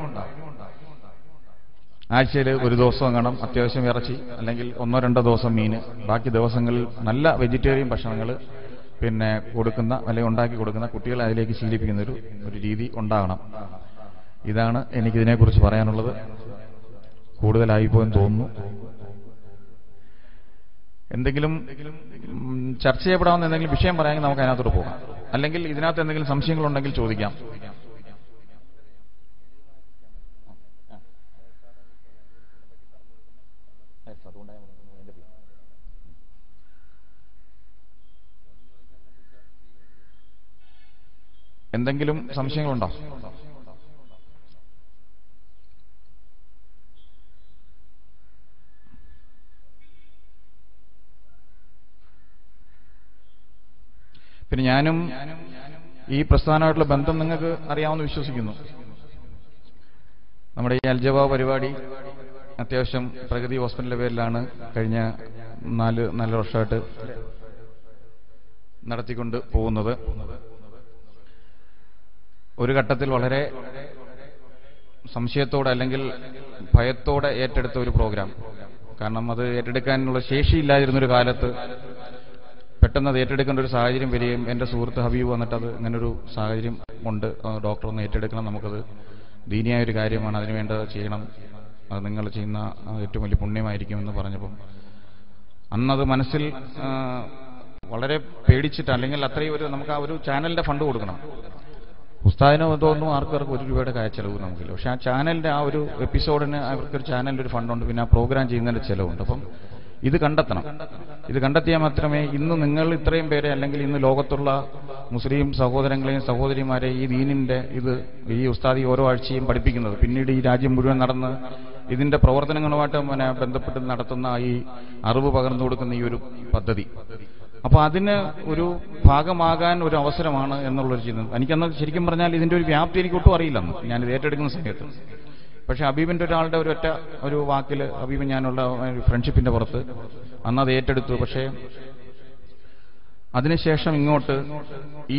A: ആഴ്ചയിൽ ഒരു ദിവസം കാണാം അത്യാവശ്യം ഇറച്ചി, അല്ലെങ്കിൽ 1-2 ദിവസം മീൻ, ബാക്കി ദിവസങ്ങളിൽ നല്ല വെജിറ്റേറിയൻ ഭക്ഷണങ്ങൾ കൊടുക്കുന്ന അല്ലെങ്കിൽ ഉണ്ടാക്കി കൊടുക്കുന്ന കുട്ടികളെ അതിലേക്ക് ശീലിപ്പിക്കുന്ന ഒരു രീതി ഉണ്ടാകണം. ഇതാണ് എനിക്കിതിനെക്കുറിച്ച് പറയാനുള്ളത്. കൂടുതലായിപ്പോയെന്ന് തോന്നുന്നു. എന്തെങ്കിലും ചർച്ച ചെയ്യപ്പെടാവുന്ന എന്തെങ്കിലും വിഷയം പറയാമെങ്കിൽ നമുക്ക് അതിനകത്തോട്ട് പോകാം. അല്ലെങ്കിൽ ഇതിനകത്ത് എന്തെങ്കിലും സംശയങ്ങളുണ്ടെങ്കിൽ ചോദിക്കാം. എന്തെങ്കിലും സംശയങ്ങളുണ്ടോ? പിന്നെ ഞാനും ഈ പ്രസ്ഥാനമായിട്ടുള്ള ബന്ധം നിങ്ങൾക്ക് അറിയാമെന്ന് വിശ്വസിക്കുന്നു. നമ്മുടെ ഈ അൽജവാബ് പരിപാടി അത്യാവശ്യം പ്രഗതി ഹോസ്പിറ്റലിന്റെ പേരിലാണ് കഴിഞ്ഞ 4 വർഷമായിട്ട് നടത്തിക്കൊണ്ട് പോകുന്നത്. ഒരു ഘട്ടത്തിൽ വളരെ സംശയത്തോടെ അല്ലെങ്കിൽ ഭയത്തോടെ ഏറ്റെടുത്ത ഒരു പ്രോഗ്രാം. കാരണം അത് ഏറ്റെടുക്കാനുള്ള ശേഷിയില്ലാതിരുന്നൊരു കാലത്ത് പെട്ടെന്ന് അത് ഏറ്റെടുക്കേണ്ട ഒരു സാഹചര്യം വരികയും എൻ്റെ സുഹൃത്ത് ഹബീബ് വന്നിട്ട് അത് ഇങ്ങനൊരു സാഹചര്യം ഉണ്ട്, ഡോക്ടർ ഒന്ന് ഏറ്റെടുക്കണം, നമുക്കത് ദീനിയായൊരു കാര്യമാണ്, അതിനുവേണ്ടത് ചെയ്യണം, അത് നിങ്ങൾ ചെയ്യുന്ന ഏറ്റവും വലിയ പുണ്യമായിരിക്കുമെന്ന് പറഞ്ഞപ്പം അന്നത് മനസ്സിൽ വളരെ പേടിച്ചിട്ട്, അല്ലെങ്കിൽ അത്രയും നമുക്ക് ആ ഒരു ചാനലിൻ്റെ ഫണ്ട് കൊടുക്കണം. ഉസ്താദിനോ തോന്നുന്നു ആർക്കും ₹1 ചെലവ് നമുക്കില്ല. പക്ഷെ ആ ചാനലിന്റെ ആ ഒരു എപ്പിസോഡിന് അവർക്കൊരു ചാനലിന്റെ ഒരു ഫണ്ടുണ്ട്, പിന്നെ ആ പ്രോഗ്രാം ചെയ്യുന്നതിന്റെ ചെലവുണ്ട്. അപ്പം ഇത് കണ്ടെത്തണം. ഇത് കണ്ടെത്തിയാൽ മാത്രമേ ഇന്ന് നിങ്ങൾ ഇത്രയും പേരെ, അല്ലെങ്കിൽ ഇന്ന് ലോകത്തുള്ള മുസ്ലിം സഹോദരങ്ങളെയും സഹോദരിമാരെയും ഈ ദീനിന്റെ ഈ ഉസ്താദി ഓരോ ആഴ്ചയും പഠിപ്പിക്കുന്നത്, പിന്നീട് ഈ രാജ്യം മുഴുവൻ നടന്ന് ഇതിന്റെ പ്രവർത്തനങ്ങളുമായിട്ട് ബന്ധപ്പെട്ട് നടത്തുന്ന ഈ അറിവ് പകർന്നു കൊടുക്കുന്ന ഈ ഒരു പദ്ധതി, അപ്പൊ അതിന് ഒരു ഭാഗമാകാൻ ഒരു അവസരമാണ് എന്നുള്ളൊരു ചിന്ത എനിക്കന്ന് ശരിക്കും പറഞ്ഞാൽ ഇതിന്റെ ഒരു വ്യാപ്തി എനിക്ക് ഒട്ടും അറിയില്ലെന്ന് ഞാനിത് ഏറ്റെടുക്കുന്ന സമയത്ത്. പക്ഷെ ഹബീബിന്റെ ഒരാളുടെ ഒരു വാക്കിൽ ഹബീബ് ഞാനുള്ള ഫ്രണ്ട്ഷിപ്പിന്റെ പുറത്ത് അന്നത് ഏറ്റെടുത്തു. പക്ഷേ അതിനുശേഷം ഇങ്ങോട്ട്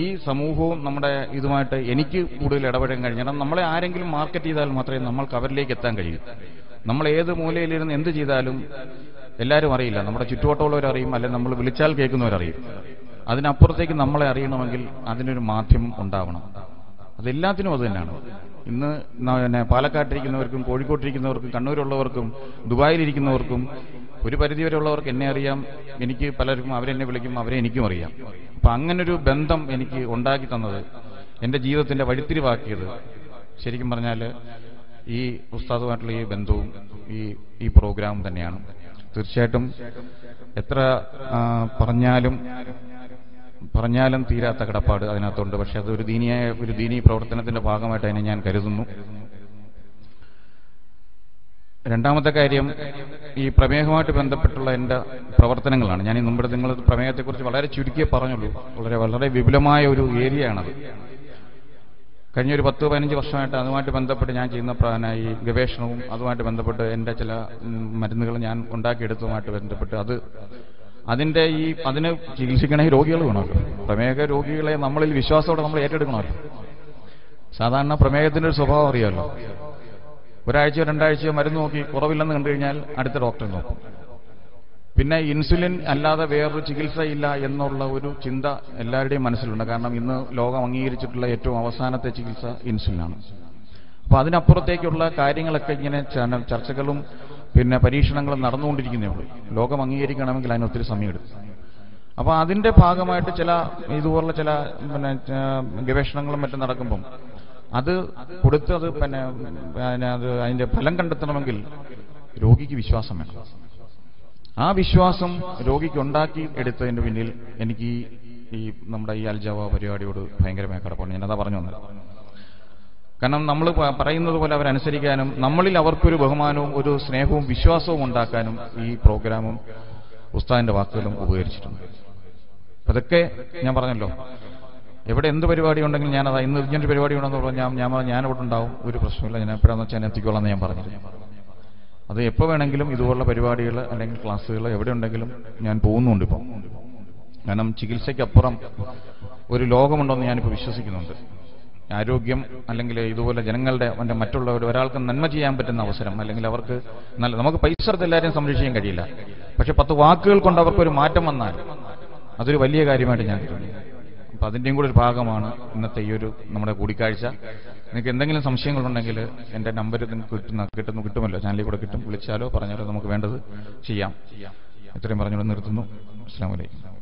A: ഈ സമൂഹവും നമ്മുടെ ഇതുമായിട്ട് എനിക്ക് കൂടുതൽ ഇടപെടാൻ കഴിഞ്ഞാൽ, നമ്മളെ ആരെങ്കിലും മാർക്കറ്റ് ചെയ്താൽ മാത്രമേ നമ്മൾക്ക് അവരിലേക്ക് എത്താൻ കഴിയൂ. നമ്മൾ ഏത് മൂലയിലിരുന്ന് എന്ത് ചെയ്താലും എല്ലാവരും അറിയില്ല. നമ്മുടെ ചുറ്റുവട്ടമുള്ളവരറിയും, അല്ലെങ്കിൽ നമ്മൾ വിളിച്ചാൽ കേൾക്കുന്നവരറിയും. അതിനപ്പുറത്തേക്ക് നമ്മളെ അറിയണമെങ്കിൽ അതിനൊരു മാധ്യമം ഉണ്ടാവണം. അതെല്ലാത്തിനും അത് തന്നെയാണ്. ഇന്ന് പാലക്കാട്ടിരിക്കുന്നവർക്കും കോഴിക്കോട്ടിരിക്കുന്നവർക്കും കണ്ണൂരുള്ളവർക്കും ദുബായിലിരിക്കുന്നവർക്കും ഒരു പരിധിവരെയുള്ളവർക്ക് എന്നെ അറിയാം, എനിക്ക് പലർക്കും അവരെന്നെ വിളിക്കും, അവരെ എനിക്കും അറിയാം. അപ്പം അങ്ങനൊരു ബന്ധം എനിക്ക് ഉണ്ടാക്കി തന്നത്, എൻ്റെ ജീവിതത്തിൻ്റെ വഴിത്തിരിവാക്കിയത് ശരിക്കും പറഞ്ഞാൽ ഈ ഉസ്താദുമായിട്ടുള്ള ഈ ബന്ധവും ഈ പ്രോഗ്രാമും തന്നെയാണ്. തീർച്ചയായിട്ടും എത്ര പറഞ്ഞാലും തീരാത്ത കടപ്പാട് അതിനകത്തുണ്ട്. പക്ഷെ അതൊരു ദീനീ പ്രവർത്തനത്തിന്റെ ഭാഗമായിട്ട് അതിനെ ഞാൻ കരുതുന്നു. രണ്ടാമത്തെ കാര്യം, ഈ പ്രമേഹവുമായിട്ട് ബന്ധപ്പെട്ടുള്ള എൻ്റെ പ്രവർത്തനങ്ങളാണ്. ഞാൻ മുമ്പ് നിങ്ങൾ പ്രമേഹത്തെക്കുറിച്ച് വളരെ ചുരുക്കിയേ പറഞ്ഞുള്ളൂ. വളരെ വിപുലമായ ഒരു ഏരിയയാണത്. കഴിഞ്ഞ ഒരു 10-15 വർഷമായിട്ട് അതുമായിട്ട് ബന്ധപ്പെട്ട് ഞാൻ ചെയ്യുന്ന ഈ ഗവേഷണവും അതുമായിട്ട് ബന്ധപ്പെട്ട് എൻ്റെ ചില മരുന്നുകൾ ഞാൻ ഉണ്ടാക്കിയെടുത്തതുമായിട്ട് ബന്ധപ്പെട്ട് അതിന് ചികിത്സിക്കണമെങ്കിൽ രോഗികൾ വേണമല്ലോ. പ്രമേഹ രോഗികളെ നമ്മളിൽ വിശ്വാസത്തോടെ നമ്മൾ ഏറ്റെടുക്കണമല്ലോ. സാധാരണ പ്രമേഹത്തിൻ്റെ ഒരു സ്വഭാവം അറിയാമല്ലോ. ഒരാഴ്ചയോ 2 ആഴ്ചയോ മരുന്ന് നോക്കി കുറവില്ലെന്ന് കണ്ടു കഴിഞ്ഞാൽ അടുത്ത ഡോക്ടറെ നോക്കും. പിന്നെ ഇൻസുലിൻ അല്ലാതെ വേറൊരു ചികിത്സയില്ല എന്നുള്ള ഒരു ചിന്ത എല്ലാവരുടെയും മനസ്സിലുണ്ട്. കാരണം ഇന്ന് ലോകം അംഗീകരിച്ചിട്ടുള്ള ഏറ്റവും അവസാനത്തെ ചികിത്സ ഇൻസുലിനാണ്. അപ്പോൾ അതിനപ്പുറത്തേക്കുള്ള കാര്യങ്ങളൊക്കെ ഇങ്ങനെ ചർച്ചകളും പിന്നെ പരീക്ഷണങ്ങളും നടന്നുകൊണ്ടിരിക്കുന്നേ ഉള്ളൂ. ലോകം അംഗീകരിക്കണമെങ്കിൽ അതിന് ഒത്തിരി സമയമെടുക്കും. അപ്പോൾ അതിന്റെ ഭാഗമായിട്ട് ഇതുപോലുള്ള ചില ഗവേഷണങ്ങളും മറ്റും നടക്കുമ്പം അത് കൊടുത്തത് അതിന്റെ ഫലം കണ്ടെത്തണമെങ്കിൽ രോഗിക്ക് വിശ്വാസം വേണം. ആ വിശ്വാസം രോഗിക്ക് ഉണ്ടാക്കി എടുത്തതിന്റെ പിന്നിൽ എനിക്ക് ഈ നമ്മുടെ ഈ അൽജവാബ് പരിപാടിയോട് ഭയങ്കരമായ കടപ്പാണ്. ഞാനതാ പറഞ്ഞു വന്നത്. കാരണം നമ്മൾ പറയുന്നത് പോലെ അവരനുസരിക്കാനും നമ്മളിൽ അവർക്കൊരു ബഹുമാനവും ഒരു സ്നേഹവും വിശ്വാസവും ഉണ്ടാക്കാനും ഈ പ്രോഗ്രാമും ഉസ്താദിന്റെ വാക്കുകളും ഉപകരിച്ചിട്ടുണ്ട്. അതൊക്കെ ഞാൻ പറഞ്ഞല്ലോ, എവിടെ എന്ത് പരിപാടി ഉണ്ടെങ്കിലും ഞാനതാ ഇന്ന് ഇങ്ങനൊരു പരിപാടി ഉണ്ടെന്ന് പറഞ്ഞാൽ ഞാനിവിടെ ഉണ്ടാവും, ഒരു പ്രശ്നമില്ല, ഞാൻ എപ്പോഴാന്ന് വെച്ചാൽ എത്തിക്കോളാം എന്ന് ഞാൻ പറഞ്ഞില്ല. അത് എപ്പോൾ വേണമെങ്കിലും ഇതുപോലുള്ള പരിപാടികൾ അല്ലെങ്കിൽ ക്ലാസ്സുകൾ എവിടെ ഉണ്ടെങ്കിലും ഞാൻ പോകുന്നുണ്ട് ഇപ്പം. കാരണം ചികിത്സയ്ക്കപ്പുറം ഒരു ലോകമുണ്ടെന്ന് ഞാനിപ്പോൾ വിശ്വസിക്കുന്നുണ്ട്. ആരോഗ്യം അല്ലെങ്കിൽ ഇതുപോലെ ജനങ്ങളുടെ മറ്റുള്ളവർ ഒരാൾക്ക് നന്മ ചെയ്യാൻ പറ്റുന്ന അവസരം, അല്ലെങ്കിൽ അവർക്ക് നമുക്ക് പൈസ എടുത്ത് എല്ലാവരെയും സംരക്ഷിക്കാൻ കഴിയില്ല. പക്ഷെ 10 വാക്കുകൾ കൊണ്ട് അവർക്കൊരു മാറ്റം വന്നാൽ അതൊരു വലിയ കാര്യമായിട്ട് ഞാൻ കരുതുന്നു. അപ്പം അതിൻ്റെയും കൂടെ ഒരു ഭാഗമാണ് ഇന്നത്തെ ഈ ഒരു നമ്മുടെ കൂടിക്കാഴ്ച. നിങ്ങൾക്ക് എന്തെങ്കിലും സംശയങ്ങളുണ്ടെങ്കിൽ എൻ്റെ നമ്പർ നിങ്ങൾക്ക് കിട്ടുമല്ലോ, ചാനലിൽ കൂടെ കിട്ടും. വിളിച്ചാലോ പറഞ്ഞാലോ നമുക്ക് വേണ്ടത് ചെയ്യാം. ഇത്രയും പറഞ്ഞുകൊണ്ട് നിർത്തുന്നു. അസ്സലാമു അലൈക്കും.